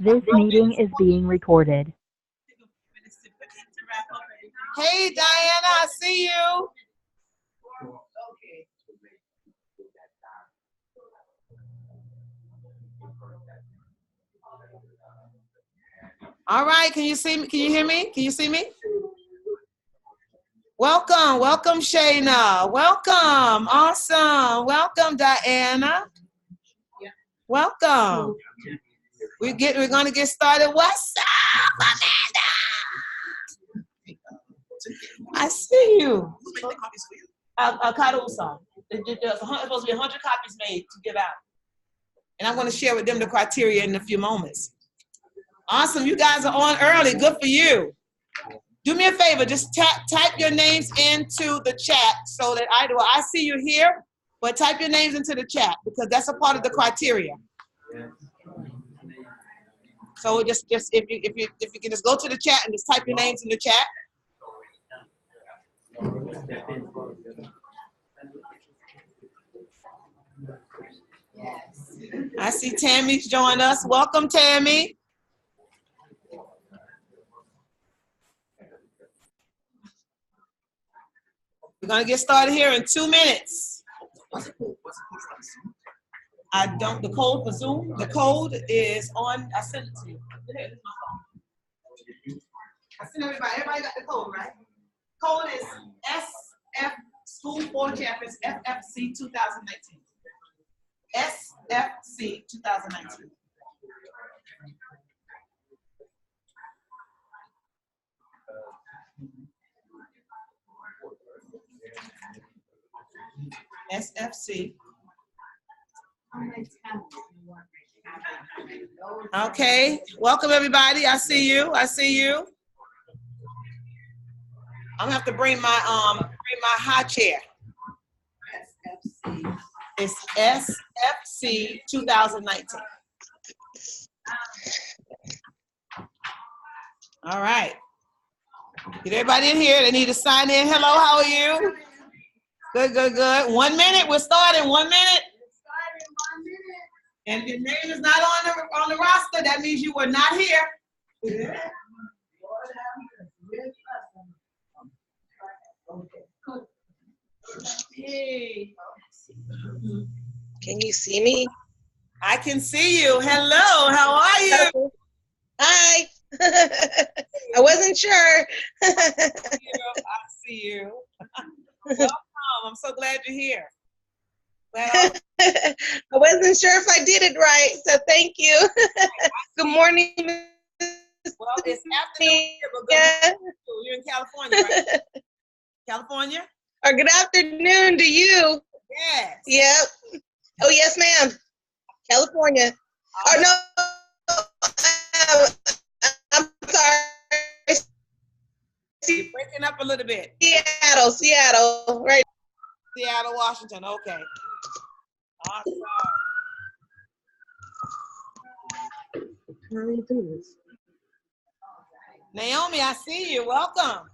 This meeting is being recorded. Hey, Diana, I see you. All right, can you see me? Can you hear me? Can you see me? Welcome, welcome, Shayna. Welcome, awesome. Welcome, Diana. Welcome. We're gonna get started. What's up, Amanda? I see you. Who's making the copies for you? Karusa. There's supposed to be 100 copies made to give out. And I'm going to share with them the criteria in a few moments. Awesome. You guys are on early. Good for you. Do me a favor. Just type your names into the chat so that I see you here, but type your names into the chat because that's a part of the criteria. So just if you can just go to the chat and just type your names in the chat. I see Tammy's joined us. Welcome, Tammy. We're gonna get started here in 2 minutes. The code for Zoom, the code is on, I sent it to you. I sent everybody got the code, right? Code is SF School for Champions FFC 2019. SFC 2019. SFC. Okay, welcome everybody. I see you. I see you. I'm gonna have to bring my high chair. SFC. It's SFC 2019. All right. Get everybody in here. They need to sign in. Hello, how are you? Good, good, good. 1 minute. We're starting. 1 minute. And if your name is not on the roster, that means you were not here. Hey. Can you see me? I can see you. Hello, how are you? Hi. I wasn't sure. I see you. Welcome. I'm so glad you're here. Well, I wasn't sure if I did it right, so thank you. Good morning. Well, it's afternoon here, but good morning. You're in California, right? California? Or good afternoon to you. Yes. Yep. Oh, yes, ma'am. California. Oh, no. I'm sorry. You're breaking up a little bit. Seattle, right? Seattle, Washington. Okay. Awesome. How do you do this? Naomi, I see you. Welcome.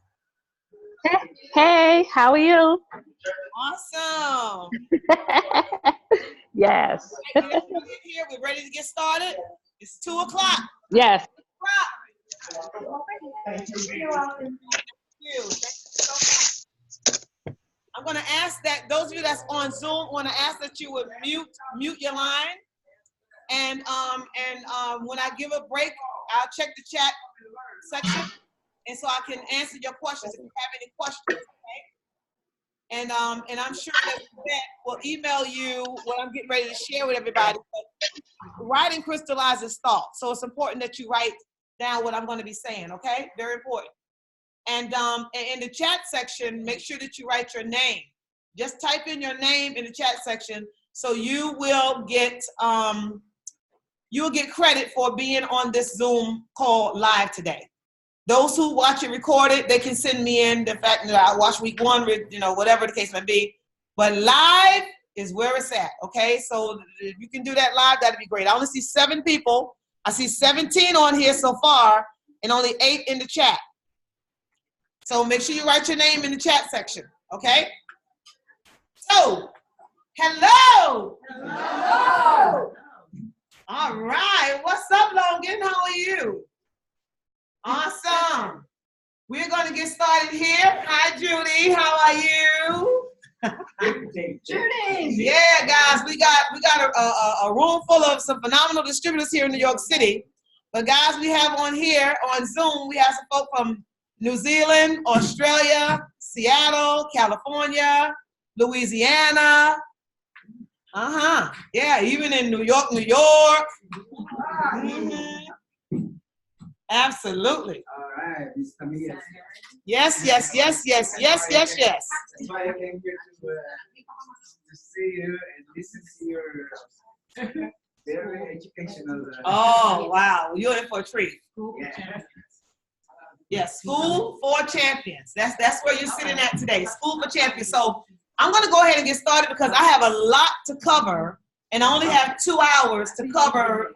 Hey, how are you? Awesome. Yes. Here, we're ready to get started. It's 2 o'clock. Yes. You're welcome. Thank you. Thank you so much. I'm going to ask that those of you that's on Zoom, I want to ask that you would mute your line. And when I give a break, I'll check the chat section, and so I can answer your questions if you have any questions. Okay? And I'm sure that will email you what I'm getting ready to share with everybody. But writing crystallizes thought, so it's important that you write down what I'm going to be saying. Okay, very important. And in the chat section, make sure that you write your name. Just type in your name in the chat section, so you will get credit for being on this Zoom call live today. Those who watch it recorded, they can send me in the fact that I watched week 1, whatever the case may be. But live is where it's at, okay? So if you can do that live, that'd be great. I only see 7 people. I see 17 on here so far and only 8 in the chat. So make sure you write your name in the chat section, okay? So, hello. Hello. All right. What's up, Logan? How are you? Awesome. We're going to get started here. Hi, Judy. How are you? Judy. Yeah, guys, we got a room full of some phenomenal distributors here in New York City. But guys, we have on here on Zoom, we have some folk from New Zealand, Australia, Seattle, California, Louisiana. Yeah, even in New York, New York. Absolutely. All right, Miss Tamia. Yes. That's why I came here to see you and listen to your very educational. Oh, wow. You're in for a treat. Yeah. Yeah, School for Champions. That's where you're sitting at today. School for Champions. So I'm going to go ahead and get started because I have a lot to cover, and I only have 2 hours to cover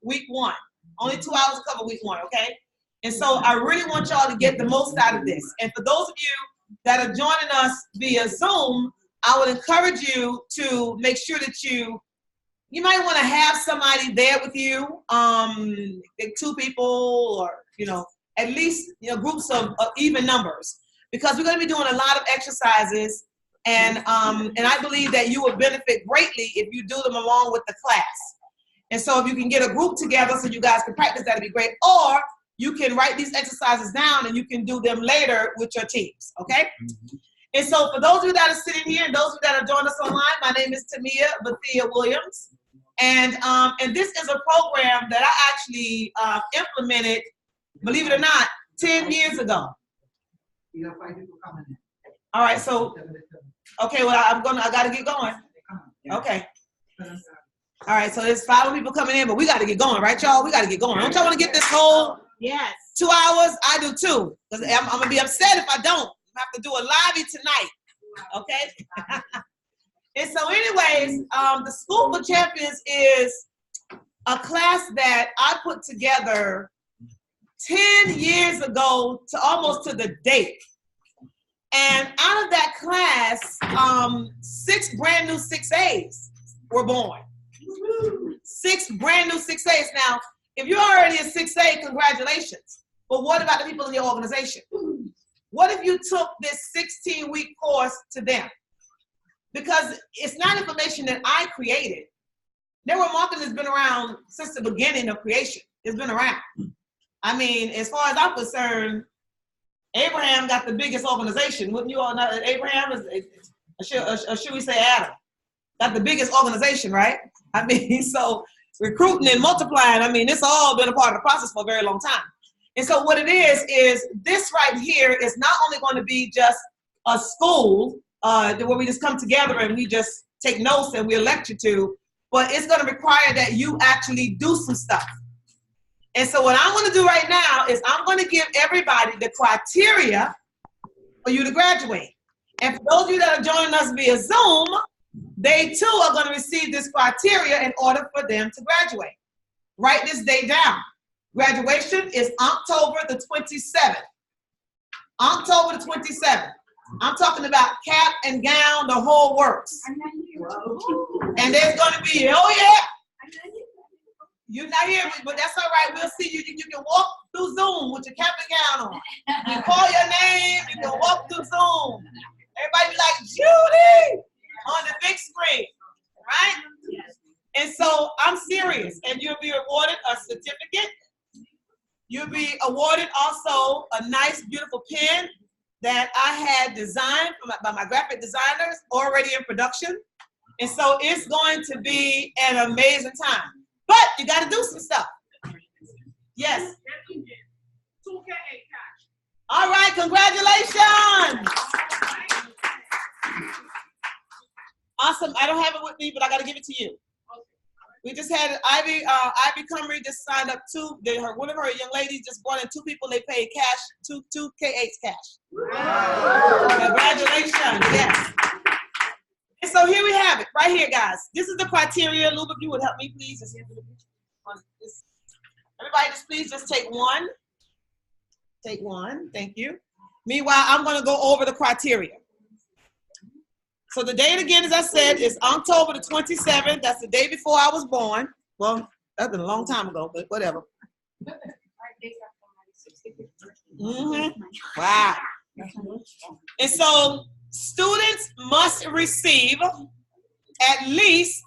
week one. Only 2 hours to cover week one, okay? And so I really want y'all to get the most out of this. And for those of you that are joining us via Zoom, I would encourage you to make sure that you might want to have somebody there with you, like 2 people, or at least groups of even numbers, because we're going to be doing a lot of exercises, and I believe that you will benefit greatly if you do them along with the class. And so if you can get a group together so you guys can practice, that'd be great. Or you can write these exercises down and you can do them later with your teams, okay? And so for those of you that are sitting here and those of you that are joining us online, my name is Tamia Bethia Williams. And this is a program that I actually implemented, believe it or not, 10 years ago. You have 5 people coming in. All right, so, okay, well, I got to get going. Okay. All right, so there's 5 people coming in, but we got to get going, right, y'all? We got to get going. Don't y'all want to get this whole 2 hours? I do too, because I'm going to be upset if I don't. I have to do a live tonight, okay? And so anyways, the School for Champions is a class that I put together 10 years ago to almost to the date. And out of that class, 6 brand new 6As were born. 6 brand new 6As. Now, if you're already a 6A, congratulations. But what about the people in your organization? What if you took this 16-week course to them? Because it's not information that I created. Network marketing has been around since the beginning of creation. It's been around. I mean, as far as I'm concerned, Abraham got the biggest organization. Wouldn't you all know that Abraham is, or should we say Adam, got the biggest organization, right? I mean, so recruiting and multiplying, I mean, it's all been a part of the process for a very long time. And so what it is this right here is not only going to be just a school where we just come together and we just take notes and we'll lecture to, but it's going to require that you actually do some stuff. And so what I'm going to do right now is I'm going to give everybody the criteria for you to graduate. And for those of you that are joining us via Zoom, they too are going to receive this criteria in order for them to graduate. Write this day down. Graduation is October the 27th. October the 27th. I'm talking about cap and gown, the whole works. And there's going to be, oh yeah. You're not here, but that's all right. We'll see you. You can walk through Zoom with your cap and gown on. You call your name, you can walk through Zoom. Everybody be like, Judy, on the big screen, right? And so I'm serious. And you'll be awarded a certificate. You'll be awarded also a nice, beautiful pen that I had designed by my graphic designers, already in production. And so it's going to be an amazing time. But you got to do some stuff. Yes. All right, congratulations. Awesome. I don't have it with me, but I got to give it to you. We just had Ivy Cumry just signed up one of her young ladies just brought in 2 people. They paid cash, two K8s cash. Congratulations. Yes. And so here we have it, right here, guys. This is the criteria. Luke, if you would help me, please. Everybody, please just take one. Take one. Thank you. Meanwhile, I'm going to go over the criteria. So the date again, as I said, is October the 27th. That's the day before I was born. Well, That's been a long time ago, but whatever. Wow. And so students must receive at least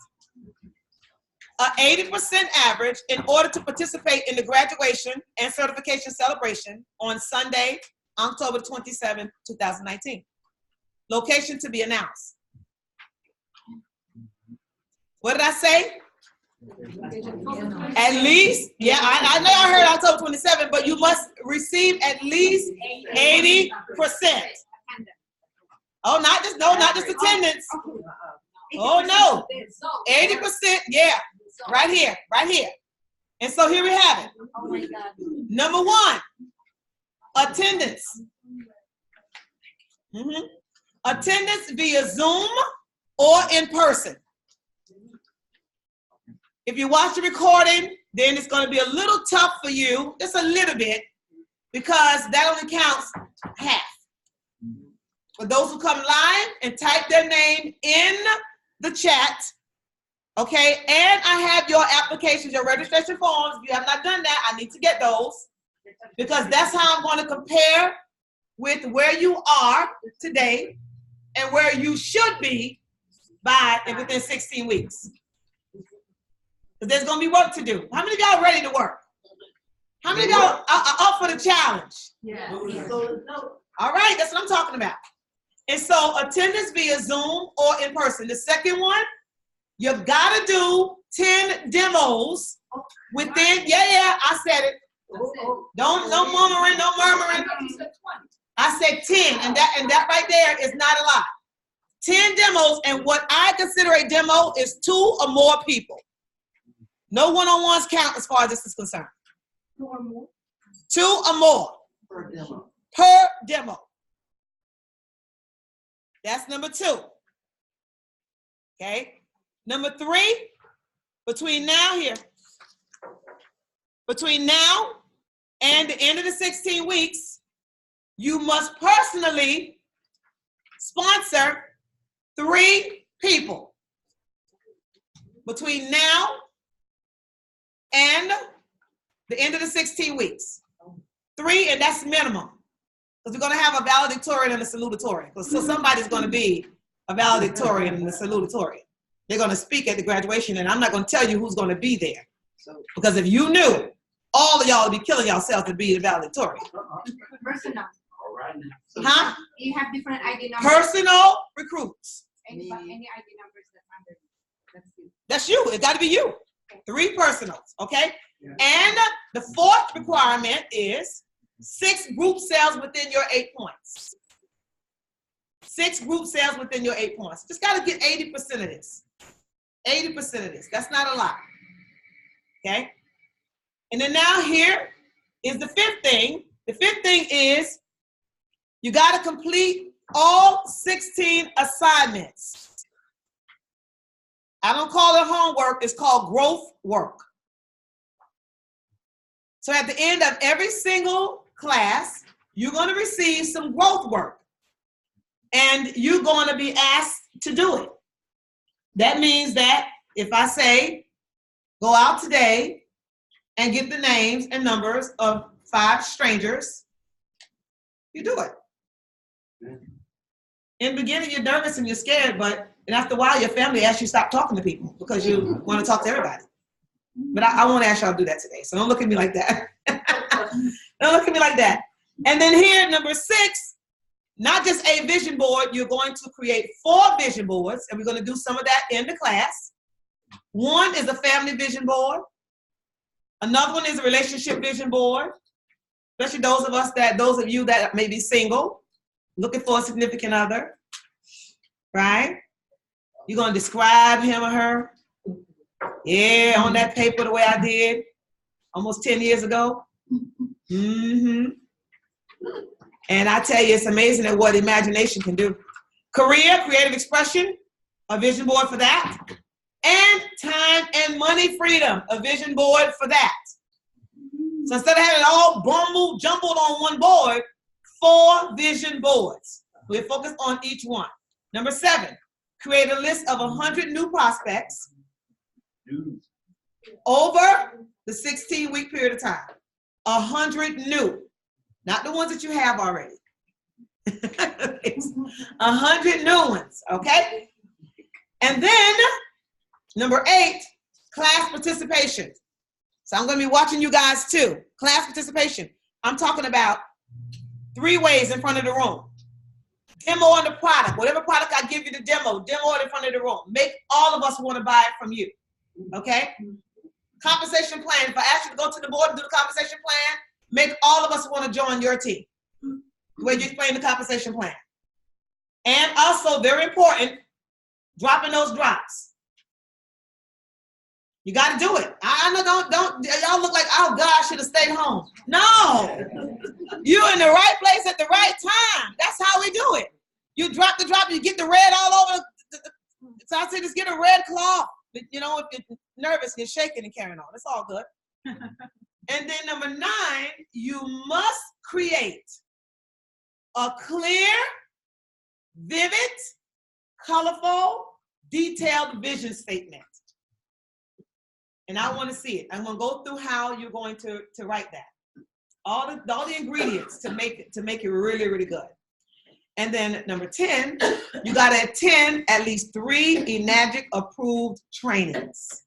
an 80% average in order to participate in the graduation and certification celebration on Sunday, October 27, 2019. Location to be announced. What did I say? At least, yeah, I know I heard October 27, but you must receive at least 80%. Oh, not just attendance. Oh no, 80%, yeah, right here. And so here we have it. Number one, attendance. Attendance via Zoom or in person. If you watch the recording, then it's going to be a little tough for you, just a little bit, because that only counts half. For those who come live and type their name in the chat, okay, and I have your applications, your registration forms. If you have not done that, I need to get those, because that's how I'm going to compare with where you are today and where you should be by and within 16 weeks. There's going to be work to do. How many of y'all ready to work? How many of y'all are up for the challenge? Yeah. All right, that's what I'm talking about. And so attendance via Zoom or in person. The second one, you've got to do 10 demos within, I said it. Don't no murmuring. I said 10, and that right there is not a lot. 10 demos, and what I consider a demo is 2 or more people. No one-on-ones count as far as this is concerned. 2 or more? 2 or more. Per demo. That's number 2. Okay. Number 3, between now and the end of the 16 weeks, you must personally sponsor 3 people. Between now and the end of the 16 weeks. 3, and that's minimum. Because we're going to have a valedictorian and a salutatorian. So somebody's going to be a valedictorian and a salutatorian. They're going to speak at the graduation, and I'm not going to tell you who's going to be there. Because if you knew, all of y'all would be killing yourselves to be the valedictorian. Personal. Huh? You have different ID numbers. Personal recruits. Any ID numbers that's you. That's you. It got to be you. 3 personals, okay? And the 4th requirement is 6 group sales within your 8 points. 6 group sales within your 8 points. Just got to get 80% of this. 80% of this. That's not a lot. Okay? And then now here is the 5th thing. The 5th thing is you got to complete all 16 assignments. I don't call it homework. It's called growth work. So at the end of every single class, you're going to receive some growth work. And you're going to be asked to do it. That means that if I say, go out today and get the names and numbers of 5 strangers, you do it. In the beginning, you're nervous and you're scared, but after a while, your family asks you to stop talking to people because you want to talk to everybody. But I won't ask y'all to do that today, so don't look at me like that. Don't look at me like that. And then here, number 6, not just a vision board, you're going to create 4 vision boards, and we're going to do some of that in the class. 1 is a family vision board. Another one is a relationship vision board, especially those of you that may be single, looking for a significant other, right? You're going to describe him or her. Yeah, on that paper the way I did almost 10 years ago. And I tell you, it's amazing at what imagination can do. Career, creative expression, a vision board for that. And time and money freedom, a vision board for that. So instead of having it all jumbled on one board, 4 vision boards. We're focused on each one. Number 7, create a list of 100 new prospects. over the 16-week period of time. 100 new, not the ones that you have already. 100 new ones, okay? And then, number 8, class participation. So I'm going to be watching you guys too. Class participation. I'm talking about 3 ways in front of the room. Demo on the product. Whatever product I give you to demo it in front of the room. Make all of us want to buy it from you, okay? Compensation plan. If I ask you to go to the board and do the compensation plan, make all of us want to join your team. The way you explain the compensation plan. And also, very important, dropping those drops. You got to do it. I know, don't, y'all look like, oh God, I should have stayed home. No, you're in the right place at the right time. That's how we do it. You drop the drop, you get the red all over. So I say, just get a red cloth. You know, if you're nervous, you're shaking and carrying on. It's all good. And then number 9, you must create a clear, vivid, colorful, detailed vision statement. And I want to see it. I'm going to go through how you're going to write that. All the ingredients to make it really, really good. And then number 10, you got to attend at least 3 Enagic approved trainings.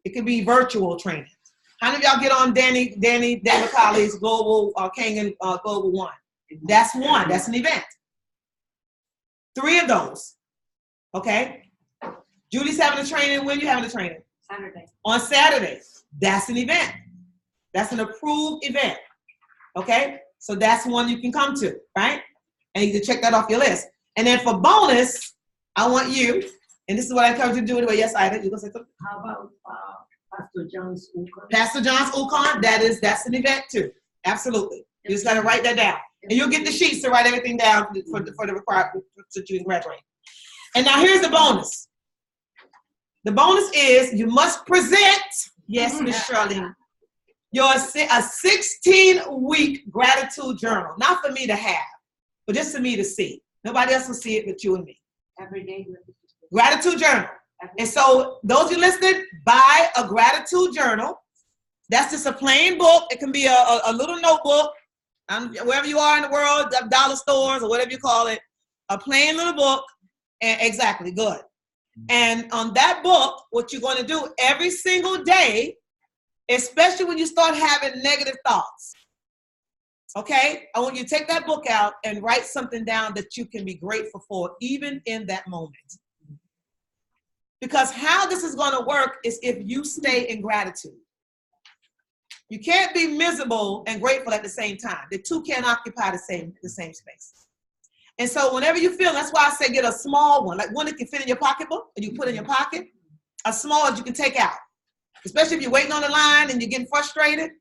It could be virtual trainings. How many of y'all get on Danny McCauley's Global Kangen Global 1? That's one. That's an event. 3 of those. Okay? Julie's having a training. When you having a training? Saturday. On Saturday. That's an event. That's an approved event. Okay? So that's one you can come to, right? And you can check that off your list. And then for bonus, I want you, and this is what I encourage you to do anyway. Yes, Ida, you gonna say something? How about Pastor John's Ukon? Pastor John's Ukon, that's an event too. Absolutely. You just gotta write that down. And you'll get the sheets to write everything down for the required so you can graduate. And now here's the bonus. The bonus is you must present, yes, Miss Shirley, a 16-week gratitude journal. Not for me to have, but just for me to see. Nobody else will see it but you and me. Every day. Gratitude journal. And so those you listed, buy a gratitude journal. That's just a plain book. It can be a little notebook, wherever you are in the world, dollar stores or whatever you call it, a plain little book. And exactly, good. And on that book, what you're going to do every single day, especially when you start having negative thoughts, okay? I want you to take that book out and write something down that you can be grateful for, even in that moment. Because how this is going to work is if you stay in gratitude. You can't be miserable and grateful at the same time. The two can't occupy the same space. And so whenever you feel, that's why I say get a small one, like one that can fit in your pocketbook and you put in your pocket, a small one you can take out. Especially if you're waiting on the line and you're getting frustrated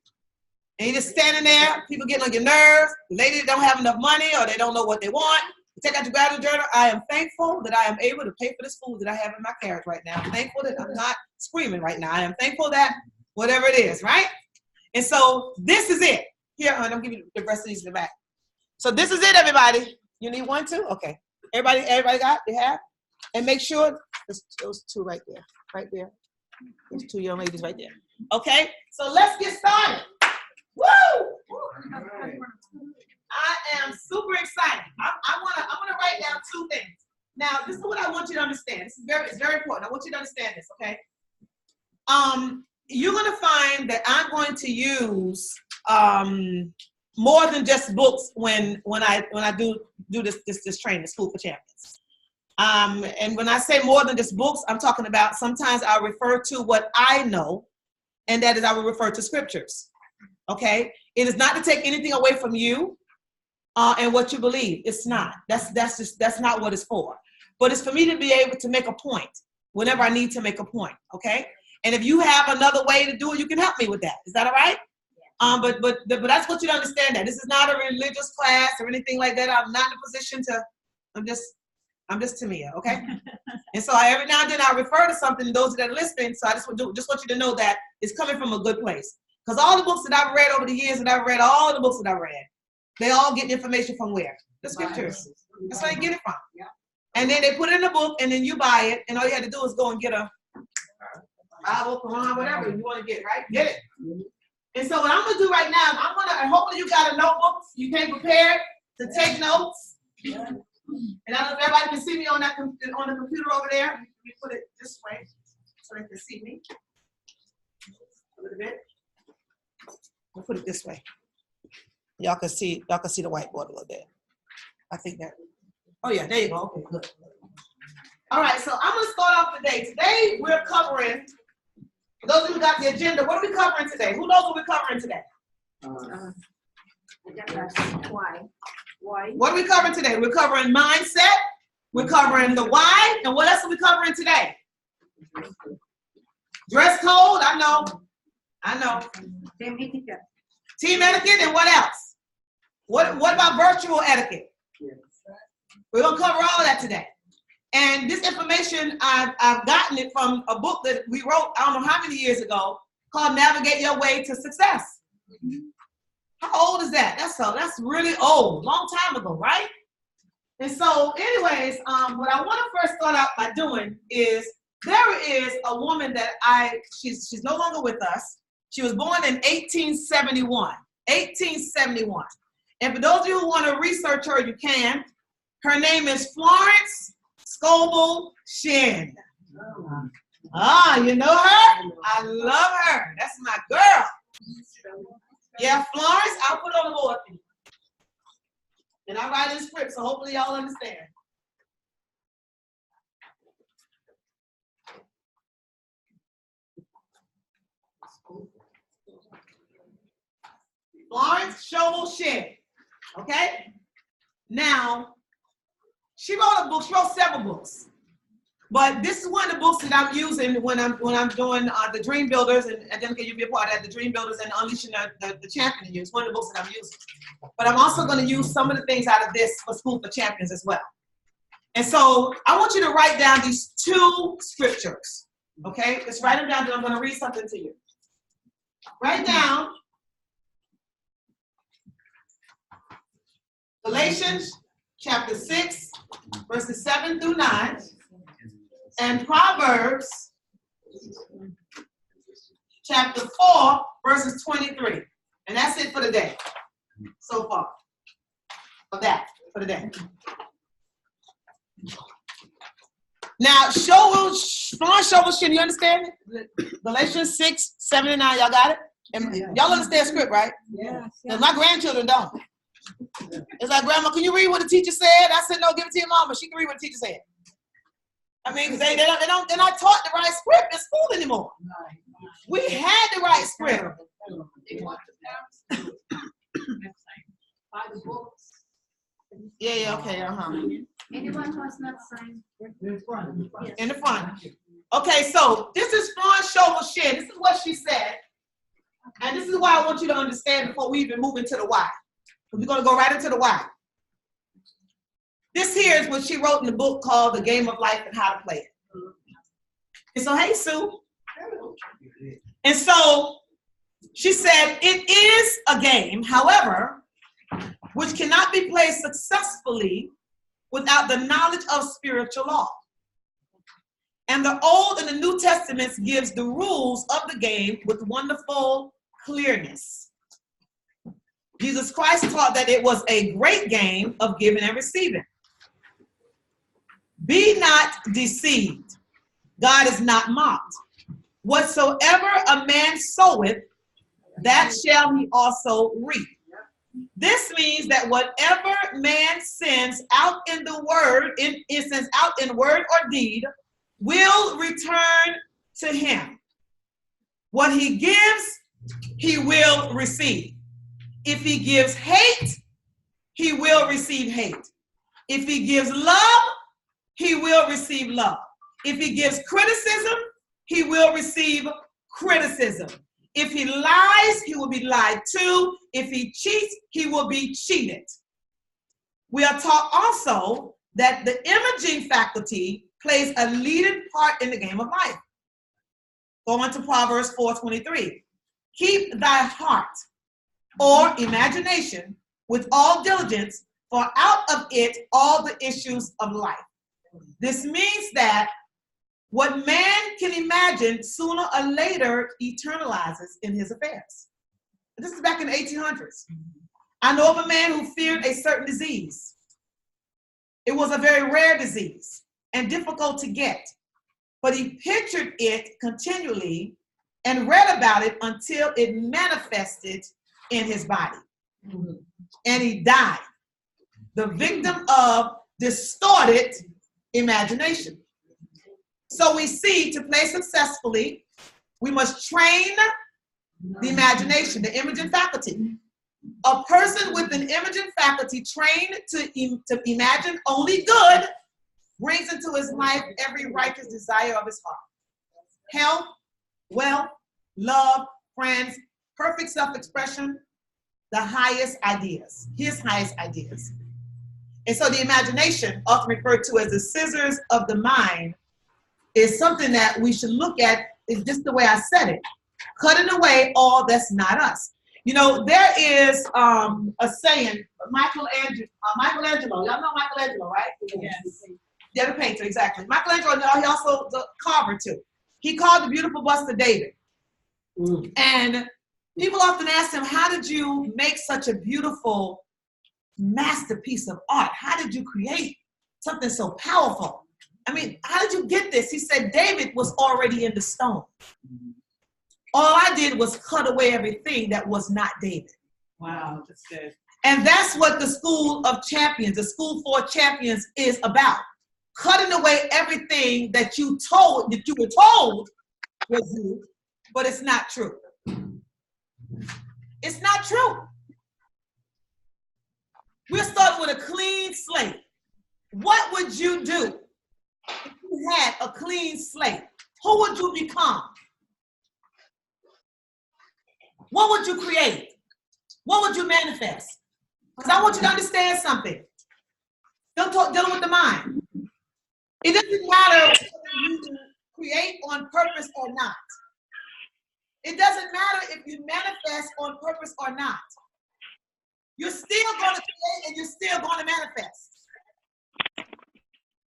and you're just standing there, people getting on your nerves, the lady don't have enough money or they don't know what they want. You take out your gratitude journal. I am thankful that I am able to pay for this food that I have in my carriage right now. I'm thankful that I'm not screaming right now. I am thankful that whatever it is, right? And so this is it. Here, honey, I'm giving you the rest of these in the back. So this is it, everybody. You need one too? Okay. Everybody got? You have? And make sure there's those 2 right there. Right there. There's 2 young ladies right there. Okay? So let's get started. Woo! I am super excited. I wanna write down 2 things. Now, this is what I want you to understand. It's very important. I want you to understand this, okay? You're gonna find that I'm going to use more than just books when I do this training, School for Champions. And when I say more than just books, I'm talking about sometimes I'll refer to what I know, and that is I will refer to scriptures. Okay? It is not to take anything away from you and what you believe. It's not. That's not what it's for. But it's for me to be able to make a point whenever I need to make a point. Okay? And if you have another way to do it, you can help me with that. Is that all right? But that's what you understand that. This is not a religious class or anything like that. I'm not in a position to, I'm just Tamia, okay? And so every now and then I refer to something, those that are listening, so I just want you to know that it's coming from a good place. Because all the books that I've read over the years, all the books that I've read, they all get information from where? The scriptures. That's where they get it from. And then they put it in a book, and then you buy it, and all you had to do is go and get a Bible, Quran, whatever you want to get, right? Get it. And so what I'm going to do right now, hopefully you got a notebook. You came prepared to take notes. And I don't know if everybody can see me on the computer over there. Let me put it this way so they can see me a little bit. I'll put it this way. Y'all can see the whiteboard a little bit. I think that. Oh yeah, there you go. Okay, good. All right, so I'm gonna start off today. Today we're covering. For those of you who got the agenda, what are we covering today? Who knows what we're covering today? Why? What are we covering today? We're covering mindset. We're covering the why, and what else are we covering today? Dress code. I know. Team etiquette. Team etiquette, and what else? What about virtual etiquette? We're gonna cover all of that today. And this information, I've gotten it from a book that we wrote, I don't know how many years ago, called Navigate Your Way to Success. How old is that? That's really old, long time ago, right? And so anyways, what I want to first start out by doing is, there is a woman that she's no longer with us. She was born in 1871. 1871. And for those of you who want to research her, you can. Her name is Florence Scovel Shinn. Ah, you know her? I love her. That's my girl. Yeah, Florence, I'll put it on the board for you. And I write in script, so hopefully y'all understand. Florence Scovel Shinn. Okay? Now, she wrote a book. She wrote several books. But this is one of the books that I'm using when I'm doing the Dream Builders, and then you'll be a part of that, the Dream Builders and Unleashing the Champion in You. It's one of the books that I'm using. But I'm also going to use some of the things out of this for School for Champions as well. And so I want you to write down these two scriptures. Okay? Just write them down, and I'm going to read something to you. Write down Galatians chapter 6, verses 7 through 9. And Proverbs chapter 4, verses 23. And that's it for the day so far. For the day. Now, Florence Scovel Shinn, you understand it? Galatians 6, 7, and 9, y'all got it? And y'all understand script, right? Yes. Because my grandchildren don't. It's like, Grandma, can you read what the teacher said? I said, no, give it to your mama. She can read what the teacher said. I mean, because they're not taught the right script in school anymore. We had the right script. Yeah, okay, Anyone who has not signed? In the front. Okay, so this is Florence Scovel Shinn. This is what she said. And this is why I want you to understand before we even move into the why. We're going to go right into the why. This here is what she wrote in the book called The Game of Life and How to Play It. And so, hey, Sue. And so she said, it is a game, however, which cannot be played successfully without the knowledge of spiritual law. And the Old and the New Testaments gives the rules of the game with wonderful clearness. Jesus Christ taught that it was a great game of giving and receiving. Be not deceived. God is not mocked. Whatsoever a man soweth, that shall he also reap. This means that whatever man sends out in the word, sends out in word or deed, will return to him. What he gives, he will receive. If he gives hate, he will receive hate. If he gives love, he will receive love. If he gives criticism, he will receive criticism. If he lies, he will be lied to. If he cheats, he will be cheated. We are taught also that the imaging faculty plays a leading part in the game of life. Go on to Proverbs 4:23. Keep thy heart or imagination with all diligence, for out of it all the issues of life. This means that What man can imagine sooner or later eternalizes in his affairs. This is back in the 1800s. I know of a man who feared a certain disease. It was a very rare disease and difficult to get, but he pictured it continually and read about it until it manifested in his body. And he died, the victim of distorted imagination. So we see, to play successfully, we must train the imagination, the imaging faculty. A person with an imaging faculty trained to imagine only good brings into his life every righteous desire of his heart. Health, wealth, love, friends, perfect self-expression, the highest ideas, his highest ideas. And so the imagination, often referred to as the scissors of the mind, is something that we should look at, is just the way I said it, cutting away all that's not us. You know, there is a saying, Michelangelo, y'all know Michelangelo, right? Yes. Yeah, the painter, exactly. Michelangelo, he also the carver too. He called the beautiful bust of David. And people often ask him, how did you make such a beautiful masterpiece of art? How did you create something so powerful? I mean, how did you get this? He said, David was already in the stone. All I did was cut away everything that was not David. Wow, that's good. And that's what the School of Champions, the School for Champions is about. Cutting away everything that you were told was you, but it's not true. It's not true. We're starting with a clean slate. What would you do if you had a clean slate? Who would you become? What would you create? What would you manifest? Because I want you to understand something. Dealing with the mind. It doesn't matter whether you create on purpose or not. It doesn't matter if you manifest on purpose or not. You're still going to create and you're still going to manifest.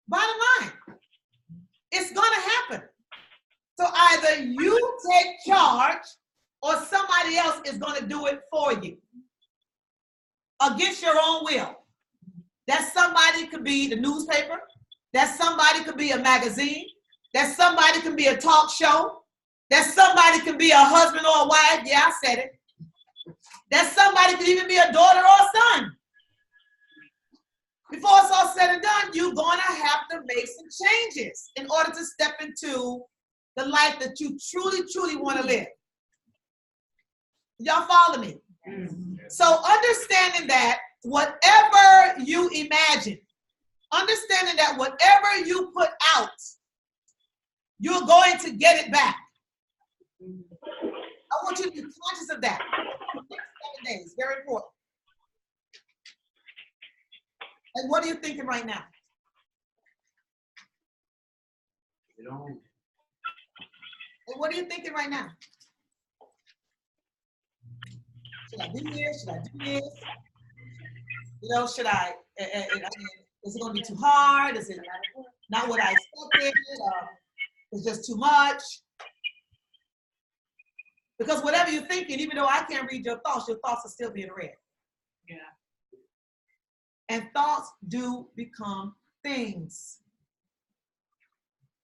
Bottom line, it's going to happen. So either you take charge or somebody else is going to do it for you against your own will. That somebody could be the newspaper. That somebody could be a magazine. That somebody can be a talk show. That somebody can be a husband or a wife. Yeah, I said it. That somebody could even be a daughter or a son. Before it's all said and done, you're going to have to make some changes in order to step into the life that you truly, truly want to live. Y'all follow me? So understanding that whatever you imagine, understanding that whatever you put out, you're going to get it back. I want you to be conscious of that. 7 days, very important. And what are you thinking right now? And what are you thinking right now? Should I do this? Should I do this? You know, should I, is it going to be too hard? Is it not what I expected? It's just too much? Because whatever you're thinking, even though I can't read your thoughts are still being read. Yeah. And thoughts do become things.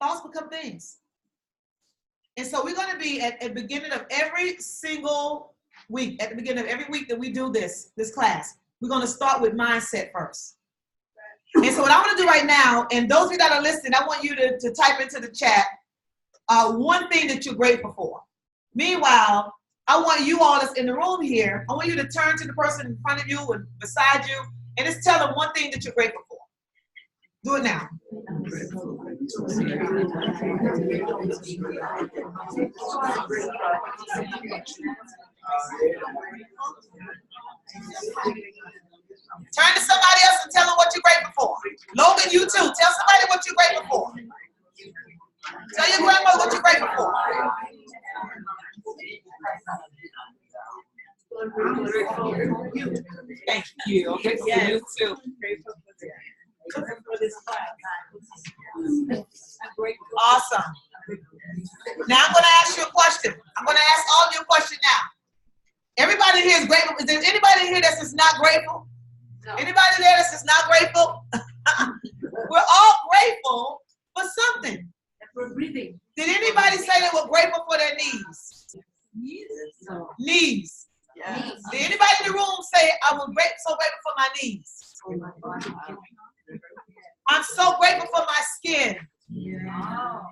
Thoughts become things. And so we're going to be at the beginning of every single week, at the beginning of every week that we do this class, we're going to start with mindset first. And so what I want to do right now, and those of you that are listening, I want you to type into the chat one thing that you're grateful for. Meanwhile, I want you all that's in the room here, I want you to turn to the person in front of you and beside you and just tell them one thing that you're grateful for. Do it now. Turn to somebody else and tell them what you're grateful for. Logan, you too. Tell somebody what you're grateful for. Tell your grandma what you're grateful for. Thank you. Okay, yes. You too. Awesome. Now I'm going to ask you a question. I'm going to ask all of you a question now. Everybody here is grateful. Is there anybody here that's just not grateful? No. Anybody there that's just not grateful? We're all grateful for something. For breathing. Did anybody say they were grateful for their knees? No. Knees. Yes. Did anybody in the room say, I was so grateful for my knees? Oh my God. I'm so grateful for my skin. Wow.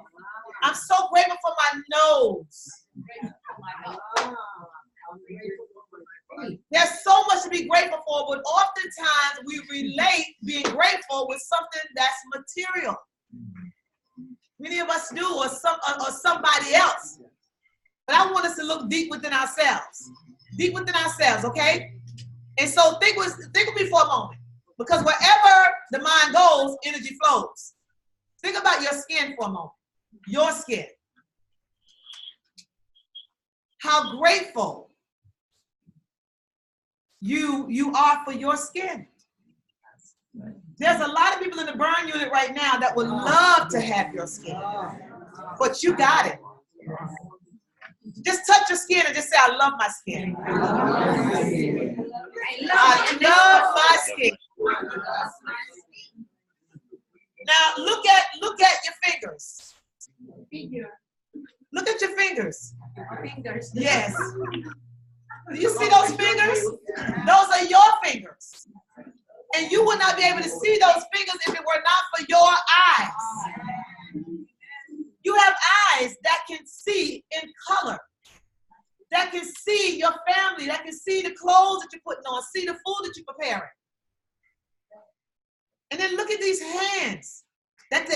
I'm so grateful for my nose. There's so much to be grateful for, but oftentimes we relate being grateful with something that's material. Many of us do, or somebody else. But I want us to look deep within ourselves. Deep within ourselves, okay? And so think with me for a moment. Because wherever the mind goes, energy flows. Think about your skin for a moment. Your skin. How grateful you are for your skin. There's a lot of people in the burn unit right now that would love to have your skin. But you got it. Just touch your skin and just say, I love my skin. I love my skin. Now look at your fingers. Look at your fingers. Fingers. Yes. Do you see those fingers? Those are your fingers. And you would not be able to see those fingers if it were not for your eyes. You have eyes that can see in color, that can see your family, that can see the clothes that you're putting on, see the food that you're preparing. And then look at these hands that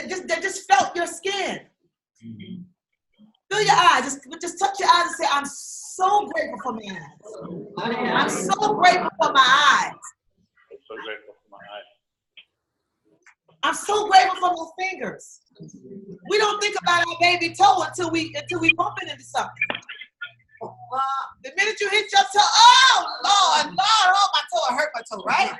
just felt your skin. Feel your eyes, just touch your eyes and say, I'm so grateful for my eyes. I'm so grateful for my eyes. So grateful for my eyes. I'm so grateful for my fingers. We don't think about our baby toe until we bump it into something. The minute you hit your toe, oh Lord, oh my toe, I hurt my toe, right?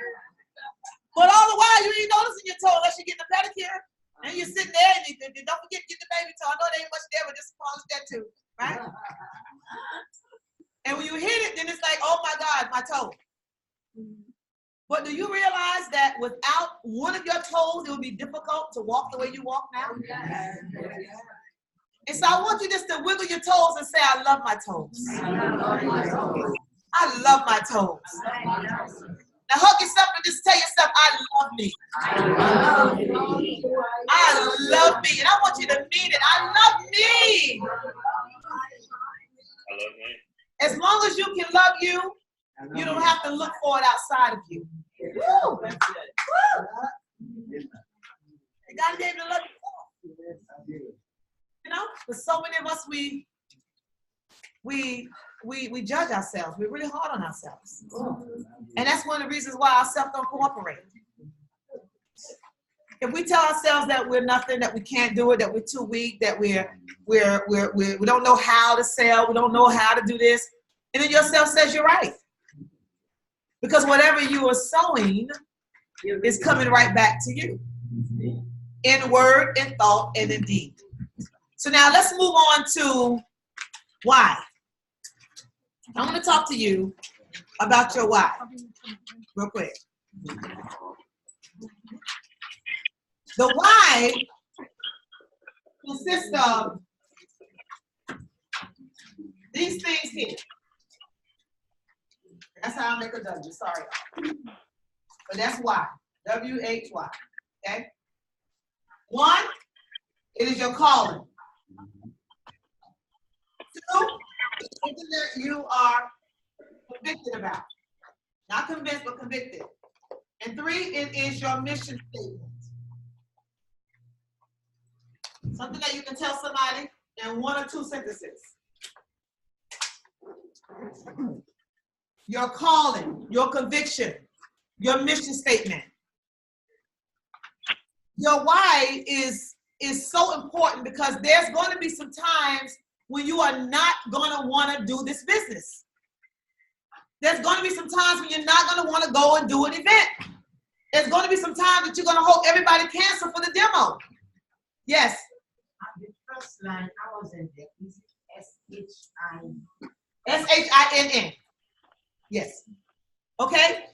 But all the while you ain't noticing your toe unless you get the pedicure. And you're sitting there and you don't forget to get the baby toe. I know there ain't much there, but just polish that too, right? And when you hit it, then it's like, oh my God, my toe. But do you realize that without one of your toes, it would be difficult to walk the way you walk now? And so I want you just to wiggle your toes and say, I love my toes. I love my toes. Now hug yourself and just tell yourself, I love me. I love me. And I want you to mean it. I love me. I love me. As long as you can love you, you don't have to look for it outside of you. Woo! Woo! You gotta be able to love yourself. You know, but so many of us we judge ourselves. We're really hard on ourselves. And that's one of the reasons why ourselves don't cooperate. If we tell ourselves that we're nothing, that we can't do it, that we're too weak, that we don't know how to sell, we don't know how to do this, and then yourself says you're right. Because whatever you are sowing is coming right back to you. In word, in thought, and in deed. So now let's move on to why. I'm going to talk to you about your why real quick. The why consists of these things here. That's how I make a W, sorry. But that's why, W-H-Y, okay? One, it is your calling. Two, it's something that you are convicted about. Not convinced, but convicted. And three, it is your mission statement. Something that you can tell somebody in one or two sentences. Your calling, your conviction, your mission statement. Your why is so important because there's going to be some times when you are not going to want to do this business. There's going to be some times when you're not going to want to go and do an event. There's going to be some times that you're going to hope everybody cancel for the demo. Yes. first line, I wasn't there. Is it S-H-I? S-H-I-N-N. Yes. Okay?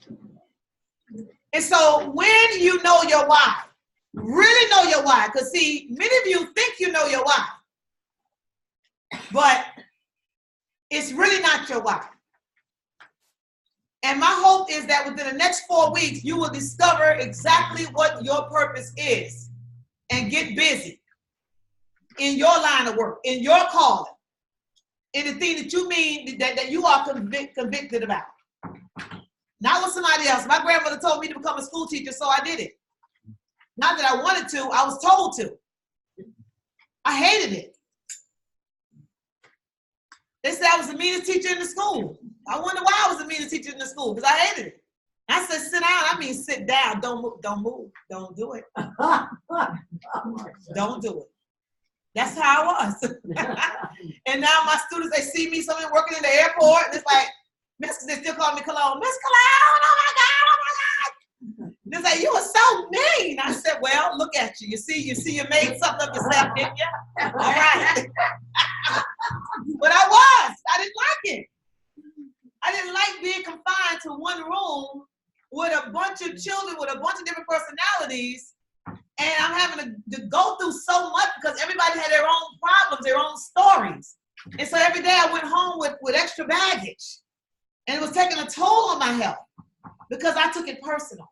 And so when you know your why, really know your why, because see, many of you think you know your why, but it's really not your why. And my hope is that within the next 4 weeks, you will discover exactly what your purpose is and get busy in your line of work, in your calling, in the thing that you mean that you are convicted about. Not with somebody else. My grandmother told me to become a school teacher, so I did it. Not that I wanted to, I was told to. I hated it. They said I was the meanest teacher in the school. I wonder why I was the meanest teacher in the school, because I hated it. I said, sit down. I mean, sit down. Don't move. Don't move. Don't do it. Don't do it. That's how I was. And now my students, they see me, somebody working in the airport, and it's like, Miss, they still call me Cologne. Miss Cologne, oh my God, oh my God. They're like, you were so mean. I said, well, look at you. You see you made something of yourself, didn't you? All right. But I didn't like it. I didn't like being confined to one room with a bunch of children with a bunch of different personalities, and I'm having to go through so much because everybody had their own problems, their own stories. And so every day I went home with extra baggage, and it was taking a toll on my health because I took it personal,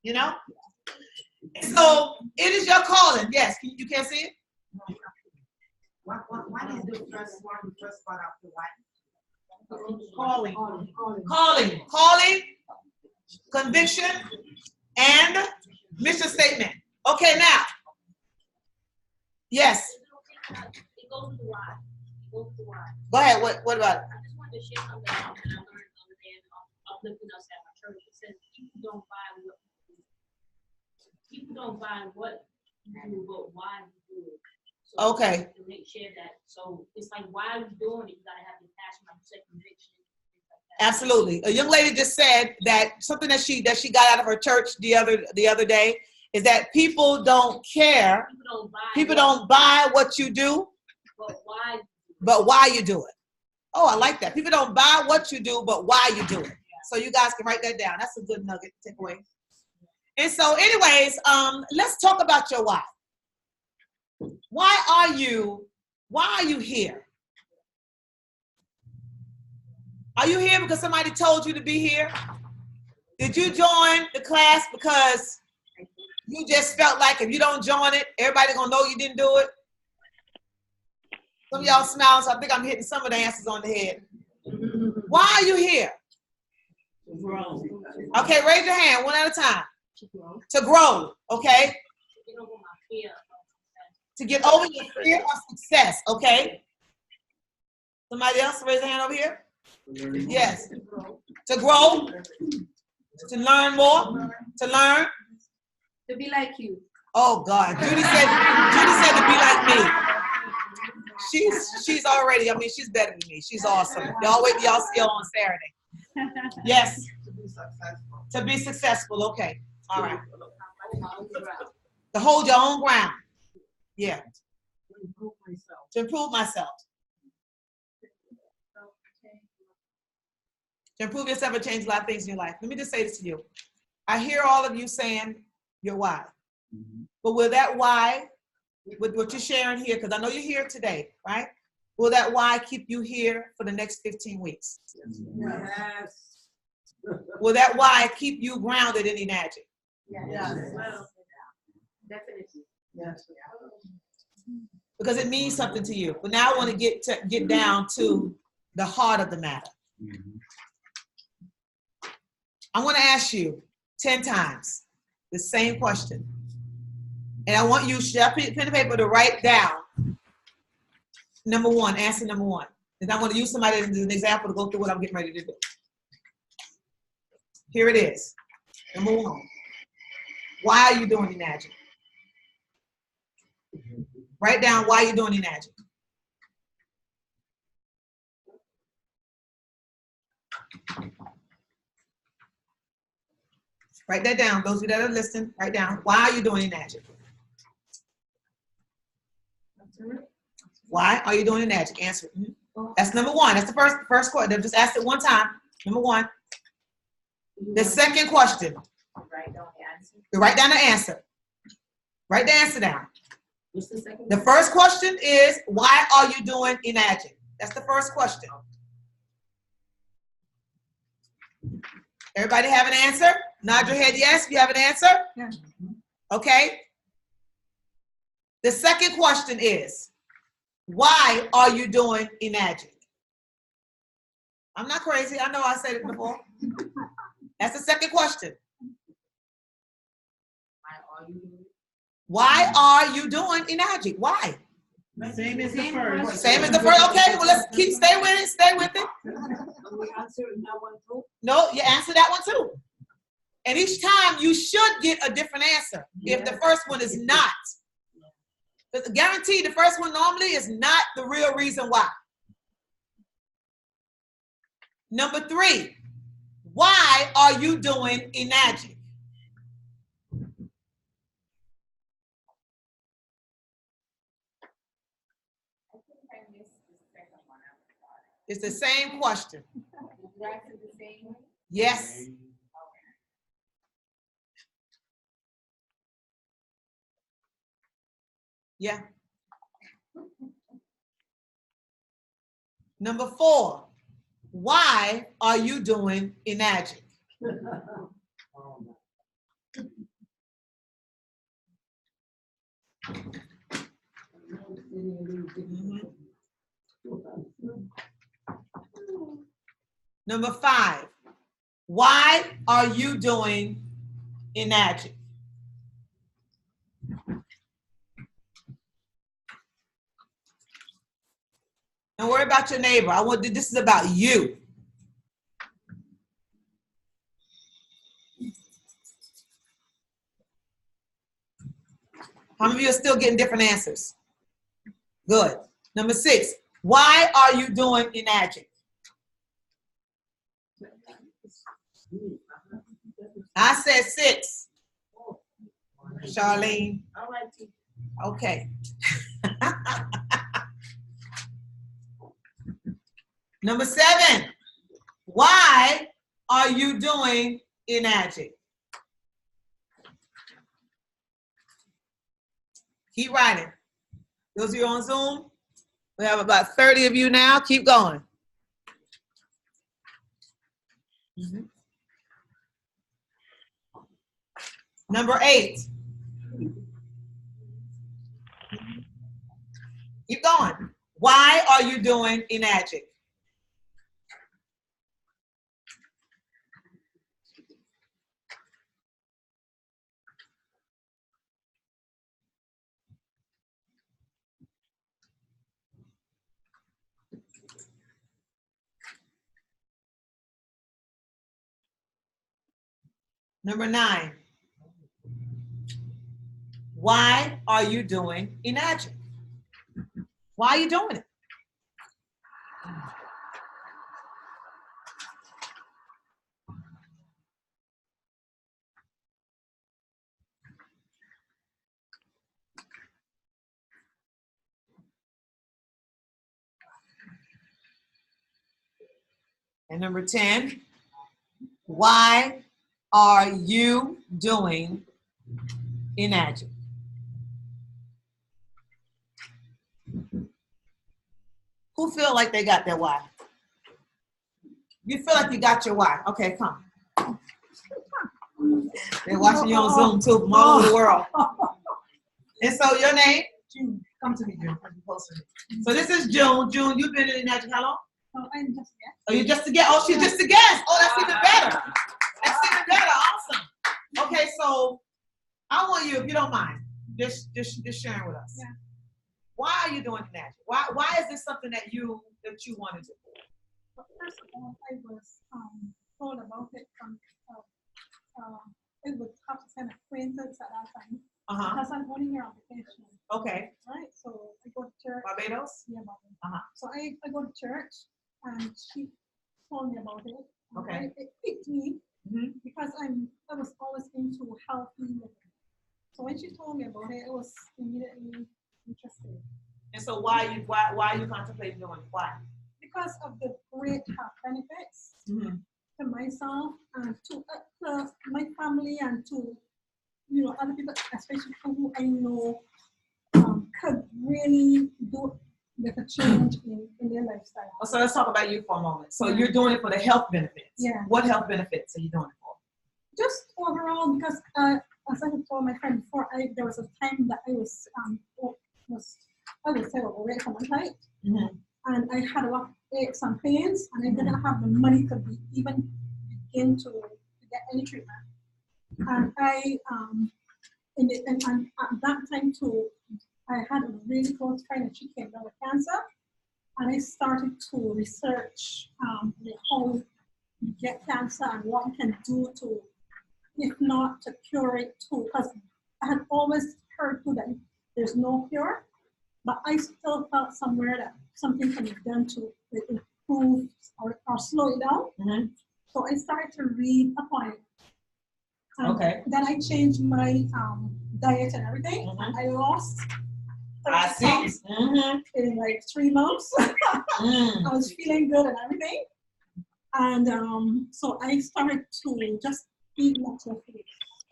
you know? And so it is your calling. Yes, you can't see it? What is the first one, the first part of the why? Calling, conviction, and mission statement. Okay, now. Yes. It goes to why. Go ahead. What about it? I just wanted to share something that I learned the other day in uplifting us at my church. It says people don't buy what you do. People don't buy what you do, but why you do it. So okay. To make sure that, so it's like, why are you doing it? You gotta have the passion, like you said, conviction. Absolutely. A young lady just said that something that she got out of her church the other day is that people don't care. People don't buy what you do, but why you do it. Oh, I like that. People don't buy what you do, but why you do it. So you guys can write that down. That's a good nugget to take away. And so anyways, let's talk about your why. Why are you here? Are you here because somebody told you to be here? Did you join the class because you just felt like if you don't join it, everybody's gonna know you didn't do it? Some of y'all smile, so I think I'm hitting some of the answers on the head. Why are you here? To grow. Okay, raise your hand one at a time. To grow, okay? To get over your fear of success, okay? Somebody else raise their hand over here? Yes. To grow, to learn more, to learn. To be like you. Oh God, Judy said to be like me. She's already, I mean, she's better than me. She's awesome. Y'all wait till y'all see her on Saturday. Yes. To be successful. To be successful, okay. All right. To hold your own ground. Yeah. To improve myself. To improve yourself and change a lot of things in your life. Let me just say this to you. I hear all of you saying your why. But will that why, with what you're sharing here, because I know you're here today, right? Will that why keep you here for the next 15 weeks? Yes. Will that why keep you grounded in Enagic? Yes. Well, definitely. Yes. Because it means something to you. But now I want to get down to the heart of the matter. I want to ask you 10 times the same question. And I want you, pen and paper, to write down number one, answer number one. And I'm going to use somebody as an example to go through what I'm getting ready to do. Here it is. Number one. Why are you doing Enagic? Write down why you're doing Enagic. Write that down. Those of you that are listening, write down why are you doing Enagic? Why are you doing Enagic? Answer. That's number one. That's the first question. They'll just ask it one time. Number one. The second question. Write down the answer. Write down the answer. Write the answer down. What's the second? The first question is, why are you doing Enagic? That's the first question. Everybody have an answer? Nod your head yes if you have an answer. Yeah. Okay. The second question is, why are you doing Enagic? I'm not crazy. I know I said it before. That's the second question. Why are you doing Enagic? Why? Same as the first. Same as the first. Okay, well, let's stay with it. Stay with it. We answer that one too. No, you answer that one too. And each time you should get a different answer if the first one is not. Because guaranteed the first one normally is not the real reason why. Number 3, why are you doing Enagic? It's the same question. Yes. Yeah. Number 4, why are you doing Enagic? Number 5, why are you doing Enagic? Don't worry about your neighbor. This is about you. How many of you are still getting different answers? Good. Number 6, why are you doing Enagic? I said 6. Charlene. Okay. Number 7, why are you doing Enagic? Keep writing. Those of you on Zoom, we have about 30 of you now. Keep going. Number 8. Keep going. Why are you doing Enagic? Number 9. Why are you doing Enagic? Why are you doing it? And number 10, why are you doing Enagic? Who feel like they got their why? You feel like you got your why. Okay, come. They're watching you on Zoom too from all over the world. And so your name? June, come to me, June. So this is June. June, you've been in Enagic how long? Oh, I'm just guess. Oh, you just a guest? Oh, she's just a guest. Oh, that's even better. That's even better. Awesome. Okay, so I want you, if you don't mind, just sharing with us. Yeah. Why are you doing Enagic? Why is this something that you want to do? But first of all, I was told about it from it was have to send acquaintance at that time. Because I'm only here on vacation. Okay. Right, so I go to church. Barbados? Yeah, Barbados. So I go to church and she told me about it. Okay. It piqued me because I was always into healthy living. So when she told me about it, it was immediately interesting. And so why are you contemplating doing it? Why? Because of the great health benefits to myself and to my family and to other people, especially people who I know could really do make a change in their lifestyle. So let's talk about you for a moment. So you're doing it for the health benefits. Yeah. What health benefits are you doing it for? Just overall, because as I had told my friend before, there was a time that I was I would say overweight for my height, and I had a lot of aches and pains, and I didn't have the money to even begin to get any treatment. And I and at that time too, I had a really close friend, and she came down with cancer, and I started to research how you get cancer and what you can do to, if not to cure it too, because I had always heard too that there's no cure, but I still felt somewhere that something can be done to improve or slow it down. So I started to read upon it. Okay. Then I changed my diet and everything, and I lost 30 pounds in like 3 months. I was feeling good and everything. And so I started to just eat natural food.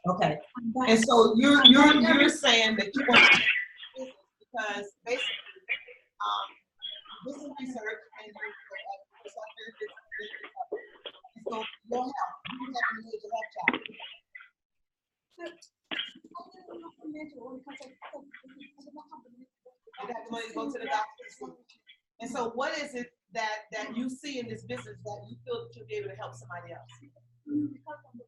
Okay. And so you're saying that you want to do this because basically this is research and so your health, you have a major health challenge. I didn't know for major because I didn't have the money to go to the doctor. And so what is it that you see in this business that you feel that you'll be able to help somebody else? Because of the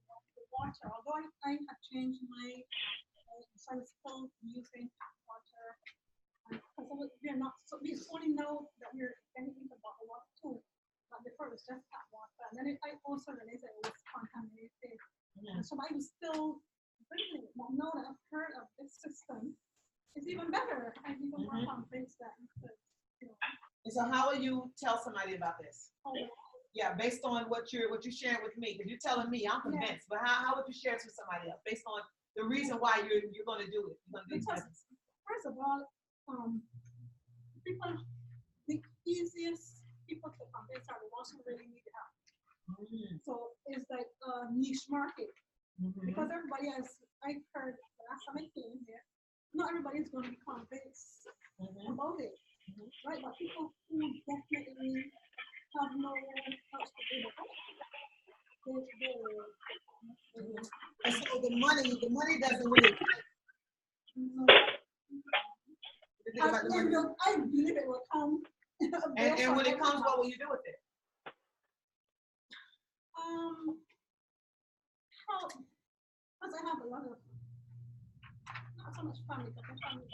water, although I have changed my, so I was still using tap water. Because we're not, so we only know that we're getting into bottled water too. But before it was just tap water. And then I also realized that it was contaminated. So I was still drinking it. But now that I've heard of this system, it's even better. I even more convinced that you could, And so how will you tell somebody about this? Yeah, based on what you're sharing with me, because you're telling me, I'm convinced, but how would you share it with somebody else based on the reason why you're going to do it? Because first of all, people, the easiest people to convince are the ones who really need help. So it's like a niche market because everybody has. I heard the last time I came here, not everybody's going to be convinced about it. Right, but people who definitely have no else to do with it. And so the money doesn't really. I believe it will come. And when it comes, what will you do with it? Help, because I have a lot of, not so much family, but my family.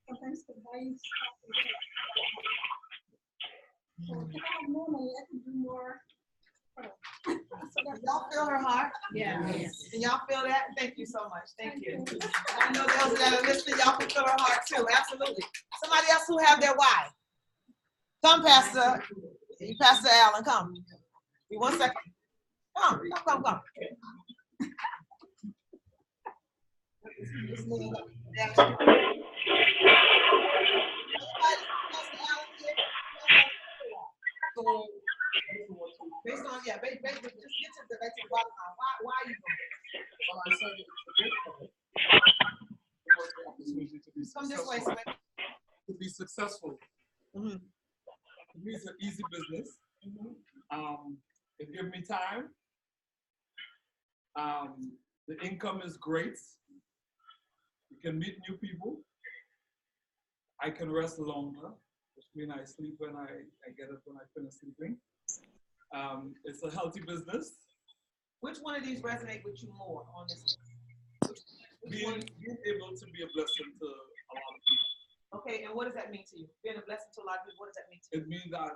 Sometimes the boys so if I have more money, I can do more. Y'all feel her heart? Yeah. Yes. And y'all feel that? Thank you so much. Thank you. I know those that are listening, y'all can feel her heart too. Absolutely. Somebody else who have their why. Come, Pastor. Pastor Allen, come. You 1 second. Come. So, based on, basically, just get to the bottom line. Why are you doing this? Well, I said it's a great company. Come this way, sir. To be successful. To me, it's an easy business. It gives me time. The income is great. You can meet new people. I can rest longer, which means I sleep when I get up when I finish sleeping. It's a healthy business. Which one of these resonate with you more on this? Being able to be a blessing to a lot of people. Okay, and what does that mean to you? Being a blessing to a lot of people, what does that mean to you? It means that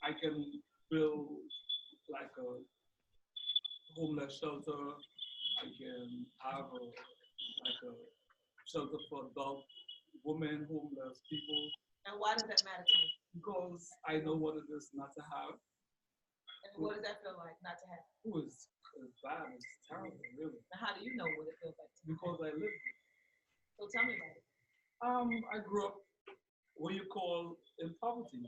I can build like a homeless shelter. I can have a shelter for adult women, homeless people. And why does that matter to you? Because I know what it is not to have. And what does that feel like, not to have? It was bad. It's terrible, really. Now, how do you know what it feels like? Because I lived it. So tell me about it. I grew up what you call in poverty.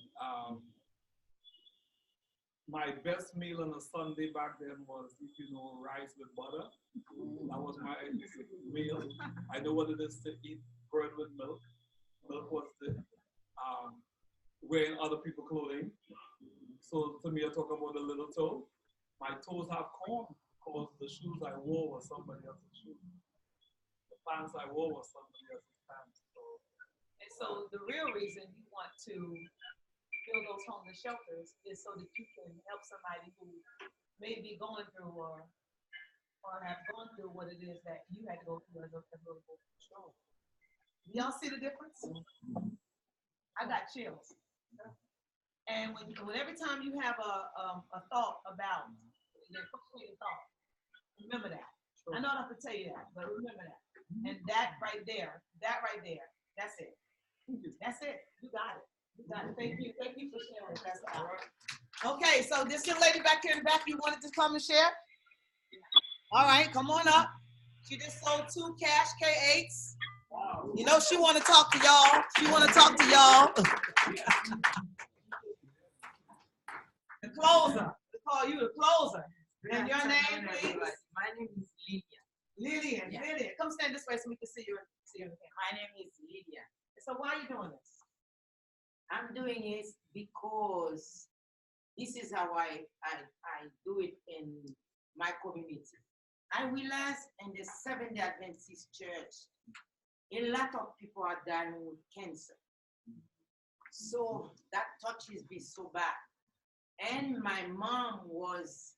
My best meal on a Sunday back then was, if you know, rice with butter. That was my meal. I know what it is to eat bread with milk. Milk was the wearing other people's clothing. So to me, I talk about the little toe. My toes have corn because the shoes I wore were somebody else's shoes. The pants I wore were somebody else's pants. And so the real reason you want to build those homeless shelters is so that you can help somebody who may be going through or have gone through what it is that you had to go through as a political control. Y'all see the difference? I got chills. And when every time you have a thought about your frustrating thought, remember that. I know I don't have to tell you that, but remember that. And that right there, that's it. That's it. You got it. You got it. Thank you. Thank you for sharing. That's all right. Okay, so this young lady back here in the back, you wanted to come and share? All right, come on up. She just sold 2 cash K8s. You know she want to talk to y'all. She want to talk to y'all. The closer. They call you the closer. And your name, please? My name is Lydia. Lillian. Yeah. Lillian. Come stand this way so we can see you. My name is Lydia. So why are you doing this? I'm doing it because this is how I do it in my community. I realize in the Seventh-day Adventist Church, a lot of people are dying with cancer. So that touches me so bad. And my mom was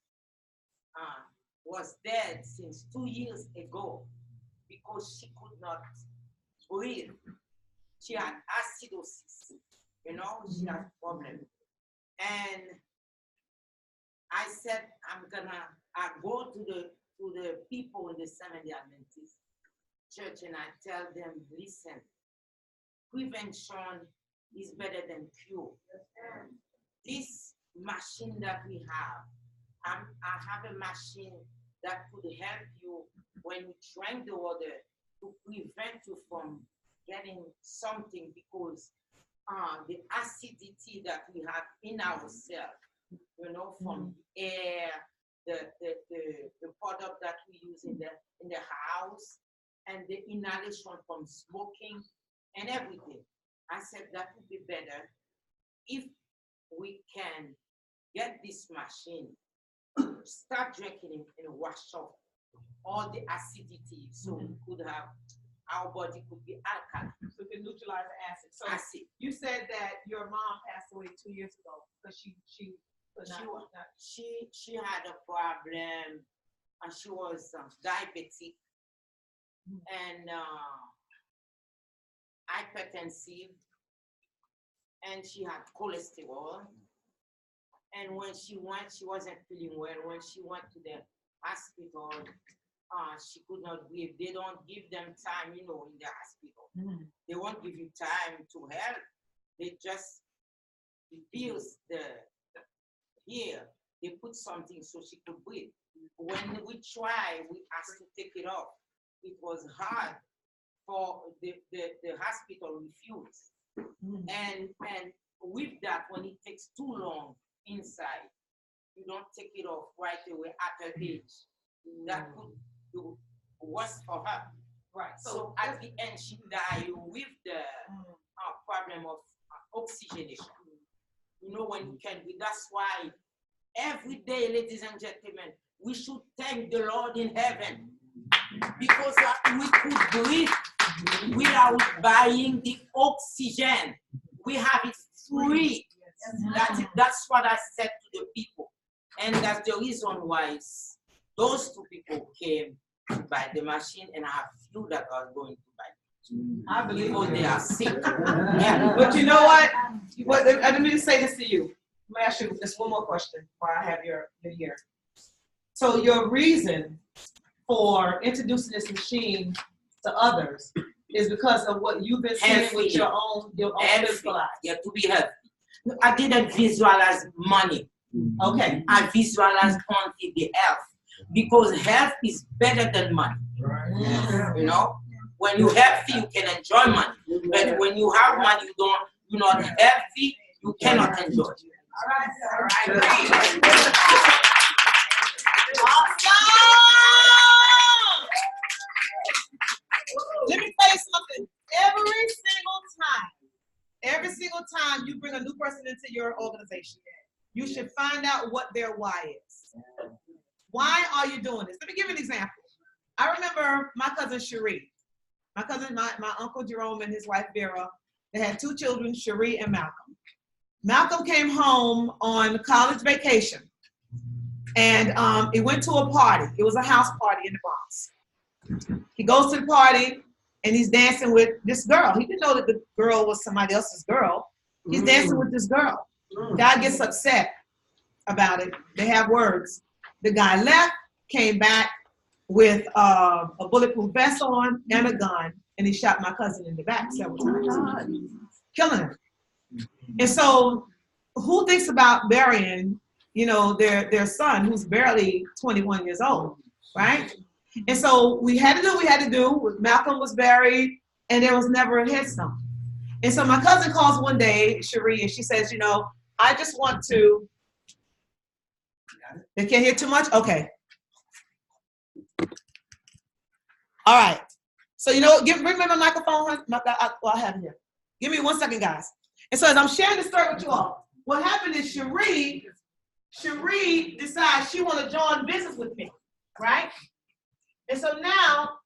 dead since 2 years ago because she could not breathe. She had acidosis, you know, she had a problem. And I said, I go to the people in the Seventh-day Adventist Church and I tell them, listen, prevention is better than cure. This machine that we have, I have a machine that could help you when you drink the water to prevent you from getting something because the acidity that we have in ourselves, you know, from the air, the product that we use in the house, and the inhalation from smoking and everything. I said that would be better if we can get this machine, start drinking and wash off all the acidity so we could have, our body could be alkaline. So we can neutralize the acid. So Acid. you said that your mom passed away 2 years ago because she had a problem and she was diabetic and hypertensive, and she had cholesterol. And when she went, she wasn't feeling well. When she went to the hospital, she could not breathe. They don't give them time, you know, in the hospital. They won't give you time to help. They just pierce the ear. They put something so she could breathe. When we try, we asked to take it off. It was hard for the hospital refused. And with that, when it takes too long inside, you don't take it off right away at her age. That could do worse for her. Right. So at the end, she died with the problem of oxygenation. You know, when you can be, that's why every day, ladies and gentlemen, we should thank the Lord in heaven because we could breathe without buying the oxygen. We have it free. That's what I said to the people. And that's the reason why those 2 people came to buy the machine, and I have few that are going to buy it. I believe because they are sick. Yeah. But you know what? I didn't mean to say this to you. Let me ask you just one more question while I have your here. So your reason for introducing this machine to others is because of what you've been seeing with your own physical eyes. Yeah, to be healthy. I didn't visualize money. Okay. I visualized only the health, because health is better than money. You know, when you're healthy, you can enjoy money. But when you have money, you're not healthy, you cannot enjoy it. Awesome! Let me tell you something. Every single time you bring a new person into your organization, you should find out what their why is. Why are you doing this? Let me give you an example. I remember my cousin Cherie. My uncle Jerome and his wife Vera, they had 2 children, Cherie and Malcolm. Malcolm came home on college vacation, and he went to a party. It was a house party in the Bronx. He goes to the party, and he's dancing with this girl. He didn't know that the girl was somebody else's girl. He's dancing with this girl. Guy gets upset about it. They have words. The guy left, came back with a bulletproof vest on and a gun, and he shot my cousin in the back several times, killing her. And so, who thinks about burying, their son who's barely 21 years old, right? And so we had to do what we had to do. Malcolm was buried, and there was never a headstone. And so my cousin calls one day, Cherie, and she says, I just want to. They can't hear too much? Okay. All right. So, bring me my microphone. I have it here. Give me 1 second, guys. And so as I'm sharing the story with you all, what happened is Cherie decides she want to join business with me, right? And so now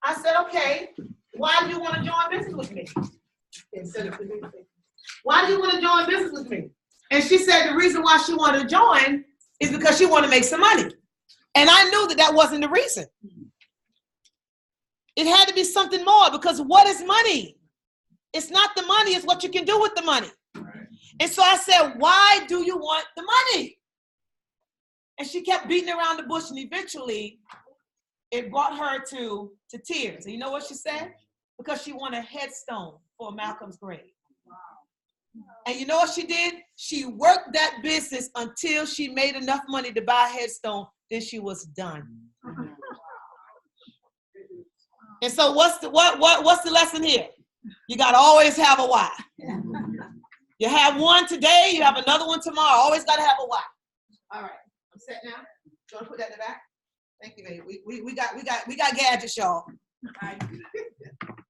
I said, okay, why do you want to join business with me? Why do you want to join business with me? And she said the reason why she wanted to join is because she wanted to make some money. And I knew that wasn't the reason. It had to be something more, because what is money? It's not the money, it's what you can do with the money. And so I said, why do you want the money? And she kept beating around the bush, and eventually it brought her to tears. And you know what she said? Because she wanted a headstone for Malcolm's grave. And you know what she did? She worked that business until she made enough money to buy a headstone, then she was done. And so what's the lesson here? You got to always have a why. You have one today, you have another one tomorrow. Always got to have a why. All right, I'm set now. You want to put that in the back? Thank you, baby. We got gadgets, y'all.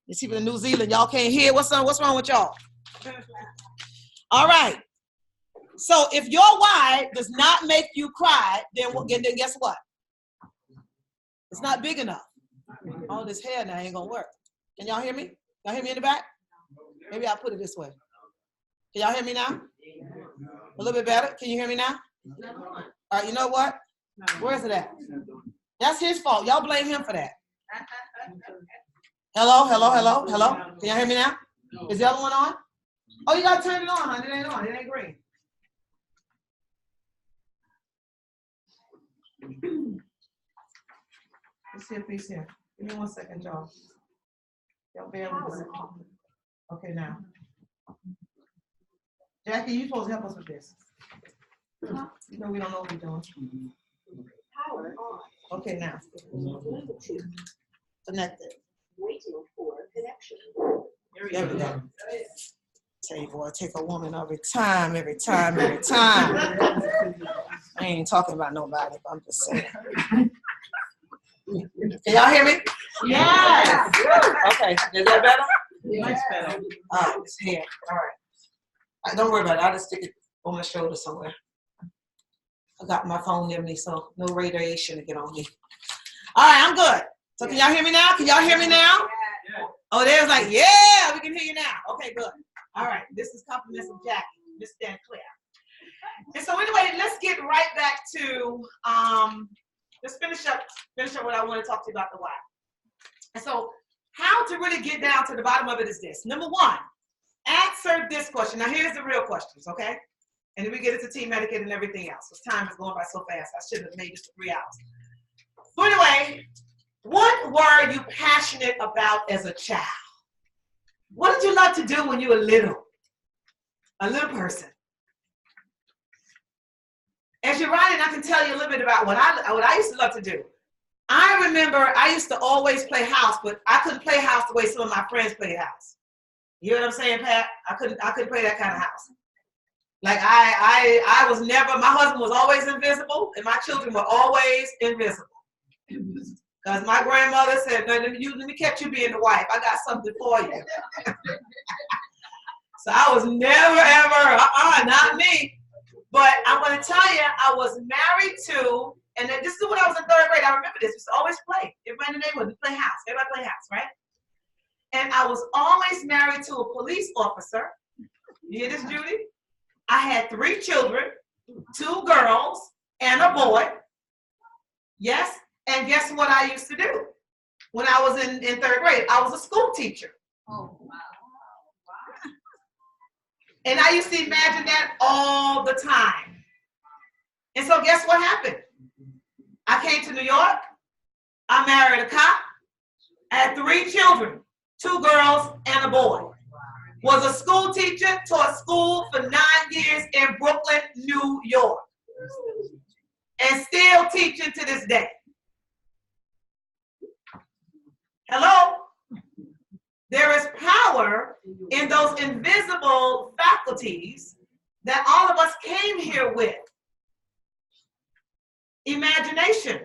You see, in New Zealand, y'all can't hear. What's wrong with y'all? All right. So if your why does not make you cry, then guess what? It's not big enough. All this hair now ain't gonna work. Can y'all hear me? Y'all hear me in the back? Maybe I'll put it this way. Can y'all hear me now? A little bit better? Can you hear me now? All right, you know what? Where is it at? That's his fault. Y'all blame him for that. Hello? Can y'all hear me now? Is the other one on? Oh, you gotta turn it on, honey. It ain't on. It ain't green. Let's see if he's here. Give me 1 second, y'all. Y'all bear with me. Okay, now. Jackie, you supposed to help us with this. You know we don't know what we're doing. Power on. Okay, now. Connected. Waiting for connection. There we go. Tell you, boy, take a woman every time. I ain't talking about nobody, but I'm just saying. Can y'all hear me? Yes. Okay, is that better? Much better. All right, it's here. All right. Don't worry about it. I'll just stick it on my shoulder somewhere. I got my phone near me, so no radiation to get on me. All right, I'm good. So can y'all hear me now? Can y'all hear me now? Oh, there's like, yeah, we can hear you now. Okay, good. All right, this is compliments of Jackie, Miss Dan Claire. And so anyway, let's get right back to, let's finish up what I want to talk to you about, the why. And so how to really get down to the bottom of it is this. Number one, answer this question. Now here's the real questions, okay? And then we get into team etiquette and everything else, because time is going by so fast. I should have made this for 3 hours. So anyway, what were you passionate about as a child? What did you love to do when you were little? A little person. As you're writing, I can tell you a little bit about what I used to love to do. I remember I used to always play house, but I couldn't play house the way some of my friends played house. You know what I'm saying, Pat? I couldn't play that kind of house. Like I was never, my husband was always invisible and my children were always invisible. Because my grandmother said, no, let me catch you being the wife. I got something for you. So I was never ever, not me. But I'm going to tell you, I was married to, and then this is when I was in 3rd grade. I remember this. We used to always play. Everybody in the neighborhood, we play house. Everybody play house, right? And I was always married to a police officer. You hear this, Judy? I had 3 children, 2 girls, and a boy. Yes? And guess what I used to do? When I was in 3rd grade, I was a school teacher. Oh, wow. And I used to imagine that all the time. And so guess what happened? I came to New York. I married a cop. I had 3 children, 2 girls and a boy. Was a school teacher, taught school for 9 years in Brooklyn, New York. And still teaching to this day. Hello? There is power in those invisible faculties that all of us came here with. Imagination.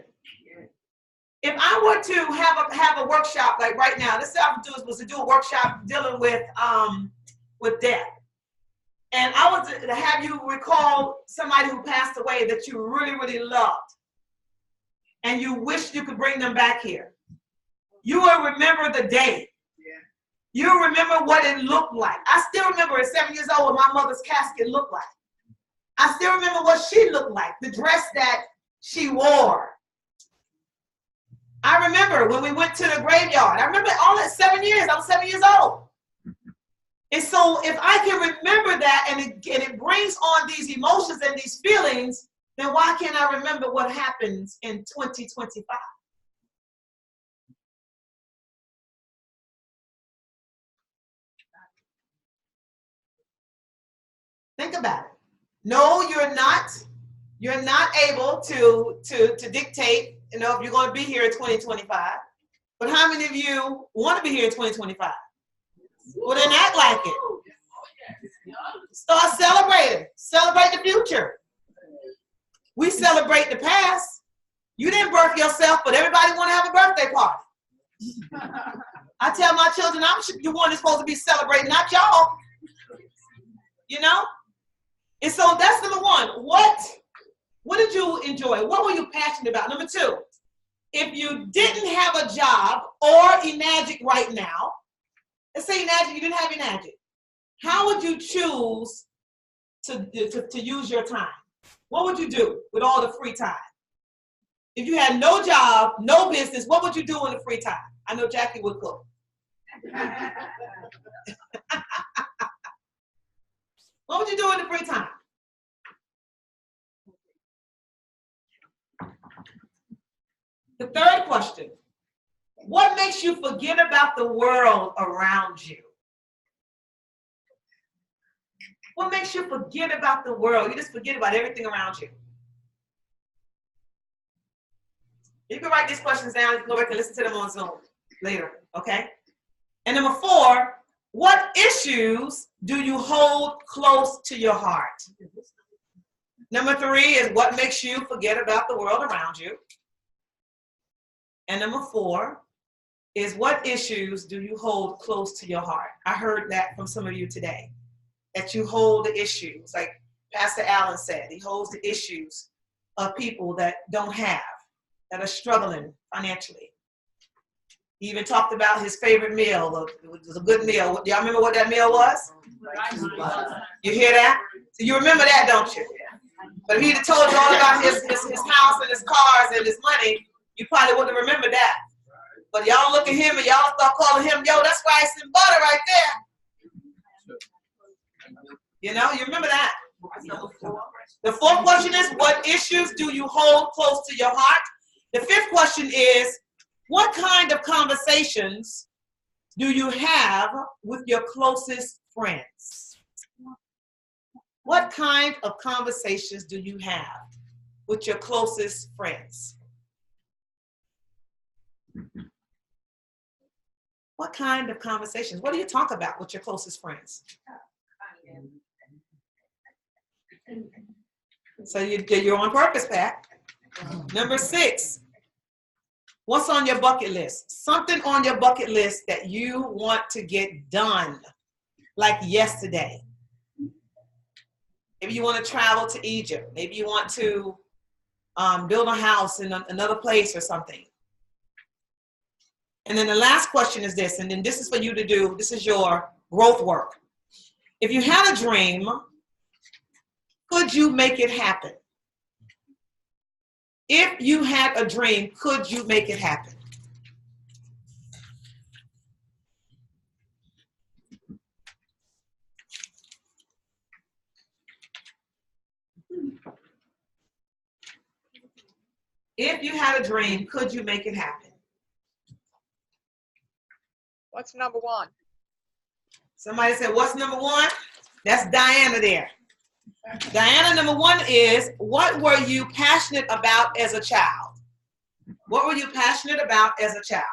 If I were to have a workshop like right now, this I was to do a workshop dealing with death. And I was to have you recall somebody who passed away that you really, really loved. And you wish you could bring them back here. You will remember the day. You remember what it looked like. I still remember at 7 years old what my mother's casket looked like. I still remember what she looked like, the dress that she wore. I remember when we went to the graveyard. I remember all at 7 years. I was 7 years old. And so if I can remember that and it brings on these emotions and these feelings, then why can't I remember what happens in 2025? Think about it. No, you're not. You're not able to dictate, if you're going to be here in 2025. But how many of you want to be here in 2025? Well, then act like it. Start celebrating. Celebrate the future. We celebrate the past. You didn't birth yourself, but everybody want to have a birthday party. I tell my children, I'm the one that's supposed to be celebrating, not y'all. And so that's number 1. What did you enjoy? What were you passionate about? Number 2, if you didn't have a job or Enagic right now, let's say Enagic, you didn't have Enagic, how would you choose to use your time? What would you do with all the free time? If you had no job, no business, what would you do in the free time? I know Jackie would cook. What would you do in the free time? The 3rd question, what makes you forget about the world around you? What makes you forget about the world? You just forget about everything around you. You can write these questions down. You can go back and listen to them on Zoom later, okay? And number 4, what issues do you hold close to your heart? Number 3 is what makes you forget about the world around you. And number 4 is what issues do you hold close to your heart? I heard that from some of you today, that you hold the issues. Like Pastor Allen said, he holds the issues of people that don't have, that are struggling financially. He even talked about his favorite meal. It was a good meal. Do y'all remember what that meal was? You hear that? So you remember that, don't you? But if he'd have told you all about his house and his cars and his money, you probably wouldn't have remembered that. But y'all look at him and y'all start calling him, yo, that's rice and butter right there. You remember that. The 4th question is, what issues do you hold close to your heart? The 5th question is, what kind of conversations do you have with your closest friends? What kind of conversations do you have with your closest friends? What kind of conversations? What do you talk about with your closest friends? So you're on purpose, Pat. Number 6, what's on your bucket list? Something on your bucket list that you want to get done, like yesterday. Maybe you want to travel to Egypt. Maybe you want to build a house in another place or something. And then the last question is this, and then this is for you to do. This is your growth work. If you had a dream, could you make it happen? If you had a dream, could you make it happen? If you had a dream, could you make it happen? What's number 1? Somebody said, what's number 1? That's Diana there. Diana, number 1 is, what were you passionate about as a child? What were you passionate about as a child?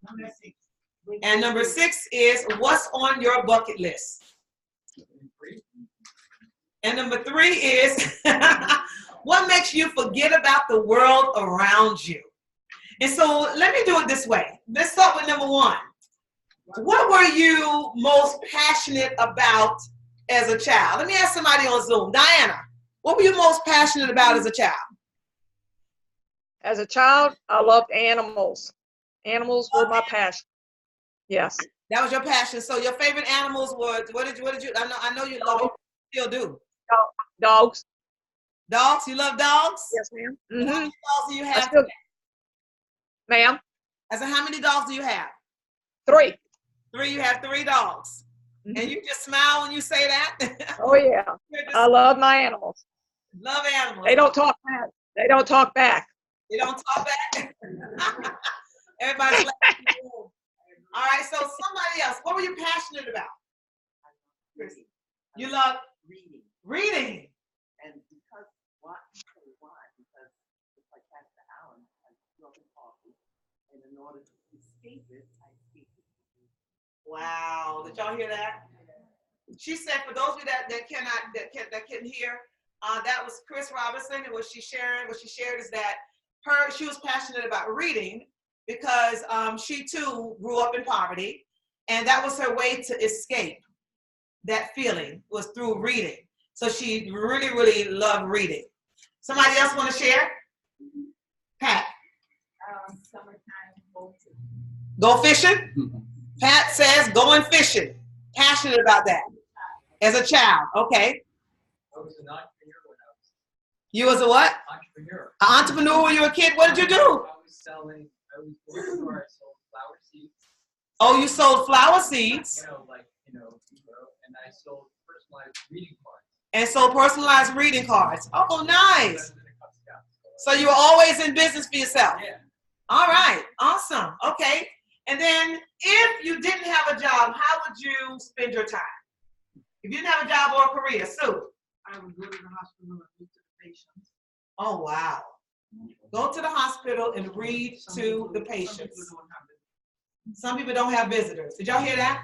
Number 6. And number 6 is, what's on your bucket list? And number 3 is, what makes you forget about the world around you? And so let me do it this way. Let's start with number 1. What were you most passionate about as a child? Let me ask somebody on Zoom. Diana, what were you most passionate about as a child? As a child, I loved animals. Animals were my passion. Yes. That was your passion. So your favorite animals were, what did you, I know you love, still do. Dogs. Dogs? You love dogs? Yes, ma'am. How many dogs do you have? Ma'am? I said, how many dogs do you have? 3. 3, you have 3 dogs. And you just smile when you say that? Oh, yeah. I love my animals. Love animals. They don't talk back. They don't talk back. They don't talk back? Everybody's laughing. All right, so somebody else. What were you passionate about? You love Reading. reading. And because why? Because it's like Pastor Allen, I grew up in coffee, and in order to escape it, I escaped it. Wow, did y'all hear that? She said, for those of you that couldn't hear, that was Chris Robinson, and what she shared is that she was passionate about reading because she too grew up in poverty, and that was her way to escape that feeling, was through reading. So she really, really loved reading. Somebody else want to share? Pat. Summertime Go fishing? Pat says going fishing. Passionate about that. As a child, okay. I was an entrepreneur when I was. You was a what? Entrepreneur. An entrepreneur when you were a kid? What did you do? I was going to the store, I sold flower seeds. Oh, you sold flower seeds? And I sold personalized reading cards. And sold personalized reading cards. Oh, nice. So you were always in business for yourself? Yeah. All right, awesome, okay. And then if you didn't have a job, how would you spend your time? If you didn't have a job or a career, Sue? I would go to the hospital and read to the patients. Oh, wow. Go to the hospital and read to the patients. Some people don't have visitors. Did y'all hear that?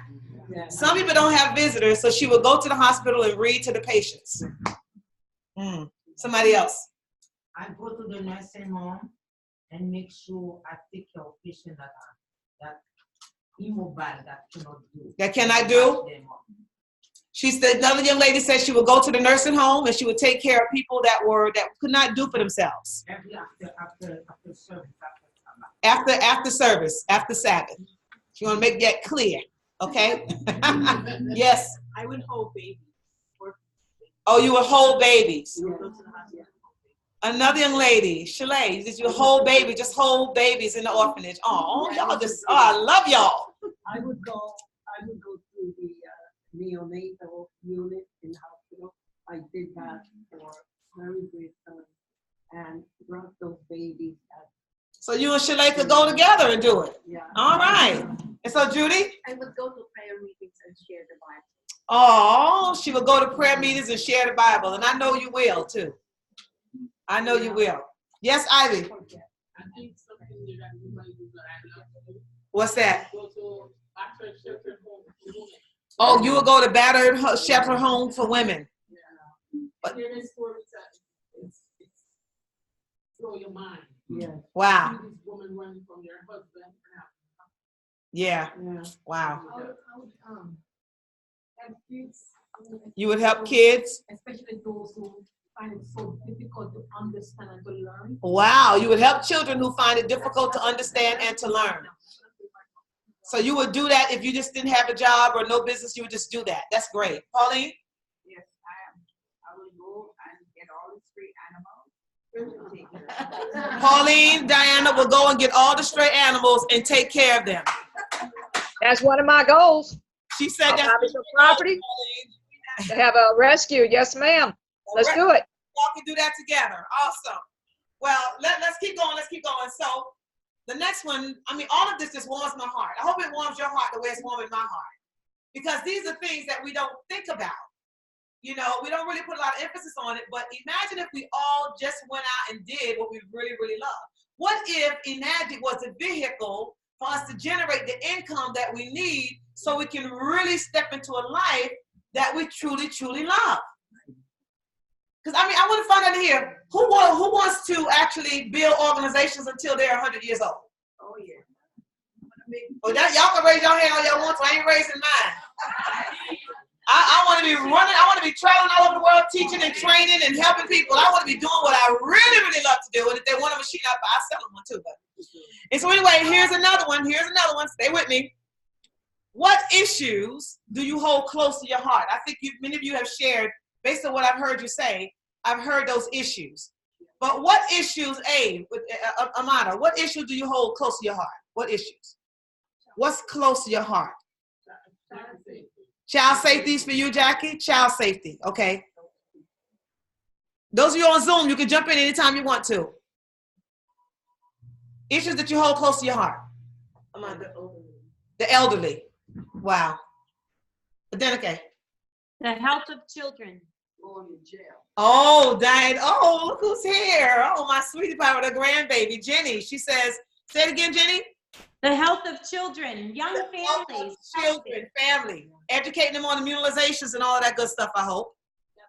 Yeah. Some people don't have visitors, so she would go to the hospital and read to the patients. Somebody else. I go to the nursing home and make sure I take care of patients that immobile, that cannot do. That cannot do? She said, another young lady said she would go to the nursing home and she would take care of people that could not do for themselves. After service, After service, after Sabbath. She want to make that clear, okay? Yes. I would hold babies. Oh, you would hold babies. Go to the hospital. Another young lady, Shalay, did you hold babies? Just hold babies in the orphanage. Oh, y'all just, I love y'all. I would go to the neonatal unit in the hospital. I did that for very brief time and brought those babies out. So you and Shalay could go together and do it. Yeah. All right. And so Judy? I would go to prayer meetings and share the Bible. Oh, she will go to prayer meetings and share the Bible, and I know you will too. I know you will. Yes, Ivy. I think something that we might do that I love to do. What's that? Go to battered shelter home for women. Oh, you will go to battered shelter home for women. Yeah. Hearing stories that it's blow your mind. Yeah. Wow. See this woman running from their husband. Yeah. Yeah. Wow. I would help kids. You would help kids? Especially those who find it so difficult to understand and to learn. Wow. You would help children who find it difficult to understand and to learn. So you would do that if you just didn't have a job or no business, you would just do that. That's great. Pauline? Yes, I will go and get all the stray animals and take care of them. Pauline, Diana will go and get all the stray animals and take care of them. That's one of my goals. She said I'll that's buy some property to have a rescue. Yes, ma'am. Let's do it. Y'all can do that together. Awesome. Well, let's keep going. Let's keep going. So the next one, I mean, all of this just warms my heart. I hope it warms your heart the way it's warming my heart. Because these are things that we don't think about. You know, we don't really put a lot of emphasis on it, but imagine if we all just went out and did what we really, really love. What if Enagic was a vehicle for us to generate the income that we need so we can really step into a life that we truly, truly love? Because, I mean, I want to find out here, who wants to actually build organizations until they're 100 years old? Oh, yeah. Well, y'all can raise your hand all y'all want to. I ain't raising mine. I want to be running. I want to be traveling all over the world, teaching and training and helping people. I want to be doing what I really, really love to do. And if they want a machine, I'll sell them one too. But. And so anyway, here's another one. Here's another one. Stay with me. What issues do you hold close to your heart? I think many of you have shared, based on what I've heard you say, I've heard those issues. But what issues, Amada, what issues do you hold close to your heart? What issues? What's close to your heart? Child safety is for you, Jackie? Child safety, okay. Those of you on Zoom, you can jump in anytime you want to. Issues that you hold close to your heart. The elderly. Wow. Adenike. The health of children. Going to jail. Oh, Diane. Oh, look who's here. Oh, my sweetie pie with a grandbaby, Jenny. She says, say it again, Jenny. The health of children, young families. Children, family. Educating them on immunizations and all of that good stuff, I hope. Yep.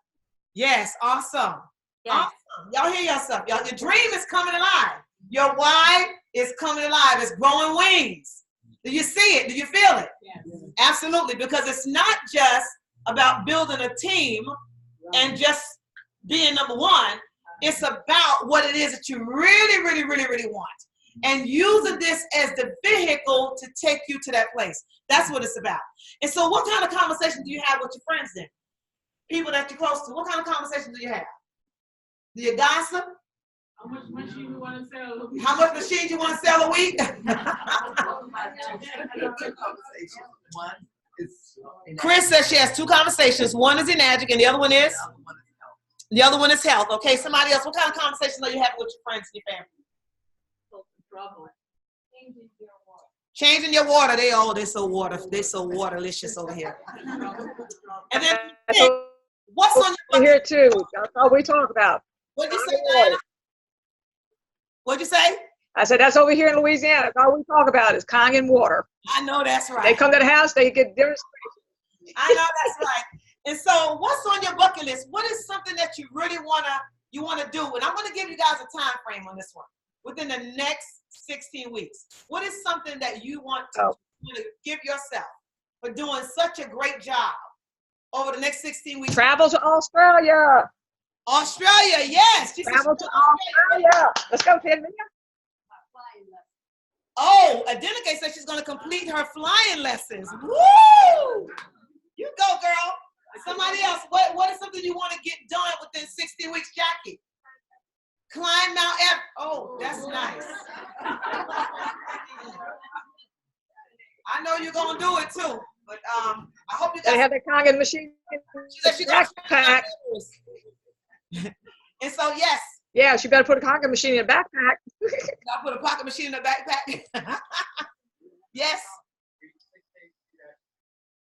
Yes, awesome. Yes. Awesome. Y'all hear yourself. Y'all, your dream is coming alive. Your why is coming alive. It's growing wings. Do you see it? Do you feel it? Yes. Absolutely, because it's not just about building a team and just being number one. It's about what it is that you really, really, really, really want. And using this as the vehicle to take you to that place. That's what it's about. And so what kind of conversation do you have with your friends then? People that you're close to, what kind of conversation do you have? Do you gossip? How much machine you want to sell a week? How much machine you want to sell a week? Chris says she has two conversations. One is Enagic and the other one is? The other one is health. Okay, somebody else. What kind of conversations are you having with your friends and your family? Changing your water. They're so waterlicious over here. And then what's on your here too? That's all we talk about. What'd you say, Diana? What'd you say? I said that's over here in Louisiana. That's all we talk about is Kangen water. I know that's right. They come to the house, they get dinner. I know that's right. And so what's on your bucket list? What is something that you really wanna do? And I'm gonna give you guys a time frame on this one. Within the next 16 weeks. What is something that you want to give yourself for doing such a great job over the next 16 weeks? Travel to Australia. Australia, yes. Travel to Australia. Let's go, Ted. Oh, Adenike said she's going to complete her flying lessons. Woo! You go, girl. Somebody else. What is something you want to get done within 16 weeks, Jackie? Climb Mount Everest. Oh, that's nice. I know you're gonna do it too, but I hope you guys. They have the Kangen machine. She said she backpack. And so yes. Yeah, she better put a Kangen machine in a backpack. I put a pocket machine in the backpack. Yes.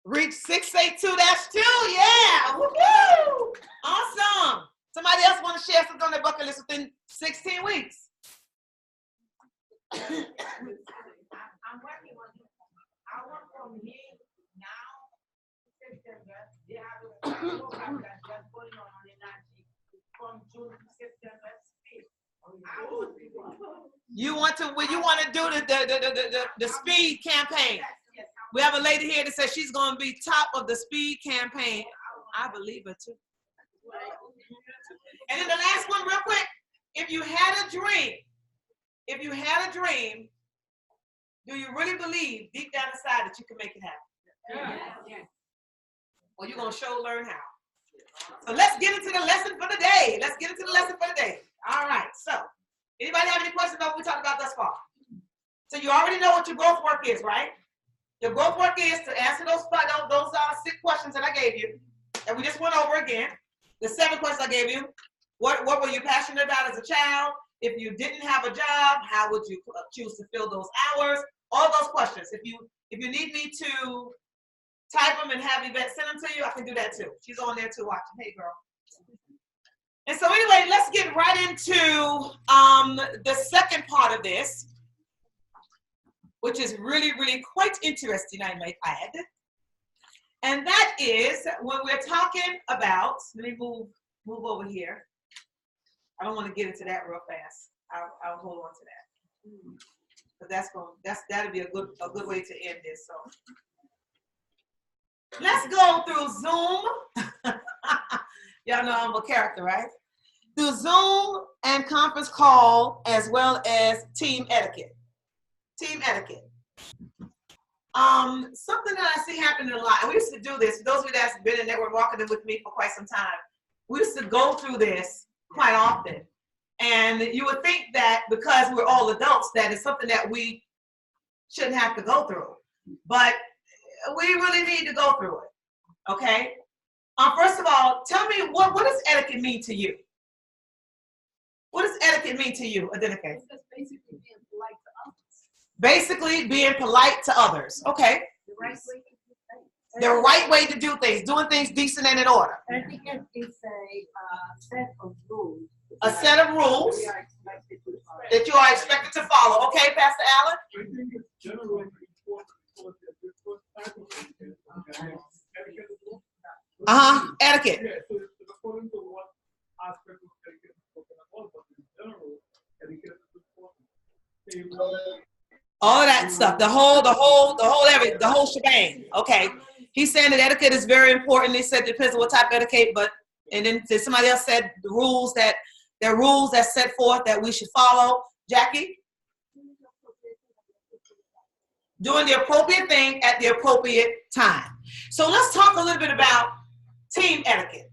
Reach 682-2. Yeah. Woo-hoo. Awesome. Somebody else want to share something on their bucket list within 16 weeks? I'm working on it. I work from here now, September. They have a program that's just going on the 19th from June to September 5th. You want to do the speed campaign. We have a lady here that says she's going to be top of the speed campaign. I believe her too. And then the last one real quick. If you had a dream, do you really believe deep down inside that you can make it happen? Yeah. Or you're going to learn how. So let's get into the lesson for the day. All right. So anybody have any questions about what we talked about thus far? So you already know what your growth work is, right? Your growth work is to answer those 6 questions that I gave you, that we just went over again. The 7 questions I gave you. What were you passionate about as a child? If you didn't have a job, how would you choose to fill those hours? All those questions. If you need me to type them and have Yvette send them to you, I can do that too. She's on there too watching. Hey, girl. And so anyway, let's get right into the second part of this, which is really, really quite interesting, I might add. And that is when we're talking about, let me move over here. I don't want to get into that real fast. I'll hold on to that. But that'll be a good way to end this. So let's go through Zoom. Y'all know I'm a character, right? Through Zoom and conference call, as well as team etiquette. Team etiquette. Something that I see happening a lot, and we used to do this, for those of you that's been in network marketing with me for quite some time, we used to go through this quite often. And you would think that because we're all adults, that it's something that we shouldn't have to go through. But we really need to go through it, okay? First of all, tell me, what does etiquette mean to you? What does etiquette mean to you, Adenike? It's just basically being polite to others. Basically being polite to others. Okay. The right way to do things. The right way to do things, doing things decent and in order. Etiquette is a set of rules. A set of rules that you are expected to follow. Okay, Pastor Allen? I think it's generally important because there's different types of etiquette. Etiquette. Yeah, so it's according to what aspect of etiquette is spoken about, but in general, etiquette is important. All of that stuff, the whole shebang. Okay. He's saying that etiquette is very important. He said it depends on what type of etiquette, and then somebody else said the rules that set forth that we should follow. Jackie? Doing the appropriate thing at the appropriate time. So let's talk a little bit about team etiquette.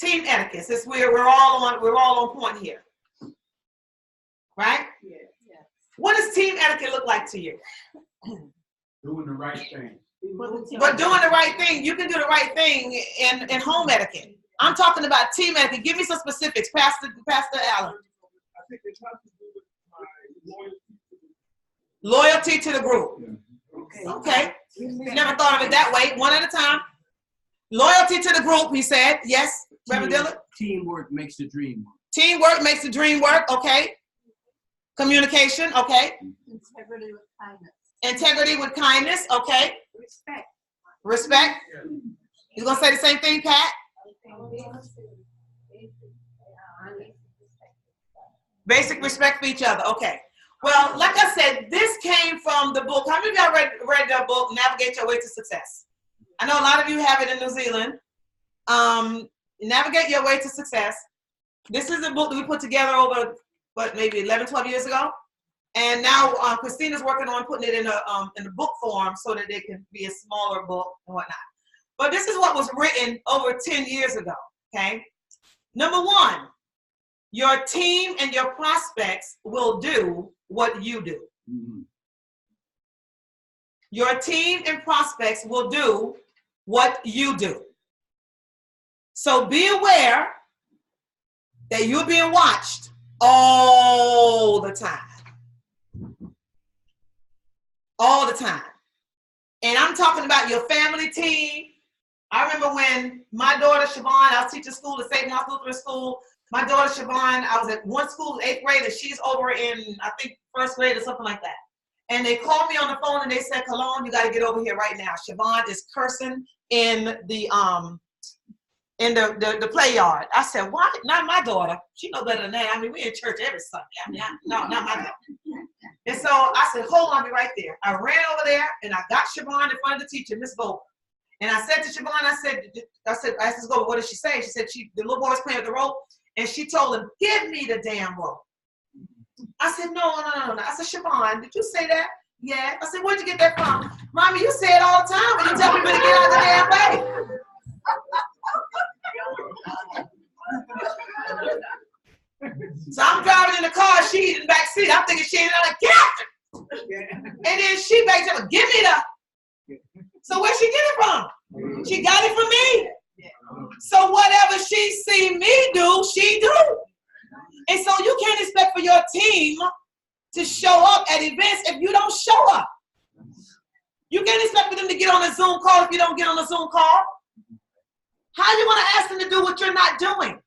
Team etiquette, since we're all on point here. Right? Yeah. What does team etiquette look like to you? Doing the right thing. But doing the right thing, you can do the right thing in home etiquette. I'm talking about team etiquette. Give me some specifics, Pastor Allen. I think it has to do with my loyalty to the group. Okay. Never thought of it that way. One at a time. Loyalty to the group, he said. Yes, Reverend Dillard? Teamwork makes the dream work. Teamwork makes the dream work. Okay. Communication. Okay. Integrity with kindness. Integrity with kindness. Okay. Respect. You gonna say the same thing, Pat? Basic respect for each other. Okay. Well, like I said, this came from the book. How many of y'all read the book, Navigate Your Way to Success? I know a lot of you have it in New Zealand. Navigate Your Way to Success. This is a book that we put together over, maybe 11, 12 years ago. And now Christina's working on putting it in a book form so that it can be a smaller book and whatnot. But this is what was written over 10 years ago, okay? Number one, your team and your prospects will do what you do. Mm-hmm. Your team and prospects will do what you do. So be aware that you're being watched all the time. All the time. And I'm talking about your family team. I remember when my daughter, Siobhan, I was teaching school at St. Mark's Lutheran School. My daughter, Siobhan, I was at one school, 8th grade, and she's over in, I think, 1st grade or something like that. And they called me on the phone and they said, Cologne, you got to get over here right now. Siobhan is cursing in the play yard. I said, why? Not my daughter. She knows better than that. I mean, we in church every Sunday. I mean, no, not my daughter. And so I said, hold on, be right there. I ran over there and I got Siobhan in front of the teacher, Miss Goldberg. And I said to Siobhan, I asked Miss Goldberg, what did she say? She said the little boy was playing with the rope, and she told him, give me the damn rope. I said, no. I said, Siobhan, did you say that? Yeah. I said, where'd you get that from? Mommy, you say it all the time when you tell people to get out of the damn way. So I'm driving in the car, she's in the back seat. I'm thinking I'm like, get out! And then she back up, give me the. So where'd she get it from? She got it from me. So whatever she see me do, she do. And so you can't expect for your team to show up at events if you don't show up. You can't expect for them to get on a Zoom call if you don't get on a Zoom call. How are you going to ask them to do what you're not doing?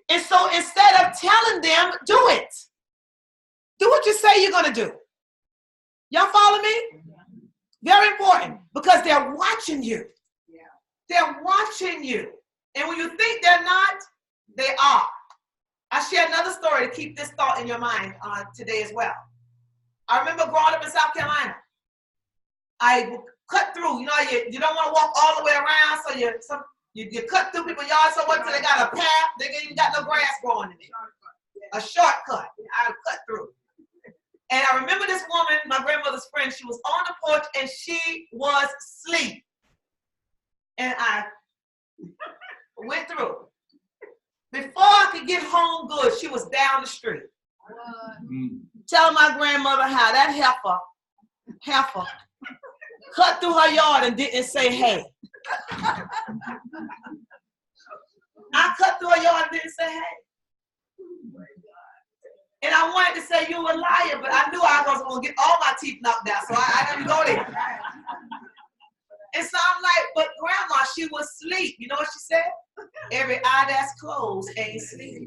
And so instead of telling them, do it. Do what you say you're going to do. Y'all follow me? Very important, because they're watching you. They're watching you. And when you think they're not, they are. I share another story to keep this thought in your mind today as well. I remember growing up in South Carolina. I cut through, you know, you don't want to walk all the way around, so you cut through people's yards so much till they got a path, they ain't even got no grass growing in it. A shortcut. I cut through. And I remember this woman, my grandmother's friend, she was on the porch and she was asleep. And I went through. Before I could get home good, she was down the street. Telling my grandmother how that heifer cut through her yard and didn't say hey. I cut through her yard and didn't say hey. And I wanted to say you were a liar, but I knew I wasn't going to get all my teeth knocked out, so I didn't go there. And so I'm like, but Grandma, she was asleep. You know what she said? Every eye that's closed ain't sleep.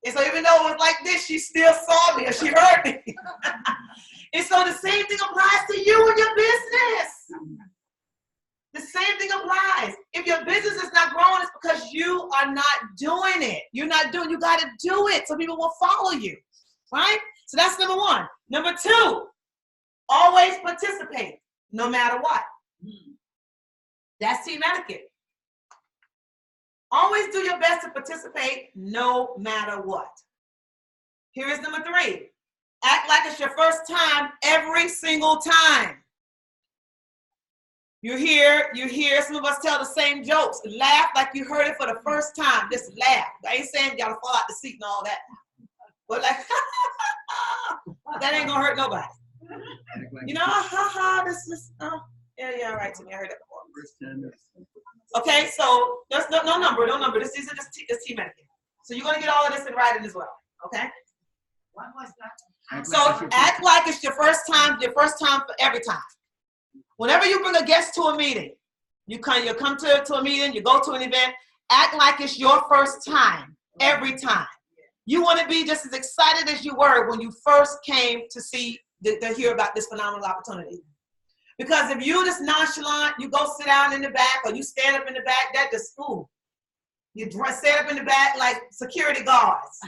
And so even though it was like this, she still saw me or she heard me. And so the same thing applies to you and your business. The same thing applies. If your business is not growing, it's because you are not doing it. You got to do it so people will follow you, right? So that's number one. Number two, always participate no matter what. That's team etiquette. Always do your best to participate no matter what. Here is number three. Act like it's your first time every single time. You hear some of us tell the same jokes. Laugh like you heard it for the first time. Just laugh. I ain't saying you gotta fall out the seat and all that. But like, that ain't gonna hurt nobody. You know, this, oh, yeah, all right, Timmy, I heard that before. Okay, so there's no number. These are just team etiquette. So you're gonna get all of this in writing as well, okay? What was that? So act like it's your first time for every time. Whenever you bring a guest to a meeting, you come to a meeting, you go to an event, act like it's your first time every time. You want to be just as excited as you were when you first came to hear about this phenomenal opportunity. Because if you just nonchalant, you go sit down in the back or you stand up in the back, that just fool. You stand up in the back like security guards.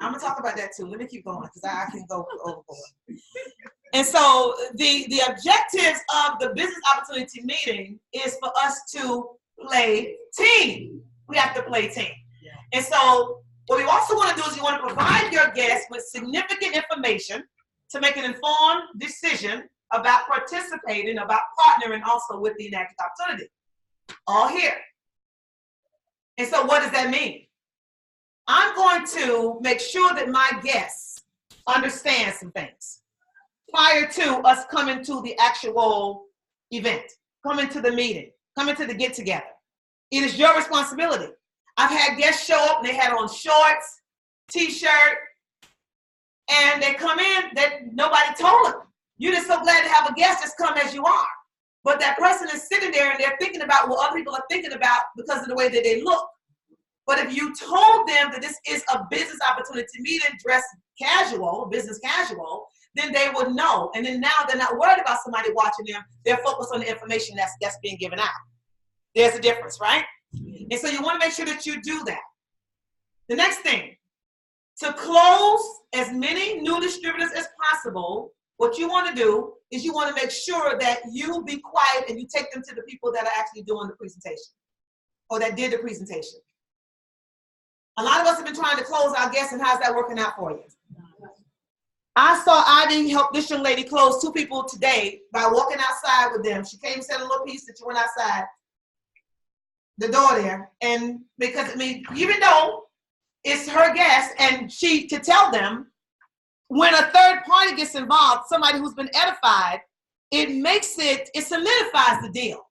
I'm gonna talk about that too. Let me keep going because I can go overboard. And so the objectives of the business opportunity meeting is for us to play team. We have to play team. And so what we also want to do is you want to provide your guests with significant information to make an informed decision about participating, about partnering also with the Etiquette opportunity. All here. And so what does that mean? I'm going to make sure that my guests understand some things prior to us coming to the actual event, coming to the meeting, coming to the get together. It is your responsibility. I've had guests show up and they had on shorts, t-shirt, and they come in that nobody told them. You're just so glad to have a guest just come as you are. But that person is sitting there and they're thinking about what other people are thinking about because of the way that they look. But if you told them that this is a business opportunity to meet and dress casual, business casual, then they would know. And then now they're not worried about somebody watching them. They're focused on the information that's being given out. There's a difference, right? And so you want to make sure that you do that. The next thing, to close as many new distributors as possible, what you want to do is you want to make sure that you be quiet and you take them to the people that are actually doing the presentation or that did the presentation. A lot of us have been trying to close our guests, and how's that working out for you? I saw Ivy help this young lady close 2 people today by walking outside with them. She came and said a little piece that she went outside the door there. And because, I mean, even though it's her guest and she to tell them, when a third party gets involved, somebody who's been edified, it solidifies the deal.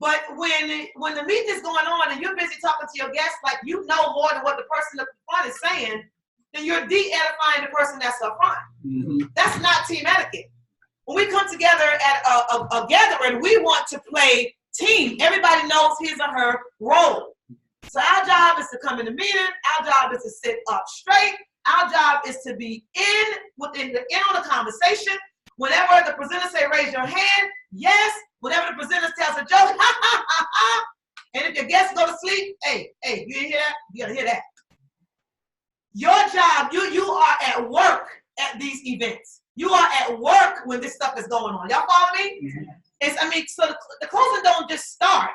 But when the meeting is going on and you're busy talking to your guests like you know more than what the person up front is saying, then you're de-edifying the person that's up front. Mm-hmm. That's not team etiquette. When we come together at a gathering, we want to play team. Everybody knows his or her role. So our job is to come in the meeting. Our job is to sit up straight. Our job is to be in on the conversation. Whenever the presenter say raise your hand, yes. Whenever the presenter tells a joke, ha ha ha ha. And if your guests go to sleep, hey, you didn't hear that? You gotta hear that. Your job, you are at work at these events. You are at work when this stuff is going on. Y'all follow me? Mm-hmm. So the closing don't just start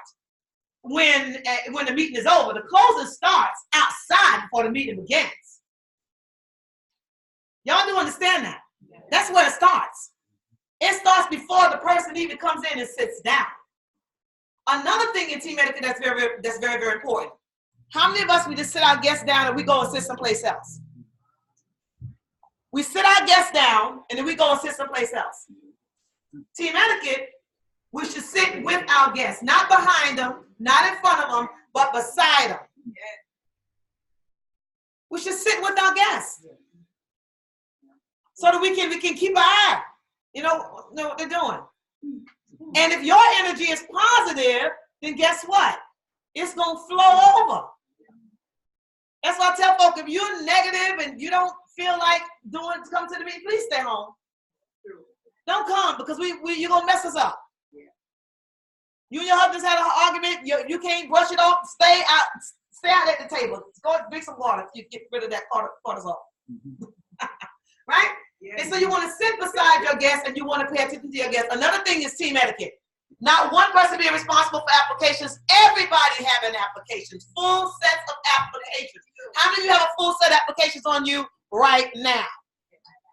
when the meeting is over. The closing starts outside before the meeting begins. Y'all do understand that? That's where it starts. It starts before the person even comes in and sits down. Another thing in team etiquette that's very, very important. How many of us, we just sit our guests down and we go and sit someplace else? We sit our guests down and then we go and sit someplace else. Team etiquette, we should sit with our guests, not behind them, not in front of them, but beside them. We should sit with our guests so that we can keep an eye. You know what they're doing. And if your energy is positive, then guess what? It's going to flow over. That's why I tell folks, if you're negative and you don't feel like come to the meeting, please stay home. Don't come because you're going to mess us up. You and your husband had an argument. You can't brush it off. Stay out at the table. Go drink some water if you get rid of that cortisol. Right? Yes. And so you want to sit beside your guests and you want to pay attention to your guests. Another thing is team etiquette. Not one person being responsible for applications. Everybody having applications. Full sets of applications. How many of you have a full set of applications on you right now?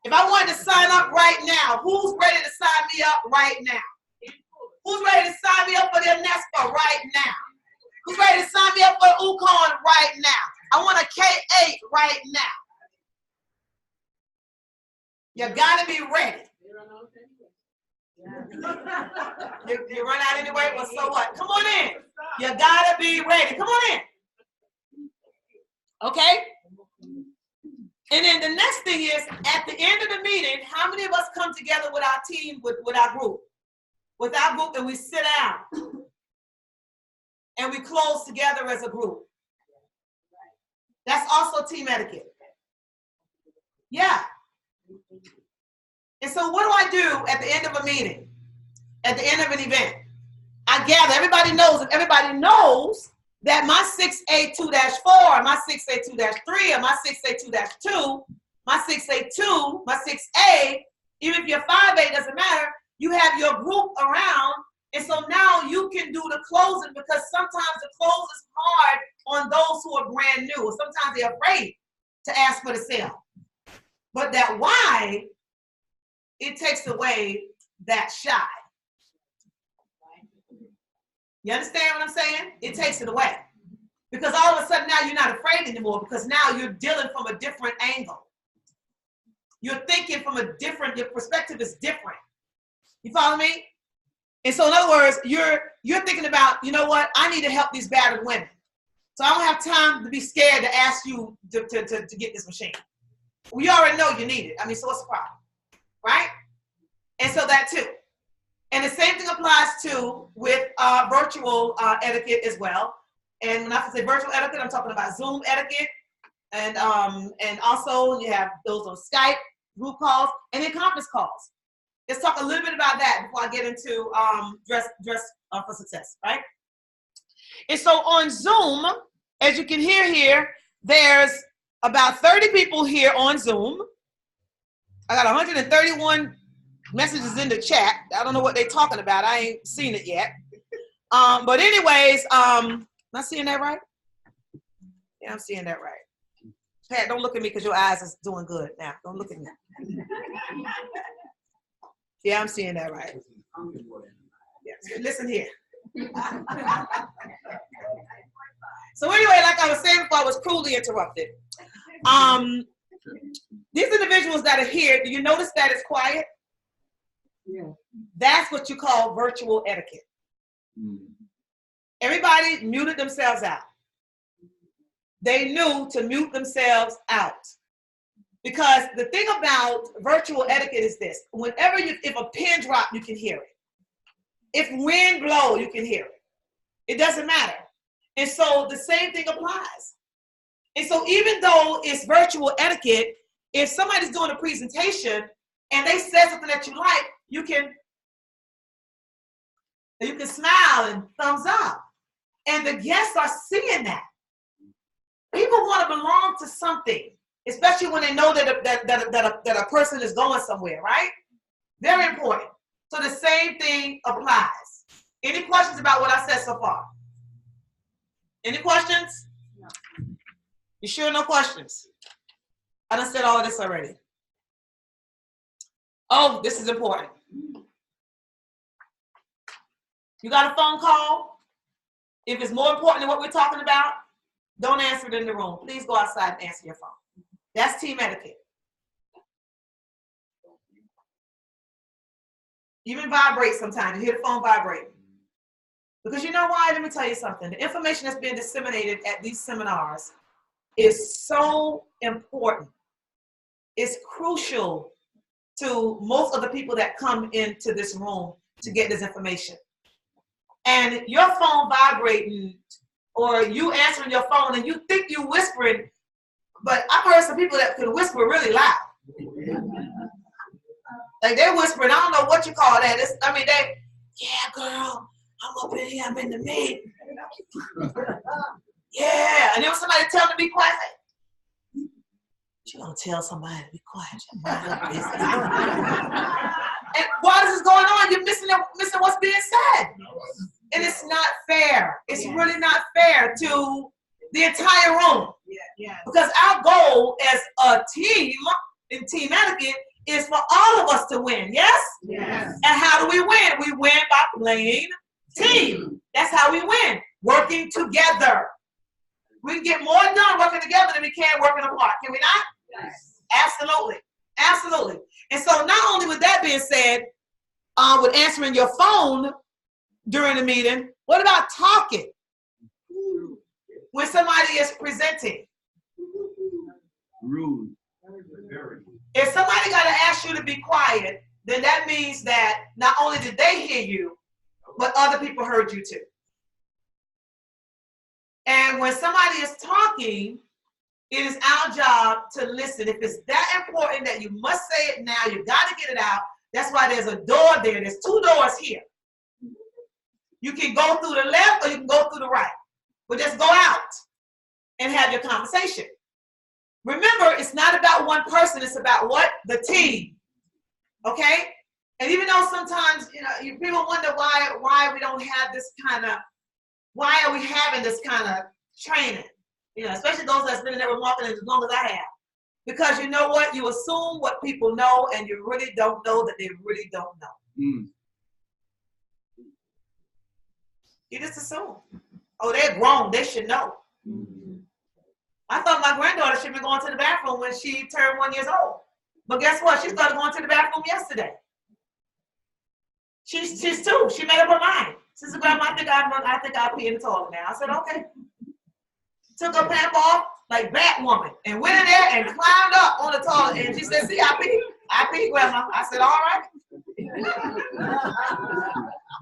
If I wanted to sign up right now, who's ready to sign me up right now? Who's ready to sign me up for their NESPA right now? Who's ready to sign me up for UConn right now? I want a K-8 right now. You gotta be ready. You run out anyway, well, so what? Come on in. You gotta be ready. Come on in. Okay? And then the next thing is, at the end of the meeting, how many of us come together with our team, with our group? With our group, and we sit down. And we close together as a group. That's also team etiquette. Yeah. And so what do I do at the end of a meeting? At the end of an event? I gather, everybody knows that my 6A2-4, my 6A2-3, or my 6A2-2, my 6A2, my 6A, even if you're 5A, doesn't matter, you have your group around, and so now you can do the closing because sometimes the close is hard on those who are brand new, or sometimes they're afraid to ask for the sale. But that why, it takes away that shy. You understand what I'm saying? It takes it away. Because all of a sudden now you're not afraid anymore because now you're dealing from a different angle. You're thinking from a different, your perspective is different. You follow me? And so in other words, you're thinking about, you know what? I need to help these battered women. So I don't have time to be scared to ask you to get this machine. We already know you need it. I mean, so what's the problem, right? And so that too. And the same thing applies to with virtual etiquette as well. And when I say virtual etiquette, I'm talking about Zoom etiquette. And also you have those on Skype, group calls, and then conference calls. Let's talk a little bit about that before I get into dress for success, right? And so on Zoom, as you can hear here, there's about 30 people here on Zoom. I got 131 messages in the chat. I don't know what they're talking about. I ain't seen it yet. But anyways, am I seeing that right? Yeah, I'm seeing that right. Pat, don't look at me because your eyes is doing good now. Don't look at me. Yeah, I'm seeing that right. Yeah, listen here. So anyway, like I was saying before, I was cruelly interrupted. These individuals that are here, do you notice that it's quiet? Yeah. That's what you call virtual etiquette. Everybody muted themselves out. They knew to mute themselves out. Because the thing about virtual etiquette is this: whenever if a pin drop, you can hear it. If wind blow, you can hear it. It doesn't matter. And so the same thing applies. And so even though it's virtual etiquette, if somebody's doing a presentation and they say something that you like, you can smile and thumbs up. And the guests are seeing that. People want to belong to something, especially when they know that a person is going somewhere, right? Very important. So the same thing applies. Any questions about what I said so far? Any questions? No. You sure no questions? I done said all of this already. Oh, this is important. You got a phone call? If it's more important than what we're talking about, don't answer it in the room. Please go outside and answer your phone. That's team etiquette. Even vibrate sometimes. You hear the phone vibrate. Because you know why? Let me tell you something. The information that's being disseminated at these seminars is so important. It's crucial to most of the people that come into this room to get this information. And your phone vibrating, or you answering your phone and you think you whispering, but I've heard some people that can whisper really loud. Like they're whispering, I don't know what you call that. Yeah, girl, I'm up in here, I'm in the meeting. Yeah, and there was somebody telling me to be quiet. You don't tell somebody to be quiet. And while this is going on, you're missing what's being said. And it's not fair. It's really not fair to the entire room. Yeah. Because our goal as a team in team etiquette is for all of us to win, yes? Yes. And how do we win? We win by playing team. That's how we win. Working together. We can get more done working together than we can working apart. Can we not? Yes. Absolutely. Absolutely. And so not only with that being said, with answering your phone during the meeting, what about talking when somebody is presenting? Rude. If somebody got to ask you to be quiet, then that means that not only did they hear you, but other people heard you too. And when somebody is talking, it is our job to listen. If it's that important that you must say it now, you got to get it out. That's why there's a door there. There's two doors here. You can go through the left or you can go through the right. But just go out and have your conversation. Remember, it's not about one person. It's about what? The team. Okay? And even though sometimes, people wonder why we don't have this kind of, why are we having this kind of training? Especially those that's been in network marketing as long as I have. Because you know what? You assume what people know and you really don't know that they really don't know. Mm. You just assume. Oh, they're grown. They should know. Mm-hmm. I thought my granddaughter should be going to the bathroom when she turned 1 year old. But guess what? She started going to the bathroom yesterday. She's 2. She made up her mind. She said, Grandma, I think I'll pee in the toilet now. I said, okay. took her pamper off like Batwoman and went in there and climbed up on the toilet. And she said, see, I pee, Grandma. I said, all right.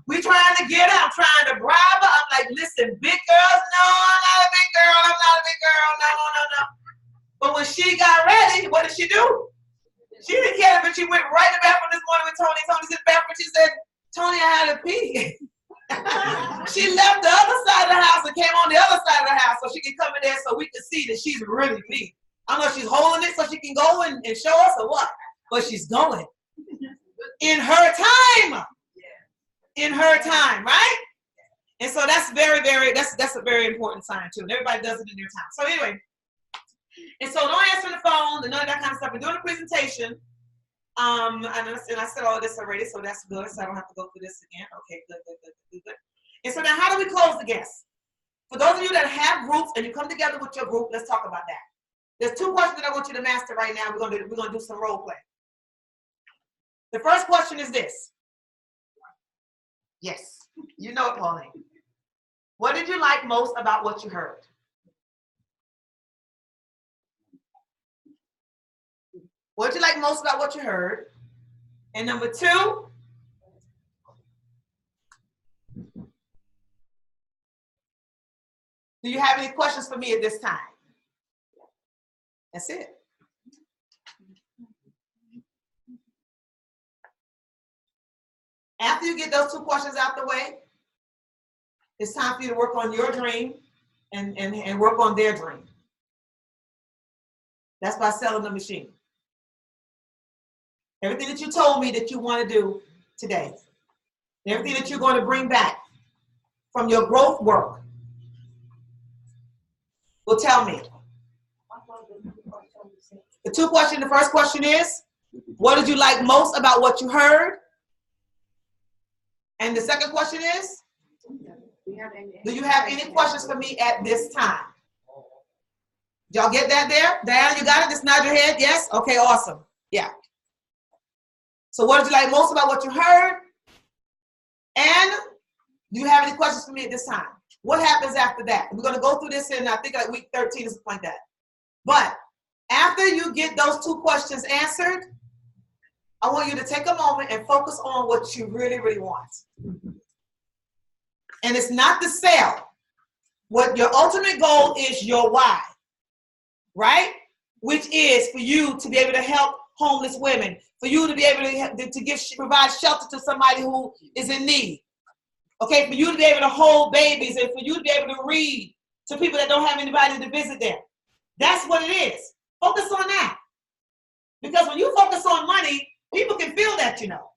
We trying to get her. I'm trying to bribe her. I'm like, listen, big girls, no, I'm not a big girl. I'm not a big girl. No. But when she got ready, what did she do? She didn't care, but she went right in the bathroom this morning with Tony. Tony's in the bathroom. She said, Tony, I had to pee. She left the other side of the house and came on the other side of the house so she can come in there so we can see that she's really pee. I don't know if she's holding it so she can go and show us or what, but she's going. In her time. In her time, right? And so that's that's a very important sign too. And everybody does it in their time. So anyway, and so don't answer the phone and none of that kind of stuff. And during the presentation, and I said all of this already, so that's good. So I don't have to go through this again. Okay, good. And so now how do we close the guests? For those of you that have groups and you come together with your group, let's talk about that. There's 2 questions that I want you to master right now. We're gonna do some role play. The first question is this. Yes, you know it, Pauline. What did you like most about what you heard? What did you like most about what you heard? And number 2, do you have any questions for me at this time? That's it. After you get those 2 questions out the way, it's time for you to work on your dream and work on their dream. That's by selling the machine. Everything that you told me that you want to do today, everything that you're going to bring back from your growth work, will tell me. The 2 questions, the first question is, what did you like most about what you heard? And the second question is, do you have any questions for me at this time? Y'all get that there? Diane, you got it? Just nod your head. Yes? Okay, awesome. Yeah. So what did you like most about what you heard? And do you have any questions for me at this time? What happens after that? We're going to go through this in, I think, like week 13 or something like that. But after you get those 2 questions answered, I want you to take a moment and focus on what you really, really want. And it's not the sale. What your ultimate goal is your why, right? Which is for you to be able to help homeless women, for you to be able to provide shelter to somebody who is in need. Okay, for you to be able to hold babies and for you to be able to read to people that don't have anybody to visit them. That's what it is. Focus on that. Because when you focus on money, people can feel that, you know.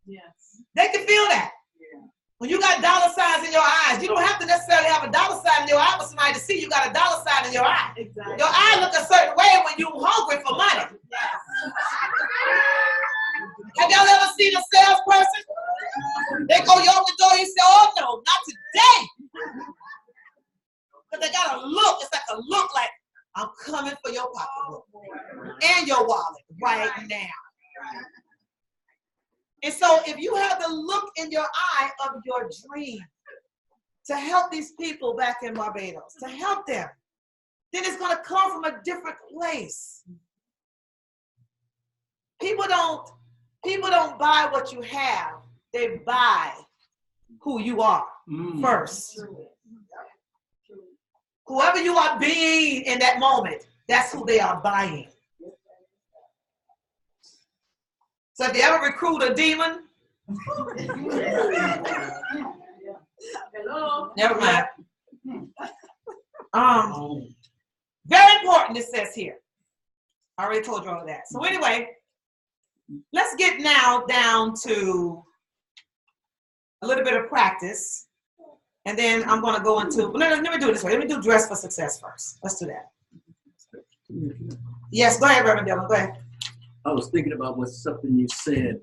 Yes. They can feel that. Yeah. When you got dollar signs in your eyes, you don't have to necessarily have a dollar sign in your eye for somebody to see you got a dollar sign in your eye. Exactly. Your eye look a certain way when you're hungry for money. Yes. Have y'all ever seen a salesperson? They go you open the door, you say, oh no, not today. But they got a look, it's like a look like, I'm coming for your pocketbook and your wallet right now. And so if you have the look in your eye of your dream to help these people back in Barbados, to help them, then it's going to come from a different place. People don't buy what you have. They buy who you are first. Whoever you are being in that moment, that's who they are buying. So if you ever recruit a demon, hello. Never mind. Very important, it says here. I already told you all of that. So anyway, let's get now down to a little bit of practice. And then I'm going to go into, let me do it this way. Let me do dress for success first. Let's do that. Yes, go ahead, Reverend Dillon. Go ahead. I was thinking about something you said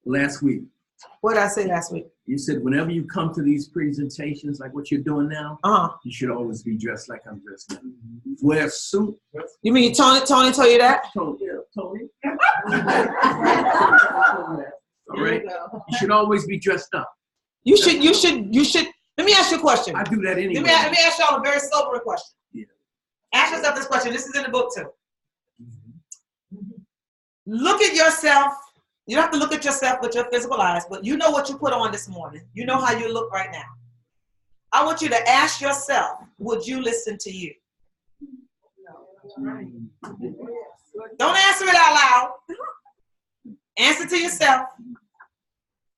last week. What did I say last week? You said whenever you come to these presentations, like what you're doing now, you should always be dressed like I'm dressed now. Wear a suit. You mean Tony told you that? Tony. All right. You should always be dressed up. You should Let me ask you a question. I do that anyway. Let me ask y'all a very sobering question. Yeah. Ask yourself this question. This is in the book too. Look at yourself. You don't have to look at yourself with your physical eyes, but you know what you put on this morning. You know how you look right now. I want you to ask yourself, would you listen to you? Don't answer it out loud. Answer to yourself.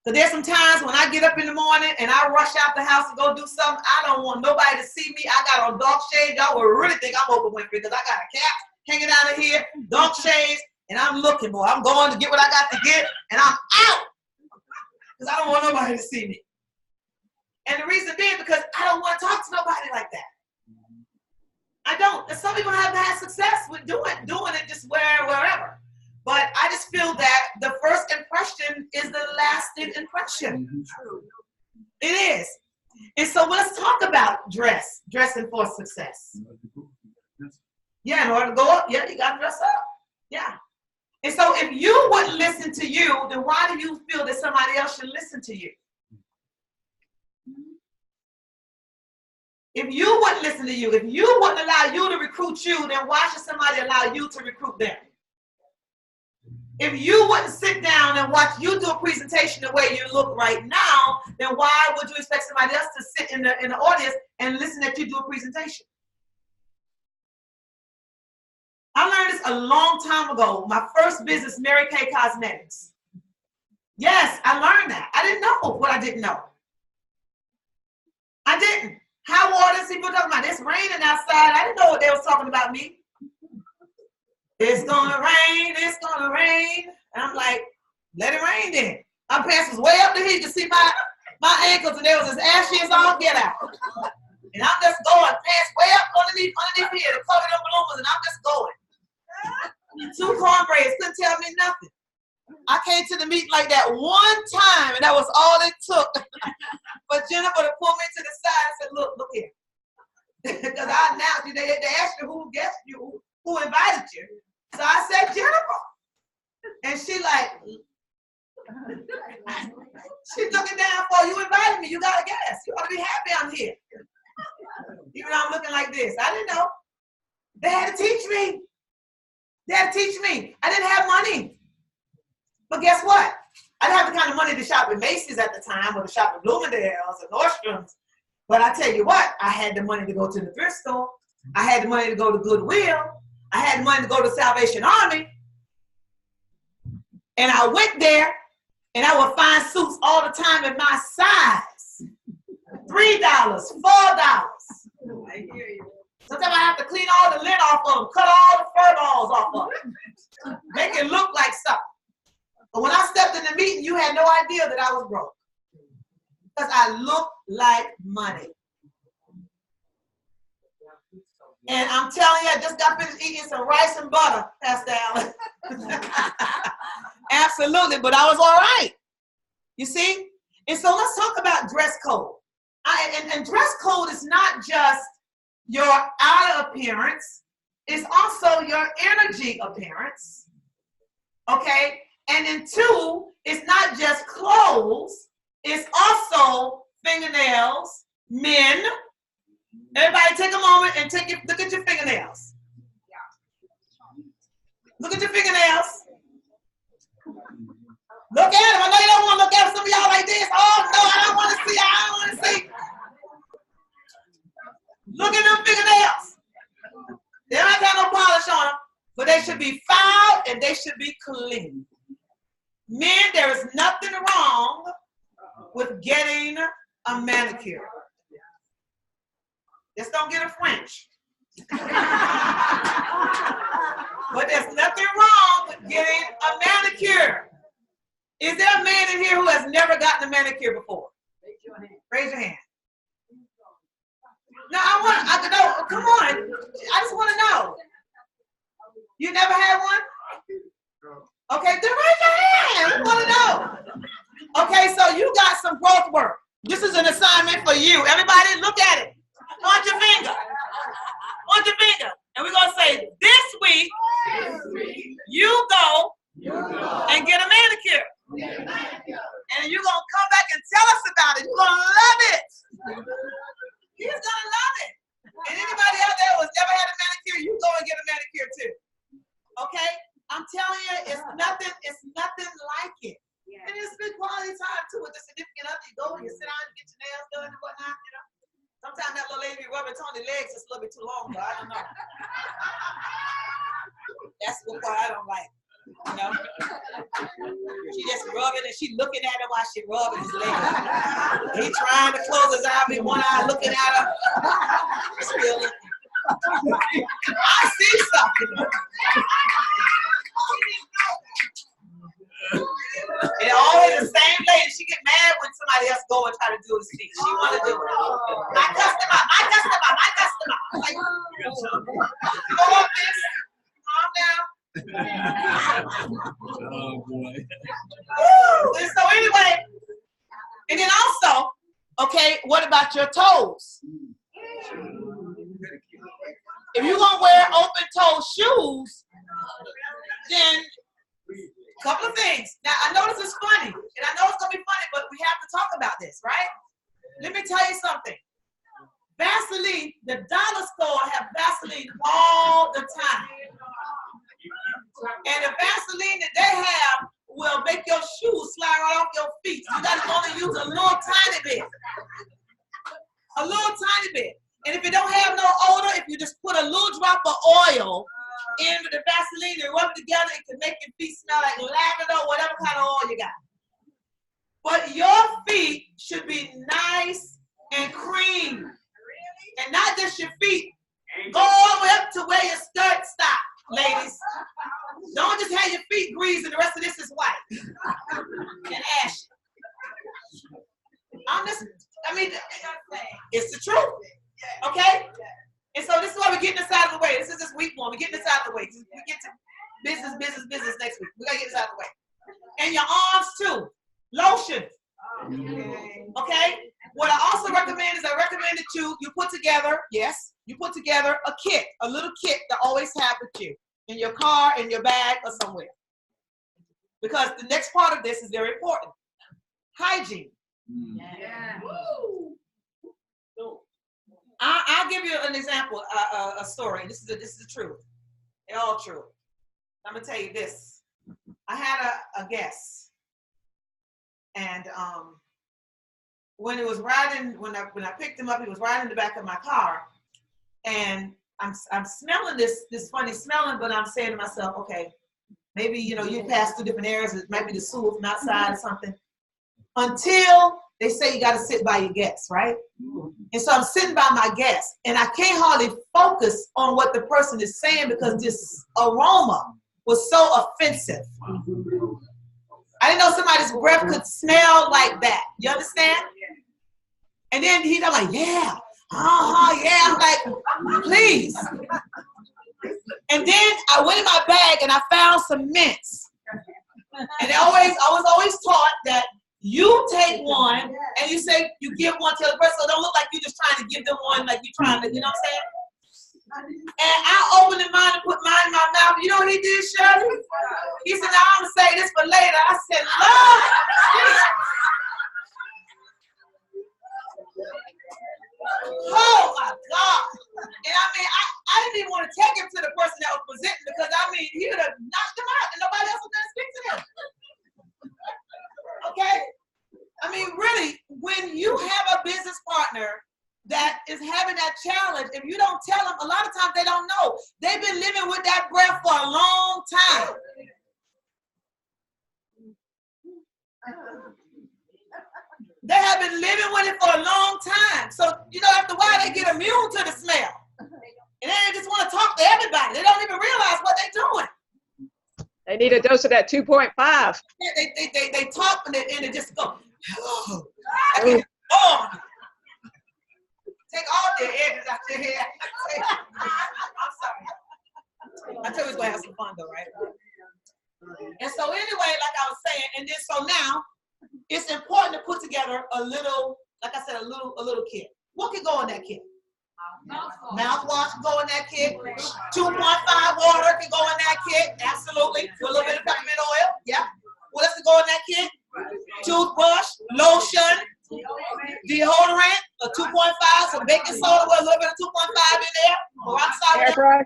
Because there's some times when I get up in the morning and I rush out the house to go do something, I don't want nobody to see me. I got on dark shades. Y'all will really think I'm Oprah Winfrey because I got a cap hanging out of here, dark shades, and I'm looking, boy. I'm going to get what I got to get, and I'm out. Because I don't want nobody to see me. And the reason being because I don't want to talk to nobody like that. I don't. And some people haven't had success with doing it just wherever. But I just feel that the first impression is the lasting impression. It is. And so let's talk about dressing for success. Yeah, in order to go up, yeah, you got to dress up. Yeah. And so if you wouldn't listen to you, then why do you feel that somebody else should listen to you? If you wouldn't listen to you, if you wouldn't allow you to recruit you, then why should somebody allow you to recruit them? If you wouldn't sit down and watch you do a presentation the way you look right now, then why would you expect somebody else to sit in the audience and listen at you do a presentation? I learned this a long time ago. My first business, Mary Kay Cosmetics. Yes, I learned that. I didn't know what I didn't know. I didn't. How water is people talking about? It's raining outside. I didn't know what they was talking about me. It's gonna rain, it's gonna rain. And I'm like, let it rain then. My pants was way up the heat. You see my ankles, and there was as ashy as all get out. And I'm just going, pants way up underneath here to cover them bloomers, and I'm just going. 2 cornbraids couldn't tell me nothing. I came to the meeting like that one time, and that was all it took for Jennifer to pull me to the side and say, look here. Because I announced you, they asked you who guessed you, who invited you. So I said, Jennifer. And she like, she took it down for you invited me. You got to guess. You ought to be happy I'm here. Even though I'm looking like this. I didn't know. They had to teach me. They had to teach me. I didn't have money. But guess what? I didn't have the kind of money to shop at Macy's at the time or to shop at Bloomingdale's or Nordstrom's. But I tell you what, I had the money to go to the thrift store. I had the money to go to Goodwill. I had the money to go to Salvation Army. And I went there, and I would find suits all the time in my size. $3, $4. I hear you. Sometimes I have to clean all the lint off of them, cut all the fur balls off of them, make it look like something. But when I stepped in the meeting, you had no idea that I was broke. Because I looked like money. And I'm telling you, I just got finished eating some rice and butter, Pastor Allen. Absolutely, but I was all right. You see? And so let's talk about dress code. And dress code is not just your outer appearance, it's also your energy appearance. Okay? And then 2, it's not just clothes, it's also fingernails, men. Everybody take a moment and look at your fingernails. Look at your fingernails. Look at them. I know you don't want to look at some of y'all like this. Oh no, I don't want to see. I don't want to see. Look at them fingernails. They don't have no polish on them, but they should be filed and they should be clean. Men, there is nothing wrong with getting a manicure. Just don't get a French. But there's nothing wrong with getting a manicure. Is there a man in here who has never gotten a manicure before? Raise your hand. Raise your hand. No, I know, come on. I just want to know. You never had one? Okay, then raise your hand. We want to know. Okay, so you got some growth work. This is an assignment for you. Everybody, look at it. Point your finger. Point your finger. And we're going to say, this week, you go and get a manicure. And you're going to come back and tell us about it. You're going to love it. He's gonna love it. And anybody out there who's never had a manicure, you go and get a manicure too. Okay? I'm telling you, it's nothing like it. And it's good quality time too with the significant other. You go and you sit down and get your nails done and whatnot, you know. Sometimes that little lady be rubbing Tony's legs just a little bit too long, but I don't know. That's what part I don't like. You know? She just rubbing and she looking at him while she rubbing his legs. He trying to close his eye, be one eye looking at her. Still looking. I see something. And always the same lady, she get mad when somebody else go and try to do the speech. She want to do it. My customer. Like, you go up this, calm down. Oh boy. And so anyway, and then also, okay, what about your toes? If you're gonna wear open-toe shoes, then a couple of things. Now I know this is funny, and I know it's gonna be funny, but we have to talk about this, right? Let me tell you something. Vaseline, the dollar store have Vaseline all the time. And the Vaseline that they have will make your shoes slide right off your feet. You gotta only use a little tiny bit. A little tiny bit. And if it don't have no odor, if you just put a little drop of oil in the Vaseline and rub it together, it can make your feet smell like lavender or whatever kind of oil you got. But your feet should be nice and cream. And not just your feet. Go all the way up to where your skirt stop, ladies. Don't just have your feet greased and the rest of this is white and ashy. It's the truth. Okay? And so this is why we're getting this out of the way. This is this week one. We're getting this out of the way. We get to business next week. We gotta get this out of the way. And your arms too. Lotion. Okay? What I also recommend is I recommend that you put together, you put together a kit, a little kit to always have with you in your car, in your bag, or somewhere. Because the next part of this is very important. Hygiene. Yeah. I'll give you an example, a story. This is the truth. They're all true. I'm gonna tell you this. I had a guest, and when it was riding, when I picked him up, he was riding in the back of my car, and I'm smelling this funny smelling, but I'm saying to myself, okay, maybe you pass through different areas. It might be the sewer from outside or something. Until they say you got to sit by your guests, right? And so I'm sitting by my guest, and I can't hardly focus on what the person is saying because this aroma was so offensive. I didn't know somebody's breath could smell like that. You understand? And then he's like, yeah, yeah. I'm like, please. And then I went in my bag and I found some mints. And I was always taught that you take one and you say you give one to the person, so it don't look like you're just trying to give them one, like you're trying to, you know what I'm saying? And I opened mine and put mine in my mouth. You know what he did, Shirley? He said, "Now I'm gonna say this for later." I said, "Lord, oh my God!" And I mean, I didn't even want to take him to the person that was presenting because I mean, he would have knocked him out, and nobody else was gonna speak to him. Okay? I mean, really, when you have a business partner that is having that challenge, if you don't tell them, a lot of times they don't know. They've been living with that breath for a long time. They have been living with it for a long time. So, after a while, they get immune to the smell. And then they just want to talk to everybody. They don't even realize what they're doing. They need a dose of that 2.5. They talk and they just go, oh, I can't, oh. Take all their edges out your hair. I'm sorry. I told you we was going to have some fun though, right? And so anyway, like I was saying, and then so now, it's important to put together a little, like I said, a little kit. What can go in that kit? Mouthwash can go in that kit. 2.5 water can go in that kit. Absolutely. With a little bit of peppermint oil. Yeah. What else can go in that kit? Toothbrush, lotion, Deodorant, a 2.5, some baking soda with a little bit of 2.5 in there. Rock solid. Hairbrush.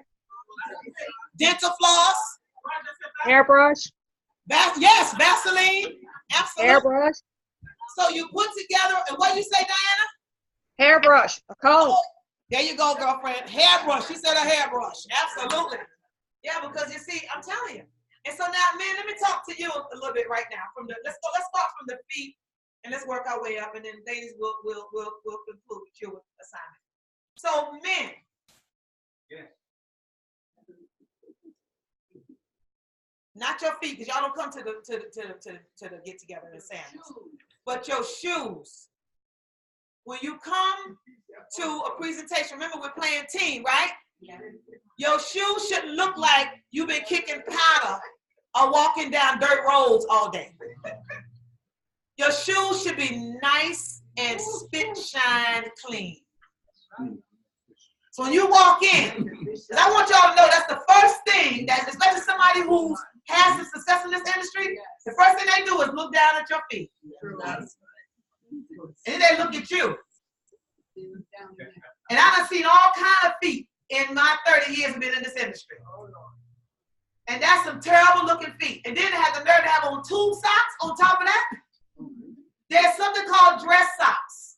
Dental floss. Hairbrush. Yes, Vaseline. Absolutely. Hairbrush. So you put together, and what you say, Diana? Hairbrush. A comb. There you go, girlfriend. Hairbrush. She said a hairbrush. Absolutely. Yeah, because you see, I'm telling you. And so now, men, let me talk to you a little bit right now. Let's start from the feet, and let's work our way up, and then ladies will conclude with your assignment. So, men. Yeah. Not your feet, because y'all don't come to the get together in sandals. But your shoes. When you come to a presentation, remember we're playing team, right? Your shoes shouldn't look like you've been kicking powder or walking down dirt roads all day. Your shoes should be nice and spit shine clean. So when you walk in, because I want y'all to know that's the first thing that, especially somebody who has some success in this industry, the first thing they do is look down at your feet. And then they look at you. And I've seen all kinds of feet in my 30 years of being in this industry. And that's some terrible looking feet. And then they have the nerve to have on tube socks on top of that. There's something called dress socks.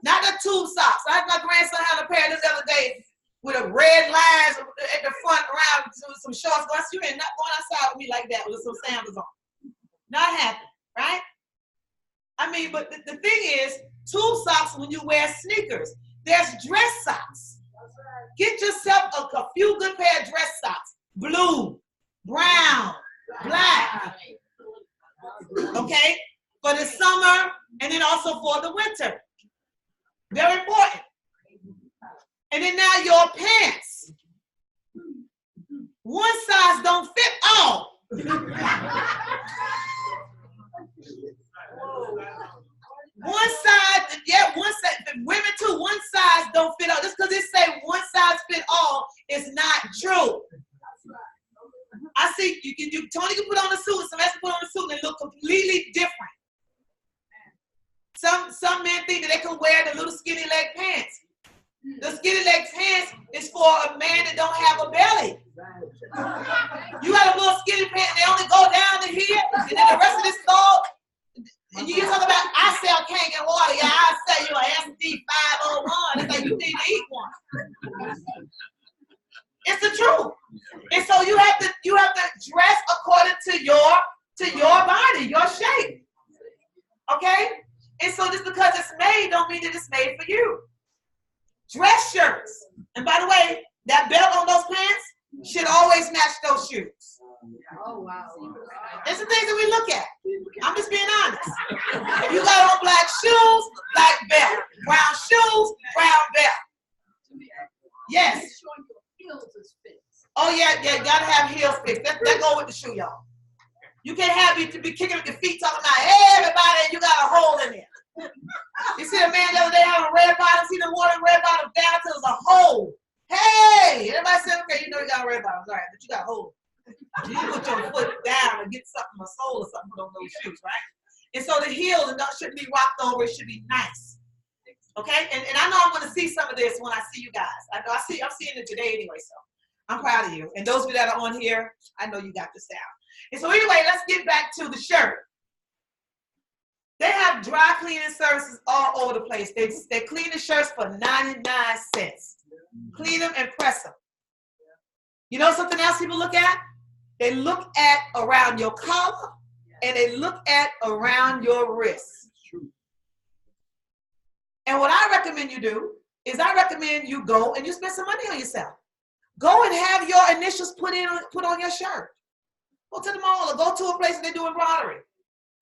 Not the tube socks. I had my grandson had a pair this other day with a red lines at the front around some shorts. I said, you ain't not going outside with me like that with some sandals on. Not happening, right? I mean, but the thing is, tube socks when you wear sneakers. There's dress socks. Get yourself a few good pair of dress socks. Blue, brown, black. Okay? For the summer and then also for the winter. Very important. And then now your pants. One size don't fit all. One size, yeah, one size, women too, one size don't fit all. Just because it say one size fit all is not true. I see, Tony can put on a suit, and somebody can put on a suit and look completely different. Some men think that they can wear the little skinny leg pants. The skinny leg pants is for a man that don't have a belly. You got a little skinny pants, they only go down to here, and then the rest of this thong. And you talk about, I sell cake and water. Yeah, I sell you an SD 501. It's like you need to eat one. It's the truth. And so you have to dress according to your body, your shape. Okay? And so just because it's made don't mean that it's made for you. Dress shirts. And by the way, that belt on those pants should always match those shoes. Oh, wow. It's the things that we look at. I'm just being honest. If you got on black shoes, black belt. Brown shoes, brown belt. Yes. Oh, yeah, you gotta have heels fixed. That go with the shoe, y'all. You can't have you to be kicking with your feet talking about, hey, everybody, you got a hole in there. You see a man the other day having a red bottom, see the water red bottom down till there's a hole. Hey, everybody said, okay, you know you got a red bottom, all right, but you got a hole. You need to put your foot down and get something, a sole or something, put on those shoes, right? And so the heels shouldn't be rocked over, it should be nice. Okay? And I know I'm gonna see some of this when I see you guys. I'm seeing it today anyway, so I'm proud of you. And those of you that are on here, I know you got this down. And so anyway, let's get back to the shirt. They have dry cleaning services all over the place. They clean the shirts for 99 cents. Clean them and press them. You know something else people look at? They look at around your collar and they look at around your wrist. And what I recommend you do is I recommend you go and you spend some money on yourself. Go and have your initials put on your shirt. Go to the mall or go to a place where they do embroidery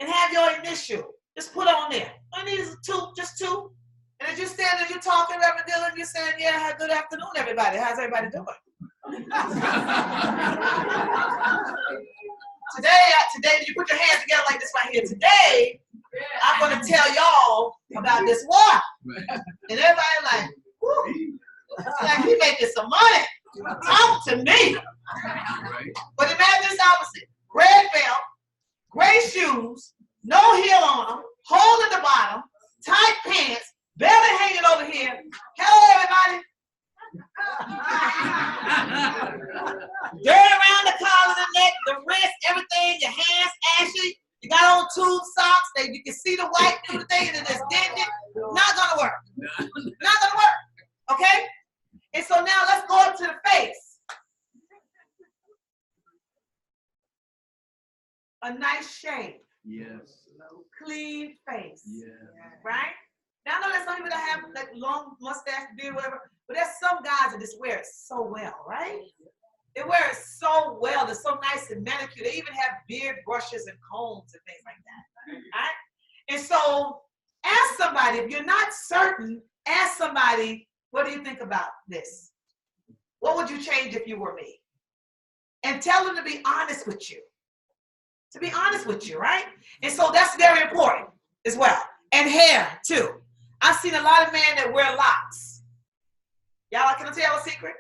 and have your initial. Just put on there. I need is just two. And as you stand there, you're talking, Reverend Dylan, you're saying, yeah, good afternoon, everybody. How's everybody doing? Today, you put your hands together like this right here. Today, I'm going to tell y'all about this water. And everybody like, whoo, like he making some money. Talk to me. But imagine this opposite. Red belt, gray shoes, no heel on them, hole in the here. Hello, everybody. Dirt around the collar, the neck, the wrist, everything, your hands ashy. You got on tube socks. You can see the white through the thing and it's dented. Not gonna work. Not gonna work. Okay? And so now let's go up to the face. A nice shape. Yes. Clean face. Yeah. Right? Now I know there's some people that have like long mustache, beard, whatever, but there's some guys that just wear it so well, right? They wear it so well. They're so nice and manicured. They even have beard brushes and combs and things like that. Right? And so ask somebody, if you're not certain, ask somebody, what do you think about this? What would you change if you were me? And tell them to be honest with you. To be honest with you, right? And so that's very important as well. And hair, too. I've seen a lot of men that wear locks. Y'all, can I tell you a secret?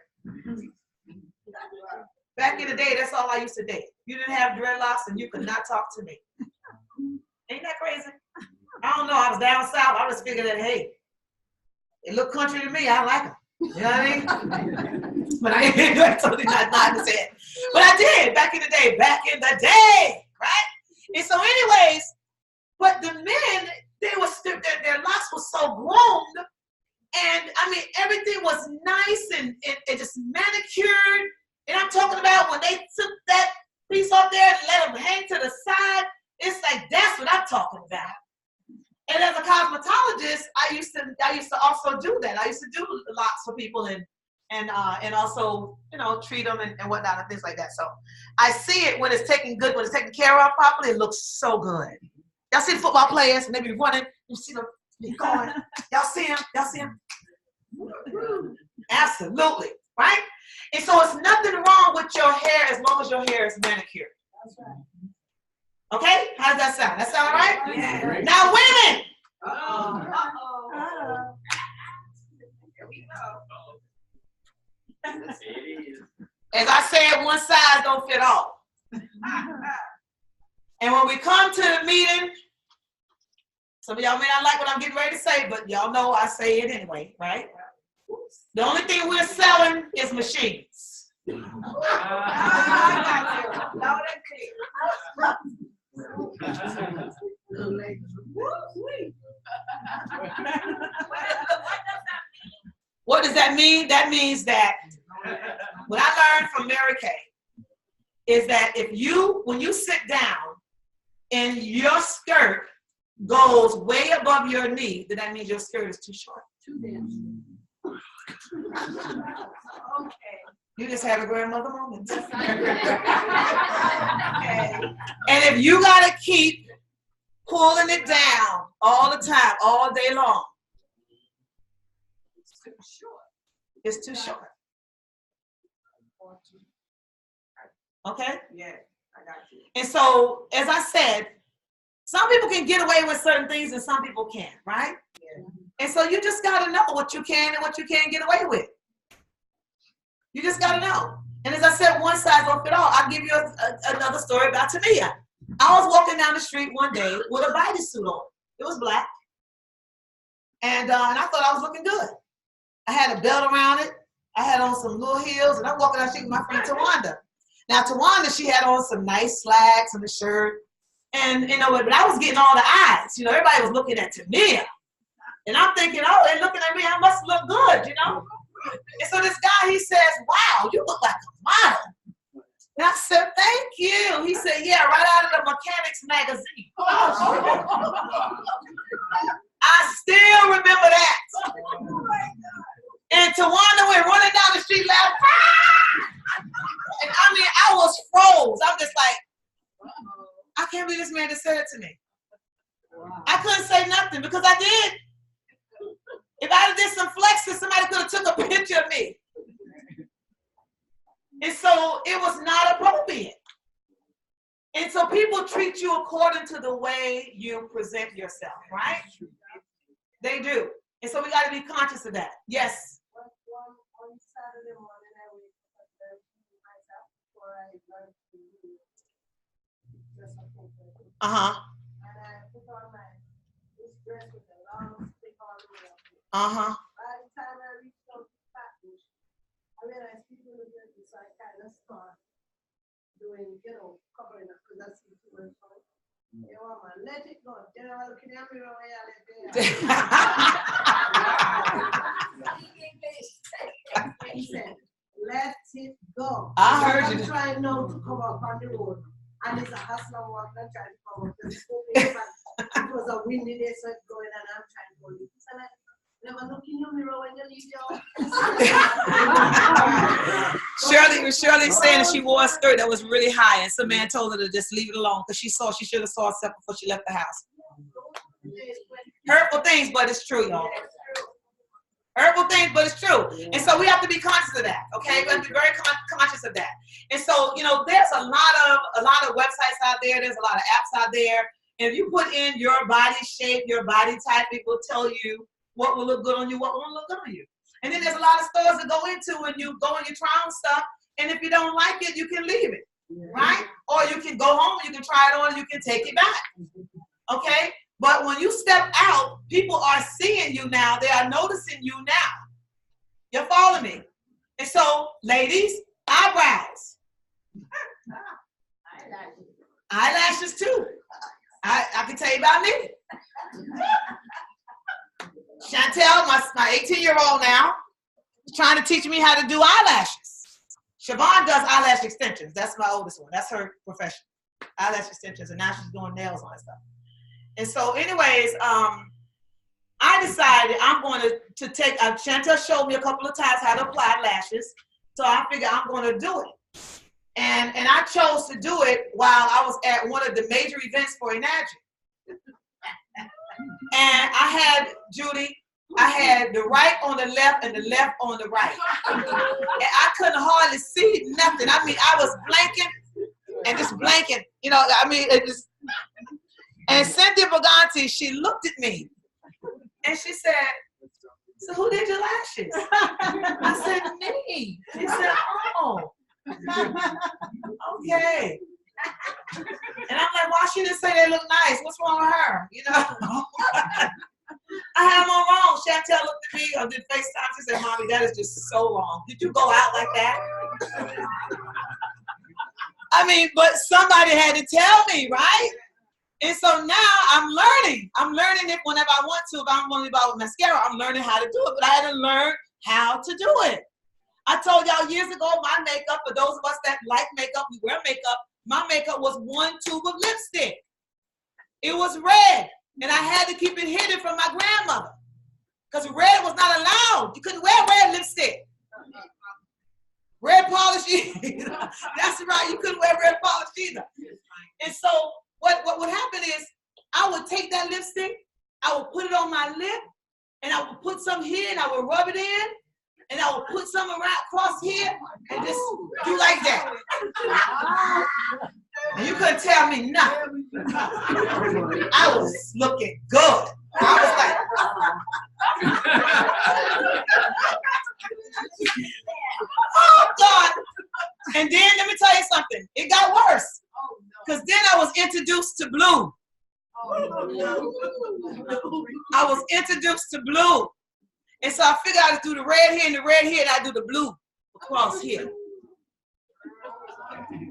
Back in the day, that's all I used to date. You didn't have dreadlocks and you could not talk to me. Ain't that crazy? I don't know. I was down south. I just figured that, hey, it looked country to me. I like them. You know what I mean? But I didn't totally not to say it. But I did back in the day. Back in the day, right? And so, anyways, but the men, their locks were so groomed, and I mean everything was nice and just manicured. And I'm talking about when they took that piece off there and let them hang to the side. It's like that's what I'm talking about. And as a cosmetologist, I used to also do that. I used to do locks for people and also, you know, treat them and whatnot and things like that. So I see it when it's taken care of properly. It looks so good. Y'all see the football players and they be running. You see them going. Y'all see them? Y'all see them? Absolutely, right? And so it's nothing wrong with your hair as long as your hair is manicured. That's right. Okay? How does that sound? That sound all right? Yeah. Now women. Here we go. As I said, one size don't fit all. And when we come to the meeting, some of y'all may not like what I'm getting ready to say, but y'all know I say it anyway, right? The only thing we're selling is machines. What does that mean? That means that what I learned from Mary Kay is that when you sit down and your skirt goes way above your knee, then that means your skirt is too short. Too damn. Okay. You just had a grandmother moment. Okay. And if you gotta keep pulling it down all the time, all day long, it's too short. It's too short. Okay? Yeah, I got you. And so, as I said, some people can get away with certain things and some people can't, right? Yeah. And so you just gotta know what you can and what you can't get away with. You just gotta know. And as I said, one size don't fit all. I'll give you another story about Tania. I was walking down the street one day with a bodysuit on. It was black. And I thought I was looking good. I had a belt around it. I had on some little heels, and I'm walking down the street with my friend Tawanda. Now, Tawanda, she had on some nice slacks and a shirt. And, you know, but I was getting all the eyes. You know, everybody was looking at Tania. And I'm thinking, oh, they're looking at me. I must look good, you know? And so this guy, he says, wow, you look like a model. And I said, thank you. He said, yeah, right out of the Mechanics magazine. I still remember that. And Tawanda went running down the street laughing. Ah! And I mean, I was froze. I'm just like, I can't believe this man just said it to me. I couldn't say nothing because I did. If I had did some flexes, somebody could have took a picture of me. And so it was not appropriate. And so people treat you according to the way you present yourself, right? They do. And so we got to be conscious of that. Yes? One Saturday morning, I wake up at myself before I learn to dress up. Uh-huh. And I put on this dress with a long stick on the way. Uh-huh. By when I speak with the business, I kind of start doing, covering up because that's too much fun. You know, man, let it go. General, look in the mirror where you let it go. I heard you. I'm trying now to come up on the road. And it's a hustler walk, I'm trying to come up. It was a windy day, so it's going, and I'm trying to go. So like, never look in your mirror when you leave your Shirley saying that she wore a skirt that was really high, and some man told her to just leave it alone because she should have saw herself before she left the house. Hurtful things, but it's true, y'all. Hurtful things, but it's true. And so we have to be conscious of that, okay? We have to be very conscious of that. And so, there's a lot of websites out there. There's a lot of apps out there. And if you put in your body shape, your body type, it will tell you what will look good on you, what won't look good on you. And then there's a lot of stores to go into and you go and you try on stuff. And if you don't like it, you can leave it, right? Or you can go home, you can try it on, and you can take it back, okay? But when you step out, people are seeing you now. They are noticing you now. You're following me? And so, ladies, eyebrows. Eyelashes too. I can tell you about me. Chantel, my 18-year-old now, is trying to teach me how to do eyelashes. Siobhan does eyelash extensions. That's my oldest one. That's her profession. Eyelash extensions. And now she's doing nails on that stuff. And so anyways, I decided I'm going to take, Chantel showed me a couple of times how to apply lashes. So I figured I'm going to do it. And I chose to do it while I was at one of the major events for Enagic. And I had, Judy, I had the right on the left and the left on the right. And I couldn't hardly see nothing. I mean, I was blanking and just blanking. It just, and Cynthia Baganti, she looked at me and she said, "So who did your lashes?" I said, "Me." She said, "Oh, okay." And I'm like, "Why she didn't say they look nice? What's wrong with her?" I had them all wrong. Chantel looked at me, I did FaceTime. She said, "Mommy, that is just so wrong. Did you go out like that?" I mean, but somebody had to tell me, right? And so now I'm learning. I'm learning it whenever I want to. If I'm going to buy with mascara, I'm learning how to do it. But I had to learn how to do it. I told y'all years ago, my makeup, for those of us that like makeup, we wear makeup, my makeup was one tube of lipstick. It was red. And I had to keep it hidden from my grandmother. Because red was not allowed. You couldn't wear red lipstick. Red polish either. That's right, you couldn't wear red polish either. And so what would happen is I would take that lipstick, I would put it on my lip, and I would put some here and I would rub it in, and I would put some around across here and just do like that. And you couldn't tell me nothing. I was looking good. I was like, oh God. And then let me tell you something. It got worse. Because then I was introduced to blue. I was introduced to blue. And so I figured I'd do the red here and the red here, and I do the blue across here.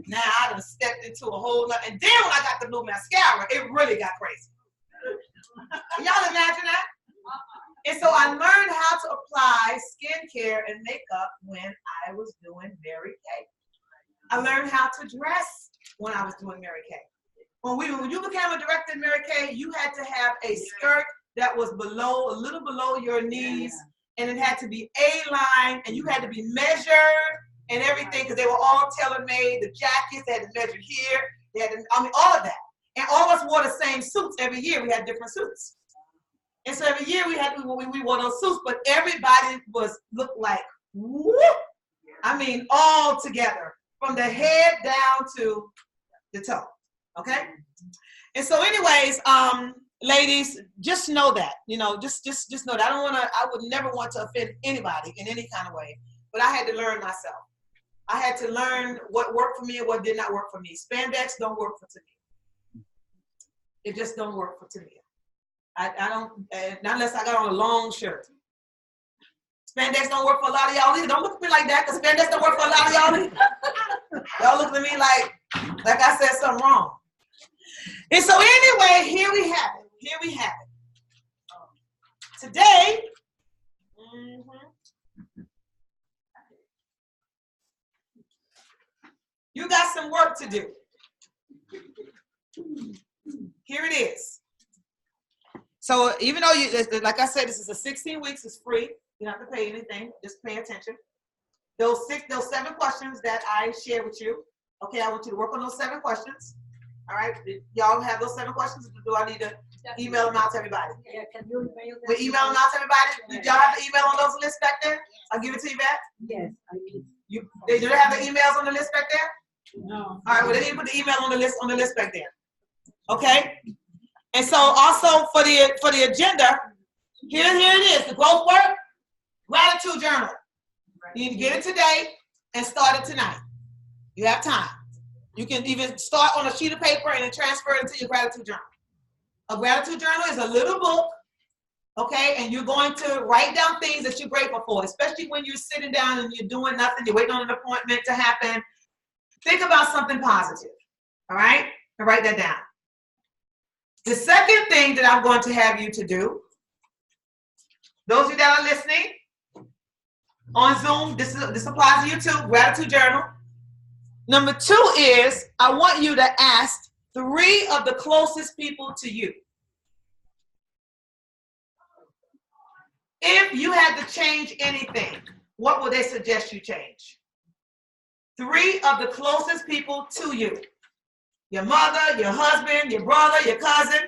Now I done stepped into a whole lot. And then when I got the blue mascara, it really got crazy. Can y'all imagine that? And so I learned how to apply skincare and makeup when I was doing Mary Kay. I learned how to dress when I was doing Mary Kay. When you became a director in Mary Kay, you had to have a skirt that was a little below your knees, and it had to be A-line, and you had to be measured and everything, because they were all tailor-made. The jackets, they had to measure here. They had to, all of that. And all of us wore the same suits every year. We had different suits. And so every year we wore those suits, but everybody looked like, whoop. I mean, all together, from the head down to the toe, okay? And so anyways, ladies, just know that, just know that. I would never want to offend anybody in any kind of way, but I had to learn myself. I had to learn what worked for me and what did not work for me. Spandex don't work for me. It just don't work for me. I don't, not unless I got on a long shirt. Spandex don't work for a lot of y'all either. Don't look at me like that, because spandex don't work for a lot of y'all either. Y'all looking at me like I said something wrong. And so anyway, here we have it. Here we have it. Today, you got some work to do. Here it is. So even though like I said, this is a 16 weeks, it's free. You don't have to pay anything, just pay attention. Those 7 questions that I share with you. Okay, I want you to work on those 7 questions. All right, y'all have those 7 questions? Do I need to email them out to everybody? Yeah, can you email them? We email them out to everybody? Did y'all have the email on those lists back there? I'll give it to you back. Yes, I need. Do they have the emails on the list back there? No. All right, well, they need to put the email on the list back there. Okay? And so also for the agenda, here it is, the growth work, gratitude journal. You need to get it today and start it tonight. You have time. You can even start on a sheet of paper and then transfer it into your gratitude journal. A gratitude journal is a little book, okay? And you're going to write down things that you're grateful for, especially when you're sitting down and you're doing nothing, you're waiting on an appointment to happen. Think about something positive, all right? And write that down. The second thing that I'm going to have you to do, those of you that are listening on Zoom, this applies to you too, gratitude journal. Number 2 is, I want you to ask 3 of the closest people to you. If you had to change anything, what would they suggest you change? 3 of the closest people to you. Your mother, your husband, your brother, your cousin.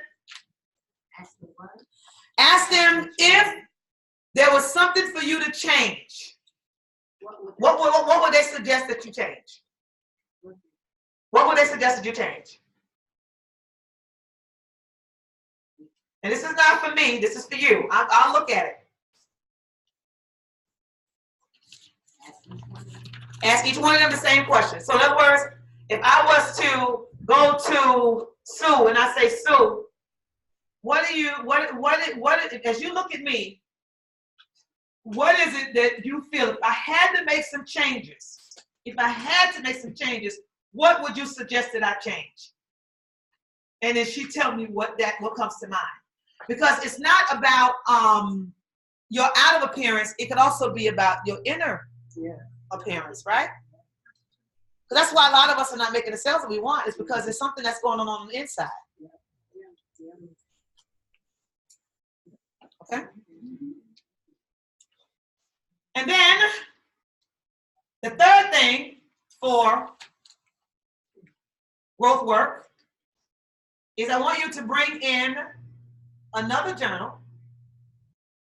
Ask them if there was something for you to change. What would they suggest that you change? What would they suggest that you change? And this is not for me, this is for you. I'll look at it. Ask each one of them the same question. So in other words, if I was to go to Sue and I say, Sue, as you look at me, what is it that you feel? If I had to make some changes, what would you suggest that I change? And then she tell me what comes to mind. Because it's not about your outer appearance, it could also be about your inner appearance, right? So that's why a lot of us are not making the sales that we want, is because there's something that's going on the inside. Okay? And then the third thing for growth work is I want you to bring in another journal.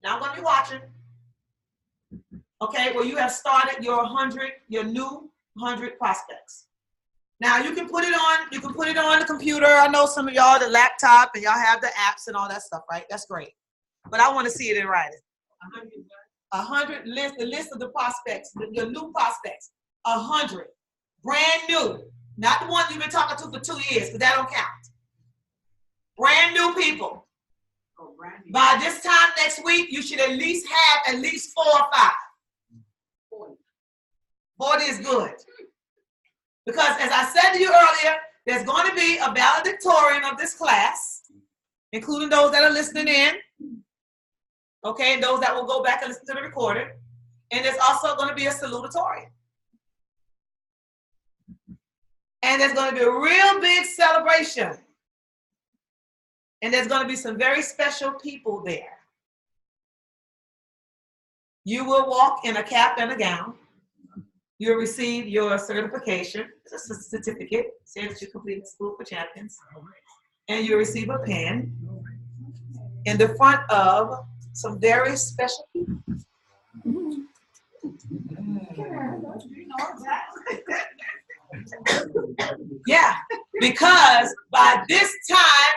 Now I'm going to be watching. Okay, well, you have started your new 100 prospects. Now you can put it on the computer. I know some of y'all the laptop and y'all have the apps and all that stuff, right? That's great. But I want to see it in writing. 100 list, the list of the prospects, your new prospects. 100. Brand new. Not the ones you've been talking to for 2 years, because that don't count. Brand new people. By this time next week, you should at least have at least 4 or 5. 40 is good. Because as I said to you earlier, there's going to be a valedictorian of this class, including those that are listening in, okay, and those that will go back and listen to the recording. And there's also going to be a salutatorian. And there's going to be a real big celebration. And there's going to be some very special people there. You will walk in a cap and a gown. You'll receive your certification. It's a certificate. Says that you completed School for Champions. And you'll receive a pen in the front of some very special people. Yeah, because by this time,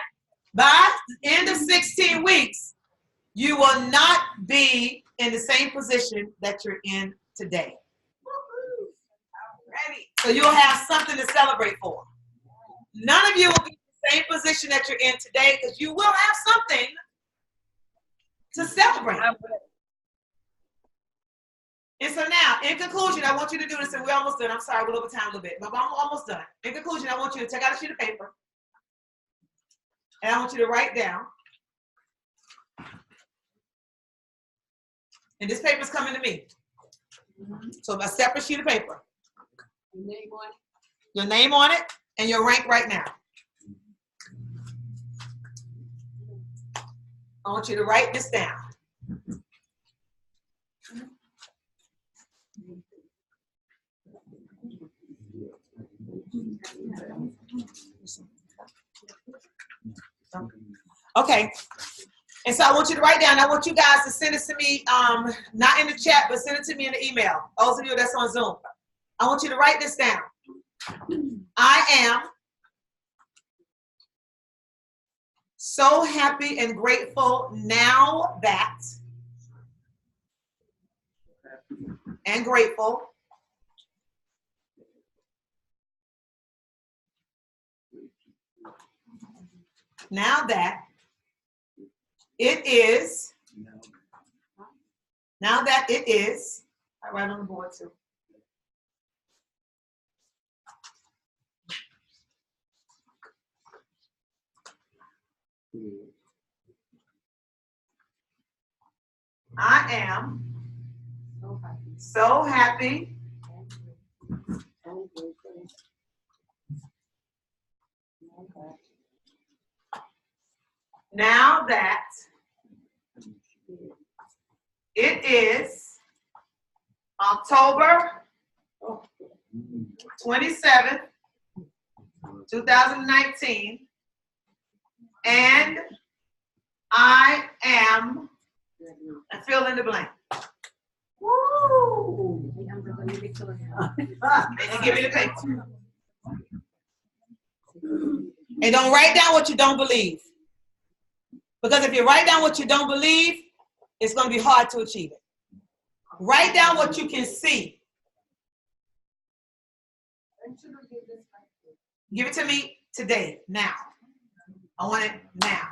by the end of 16 weeks, you will not be in the same position that you're in today. So you'll have something to celebrate for. None of you will be in the same position that you're in today, because you will have something to celebrate. in conclusion, I want you to do this, and we're almost done. I'm sorry, we're over time a little bit, but I'm almost done. In conclusion, I want you to take out a sheet of paper, and I want you to write down. And this paper's coming to me. So a separate sheet of paper. Your name on it? Your name on it and your rank right now. I want you to write this down. Okay. And so I want you to write down, I want you guys to send it to me, not in the chat, but send it to me in the email. Those of you that's on Zoom. I want you to write this down. I am so happy and grateful now that, and grateful, now that it is, I write on the board too. I am so happy now that it is October 27th, 2019, and I am, and fill in the blank. Woo! And give me the paper. And don't write down what you don't believe. Because if you write down what you don't believe, it's going to be hard to achieve it. Write down what you can see. Give it to me today, now. I want it now.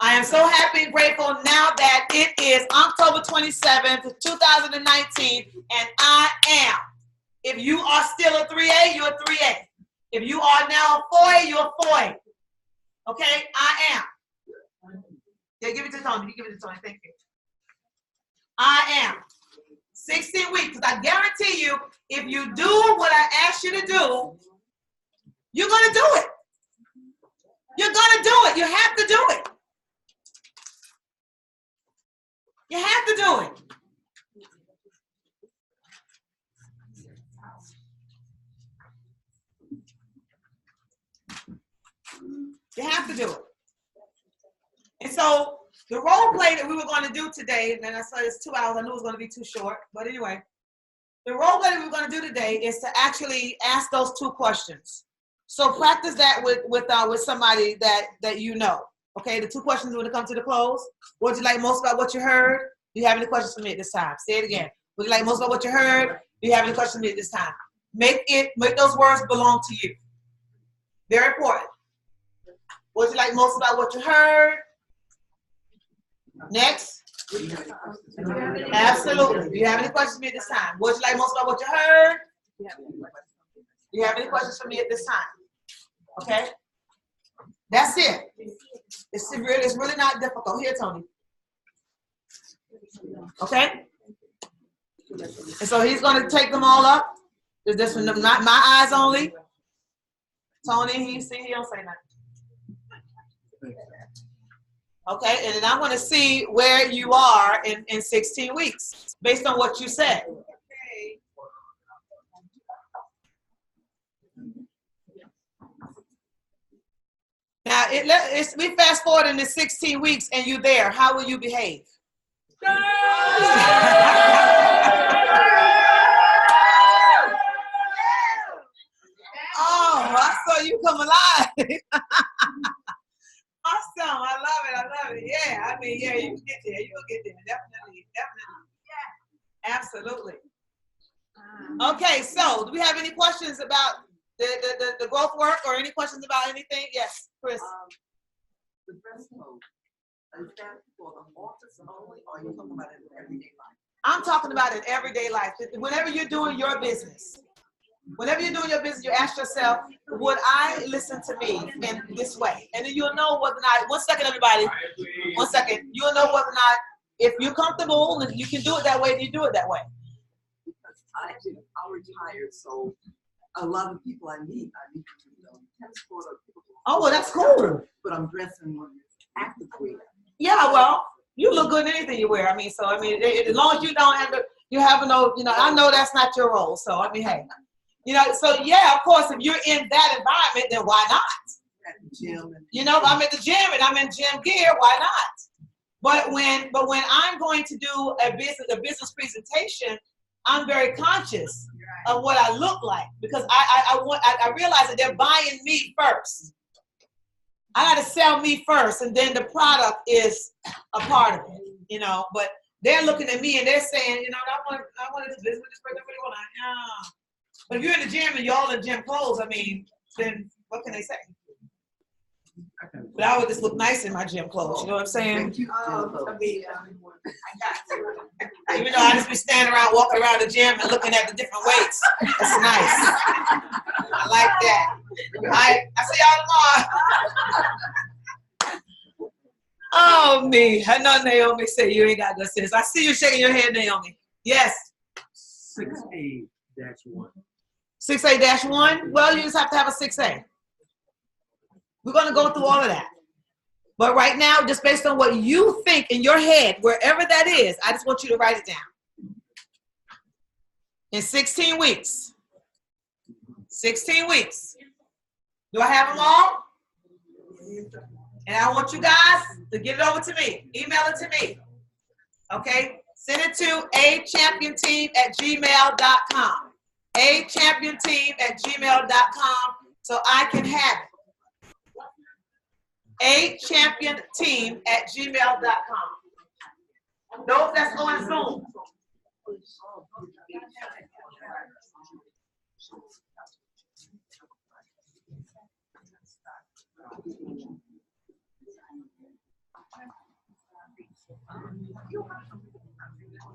I am so happy and grateful now that it is October 27th, 2019, and I am. If you are still a 3A, you're a 3A. If you are now a 4A, you're a 4A. Okay, I am. Yeah, give it to Tony. You give it to Tony. Thank you. I am. 16 weeks. Because I guarantee you, if you do what I asked you to do, you're going to do it. You're going to do it. You have to do it. You have to do it. You have to do it. And so the role play that we were going to do today, and I said it's 2 hours, I knew it was going to be too short, but anyway, the role play that we were going to do today is to actually ask those 2 questions. So practice that with somebody that you know. Okay, the 2 questions when it comes to the close. What would you like most about what you heard? Do you have any questions for me at this time? Say it again. Would you like most about what you heard? Do you have any questions for me at this time? Make those words belong to you. Very important. What would you like most about what you heard? Next. Absolutely. Do you have any questions for me at this time? What would you like most about what you heard? Do you have any questions for me at this time? Okay. That's it. It's really not difficult. Here, Tony. Okay. And so he's going to take them all up. This one, not my eyes only. Tony, he don't say nothing. Okay, and then I'm going to see where you are in 16 weeks based on what you said. Now, we fast forward in the 16 weeks and you're there. How will you behave? Oh, I saw you come alive. Awesome. I love it. Yeah. I mean, yeah, you will get there. You will get there. Definitely. Yeah. Absolutely. Okay, so do we have any questions about the growth work or any questions about anything? Yes, Chris. The dress code. Is that for the office only, or are you talking about it in everyday life? I'm talking about in everyday life. Whenever you're doing your business, you ask yourself, would I listen to me in this way? And then you'll know whether or not, one second, everybody, one second, you'll know whether or not, if you're comfortable and you can do it that way, then you do it that way. Because I'm retired, so a lot of people I meet to tennis court or people. Oh, well, that's cool. But I'm dressing actively. Yeah, well, you look good in anything you wear. I mean, so, I mean, as long as you don't have to, you have no, you know, I know that's not your role. So, I mean, hey. You know, so yeah, of course, if you're in that environment, then why not? At the gym. You know, if I'm at the gym and I'm in gym gear, why not? But when I'm going to do a business presentation, I'm very conscious of what I look like, because I realize that they're buying me first. I got to sell me first, and then the product is a part of it. You know, but they're looking at me and they're saying, you know, I want to do this. But if you're in the gym and you're all in gym clothes, I mean, then what can they say? But I would just look nice in my gym clothes, you know what I'm saying? Even though I just be standing around, walking around the gym and looking at the different weights. That's nice. I like that. All right, I see y'all tomorrow. Oh, me. I know Naomi said you ain't got no sense. I see you shaking your head, Naomi. Yes. 6A-1. 6A-1? Well, you just have to have a 6A. We're going to go through all of that. But right now, just based on what you think in your head, wherever that is, I just want you to write it down. In 16 weeks. 16 weeks. Do I have them all? And I want you guys to get it over to me. Email it to me. Okay? Send it to achampionteam@gmail.com. achampionteam@gmail.com so I can have it. achampionteam@gmail.com. Those that's on Zoom.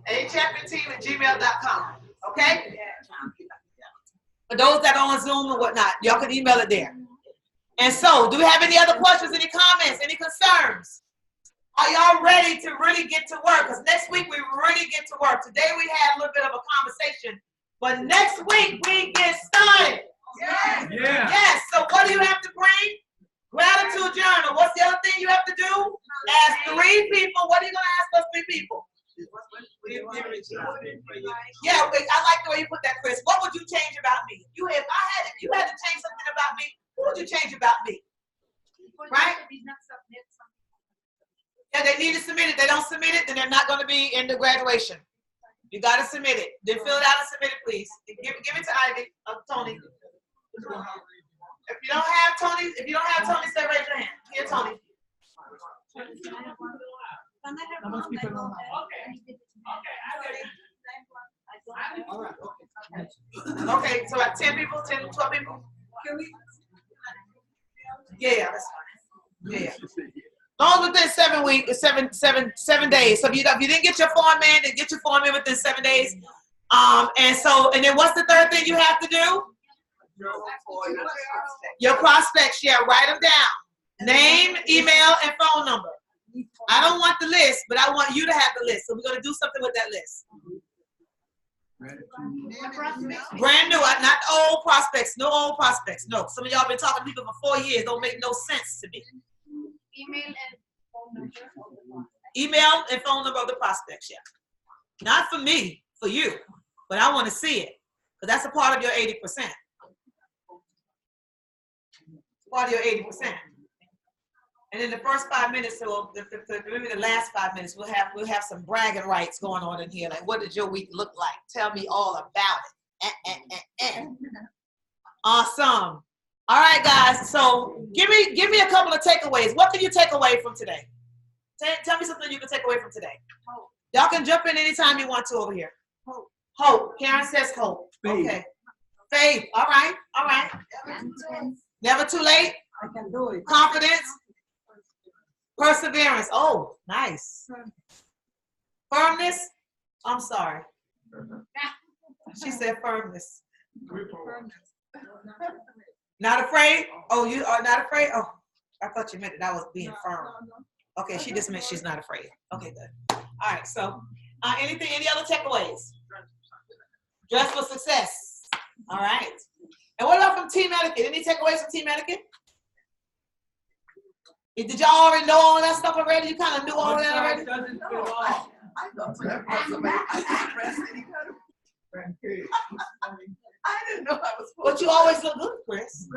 achampionteam@gmail.com. Okay? For those that are on Zoom and whatnot, y'all can email it there. And so, do we have any other questions, any comments, any concerns? Are y'all ready to really get to work? Because next week we really get to work. Today we had a little bit of a conversation, but next week we get started. Yes. Yeah. Yes. So what do you have to bring? Gratitude journal. What's the other thing you have to do? Ask 3 people. What are you going to ask those 3 people? Yeah, I like the way you put that, Chris. What would you change about me? If you had to change something about me, what would you change about me? Right? Yeah, they need to submit it. They don't submit it, then they're not going to be in the graduation. You got to submit it. Then fill it out and submit it, please. Give it to Ivy, Tony. If you don't have Tony, say raise your hand. Here, Tony. Okay, so like 10 people, 10, 12 people? Yeah, that's fine. Yeah. Long within 7 weeks, 7 days. So if you didn't get your form in, then get your form in within 7 days. And then what's the third thing you have to do? Your prospects, yeah, write them down. Name, email, and phone number. I don't want the list, but I want you to have the list. So we're going to do something with that list. Brand new, not old prospects. No old prospects. No. Some of y'all been talking to people for 4 years. Don't make no sense to me. Email and phone number. Email and phone number of the prospects, yeah. Not for me, for you. But I want to see it. Because that's a part of your 80%. Part of your 80%. And in the first 5 minutes, so maybe the last 5 minutes, we'll have some bragging rights going on in here. Like, what did your week look like? Tell me all about it. Awesome. All right, guys. So give me a couple of takeaways. What can you take away from today? Tell me something you can take away from today. Y'all can jump in anytime you want to over here. Hope. Karen says hope. Faith. Okay. Faith. All right. All right. Never too late. I can do it. Confidence. Perseverance. Oh, nice. Firmness. I'm sorry. She said firmness. Not afraid? Oh, you are not afraid? Oh, I thought you meant that I was being firm. Okay, she just meant she's not afraid. Okay, good. All right, so any other takeaways? Dress for success. All right. And what about from Team Etiquette? Any takeaways from Team Etiquette? Did y'all already know all that stuff already? You kind of knew all that already? I didn't know I was. But you always look good, Chris.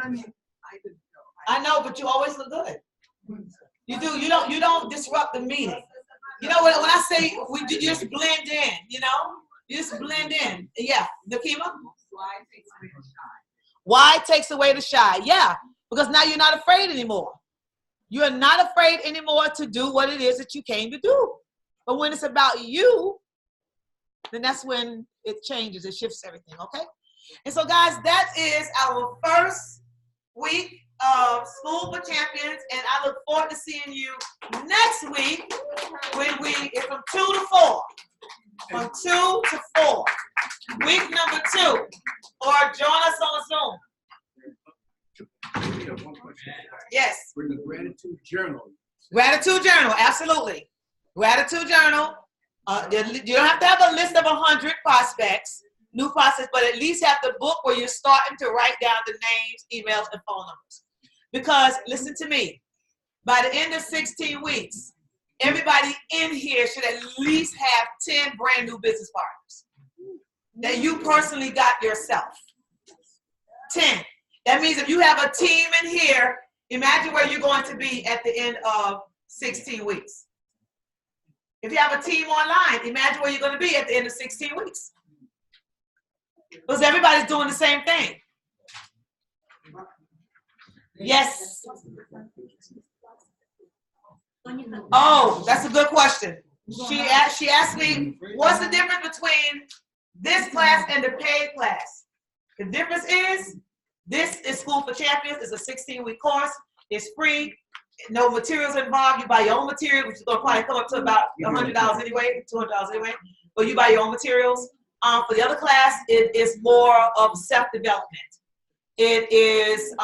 I know, but you always look good. You do. You don't disrupt the meeting. You know when I say you just blend in. You know, you just blend in. Yeah, Nakima. Why takes away the shy? Yeah, because now you're not afraid anymore. You are not afraid anymore to do what it is that you came to do. But when it's about you, then that's when it changes. It shifts everything. Okay. And so, guys, that is our first week of School for Champions, and I look forward to seeing you next week when it's from 2 to 4. From 2 to 4. Week number 2. Or join us on Zoom. Yes. For the gratitude journal. Gratitude journal, absolutely. Gratitude journal. You don't have to have a list of 100 prospects, new prospects, but at least have the book where you're starting to write down the names, emails, and phone numbers. Because listen to me, by the end of 16 weeks, everybody in here should at least have 10 brand new business partners that you personally got yourself. 10. That means if you have a team in here, imagine where you're going to be at the end of 16 weeks. If you have a team online, imagine where you're going to be at the end of 16 weeks. Because everybody's doing the same thing. Yes. Oh, that's a good question. She asked me, what's the difference between this class and the paid class? The difference is, this is School for Champions. It's a 16-week course. It's free. No materials involved. You buy your own material, which is going to probably come up to about $100 anyway, $200 anyway. But you buy your own materials. For the other class, it is more of self-development. It is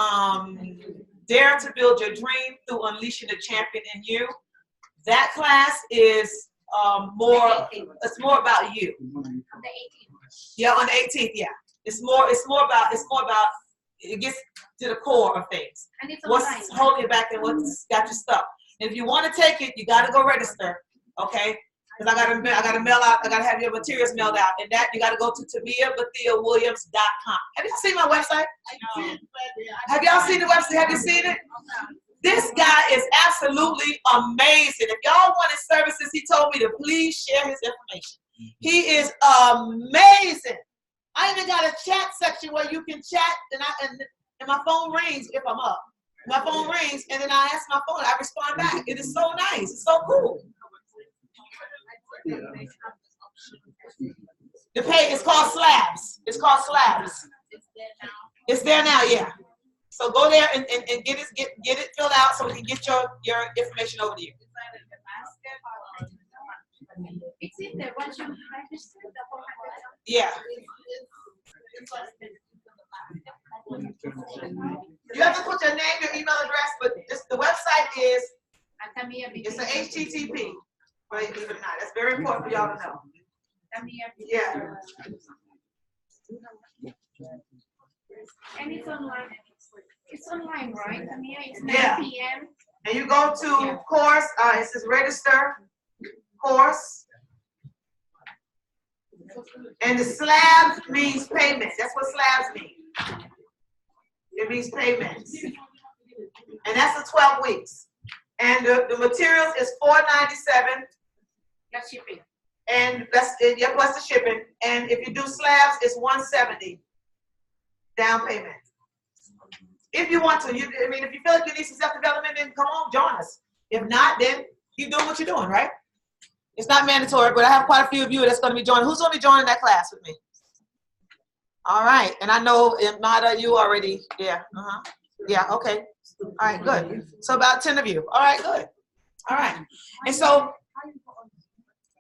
Dare to Build Your Dream Through Unleashing the Champion in You. That class is it's more about you. On the 18th. Yeah, on the 18th, yeah. It's more about it gets to the core of things. And it's what's holding you back and what's got you stuck. And if you want to take it, you got to go register, okay? Because I gotta mail out. I gotta have your materials mailed out, and that you got to go to TamiaBathiaWilliams.com. Have you seen my website? Have y'all seen the website? Have you seen it? This guy is absolutely amazing. If y'all want his services, he told me to please share his information. He is amazing. I even got a chat section where you can chat, and my phone rings if I'm up. My phone rings, and then I ask my phone. I respond back. It is so nice. It's so cool. The pay is called Slabs. It's called Slabs. It's there now, yeah. So go there and get it filled out so we can get your information over to you. It's in there. Once you register the whole yeah. You have to put your name, your email address, but the website is it's an HTTP. Right, believe it or not. That's very important for y'all to know. Yeah. And it's online. It's online, right? It's 9 p.m. And you go to course. It says register course. And the slabs means payment. That's what slabs mean. It means payments. And that's the 12 weeks. And the materials is $497. That's shipping. And that's plus the shipping. And if you do slabs, it's $170 down payment. If you want to, if you feel like you need some self-development, then come on, join us. If not, then keep doing what you're doing, right? It's not mandatory, but I have quite a few of you that's going to be joining. Who's going to be joining that class with me? All right. And I know, Mada, you already, yeah. Yeah, okay. All right, good. So about 10 of you. All right, good. All right. And so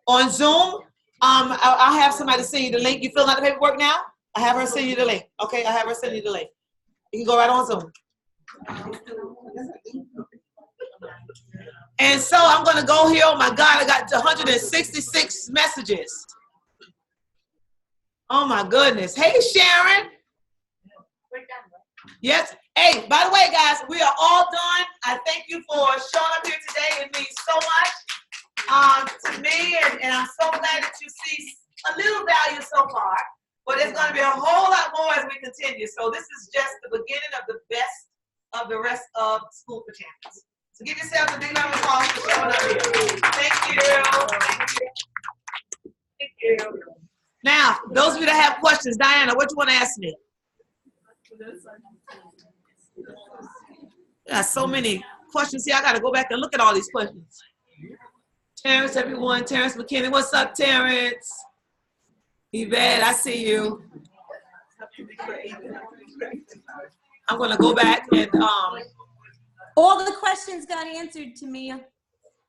on Zoom, I'll have somebody send you the link. You filling out the paperwork now? I have her send you the link. Okay, I have her send you the link. You can go right on Zoom. And so I'm gonna go here. Oh my God, I got 166 messages. Oh my goodness. Hey, Sharon. Yes. Hey, by the way, guys, we are all done. I thank you for showing up here today. It means so much to me, and I'm so glad that you see a little value so far. But there's going to be a whole lot more as we continue. So this is just the beginning of the best of the rest of School for Champions. So give yourselves a big round of applause for showing up here. Thank you. Thank you. Thank you. Now, those of you that have questions, Diana, what do you want to ask me? Got so many questions here. I got to go back and look at all these questions. Terrence, everyone. Terrence McKinney. What's up, Terrence? Yvette, I see you. I'm going to go back and... All the questions got answered, Tamia.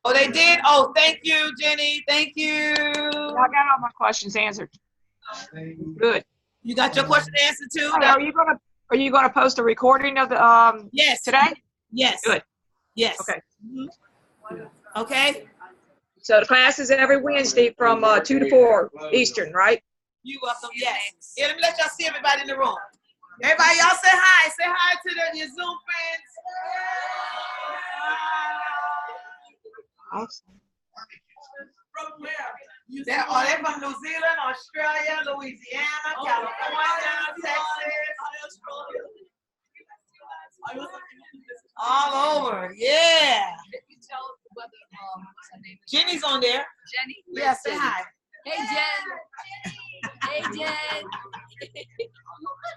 Oh, they did? Oh, thank you, Jenny. Thank you. I got all my questions answered. Good. You got your question answered too? Are you gonna post a recording of the yes today? Yes. Good. Yes. Okay. Okay. So the class is every Wednesday from 2 to 4 Eastern, right? You welcome. Yes. Yeah, let me let y'all see everybody in the room. Everybody, y'all say hi. Say hi to your Zoom friends. Awesome. From where? They're from New Zealand, Australia, Louisiana, California, Texas. All over. Yeah. Jenny's on there. Jenny? Yeah, say hi. Hey, Jen. Hey, Jen.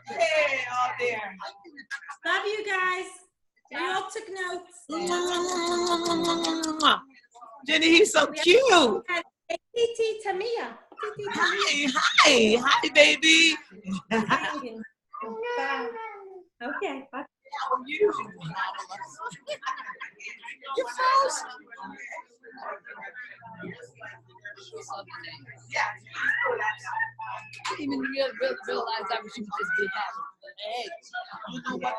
Hey, all there. Love you guys. We all took notes. Jenny, he's so cute. T.T. Tamia. Hi. Hi, baby. Bye. Okay. Bye. How are you? You frozen. Yeah. I didn't even realize that she was just did that. Hey, you know what?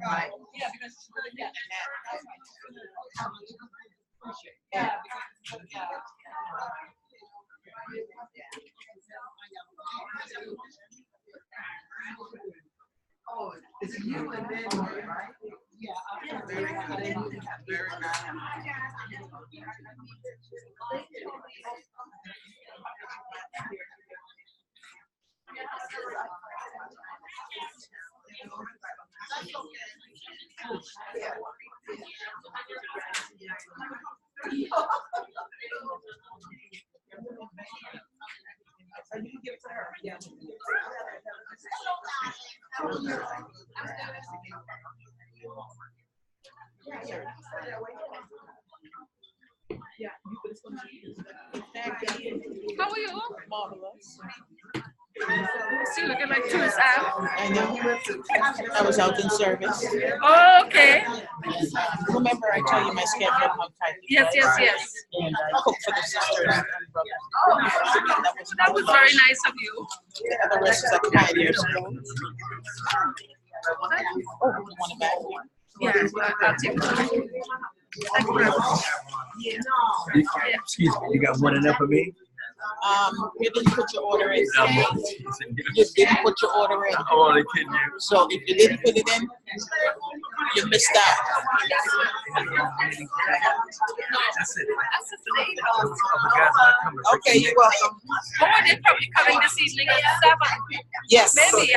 Right. Yeah, because it's really good. Yeah. Oh, it's you and then right? Yeah. Very good. Very nice. You can give it to her. Yeah. How are you? Marvelous. Still looking like tourist out. I know. I was out in service. Oh, okay. Remember I told you my schedule how tight it Yes, was? yes, yes. And I cooked for the sisters. Oh, that was very nice of you. Yeah, the rest is at the Pioneer School. Oh, you want it back? Yeah, I'll take it. Thank you very much. Excuse me, you got one enough for me? You didn't put your order in. I'm You didn't put your order in. I'm only kidding you. So if you didn't put it in, you missed out. That's it. Okay, you're welcome. Oh, they're probably coming this evening at 7. Yes. Maybe.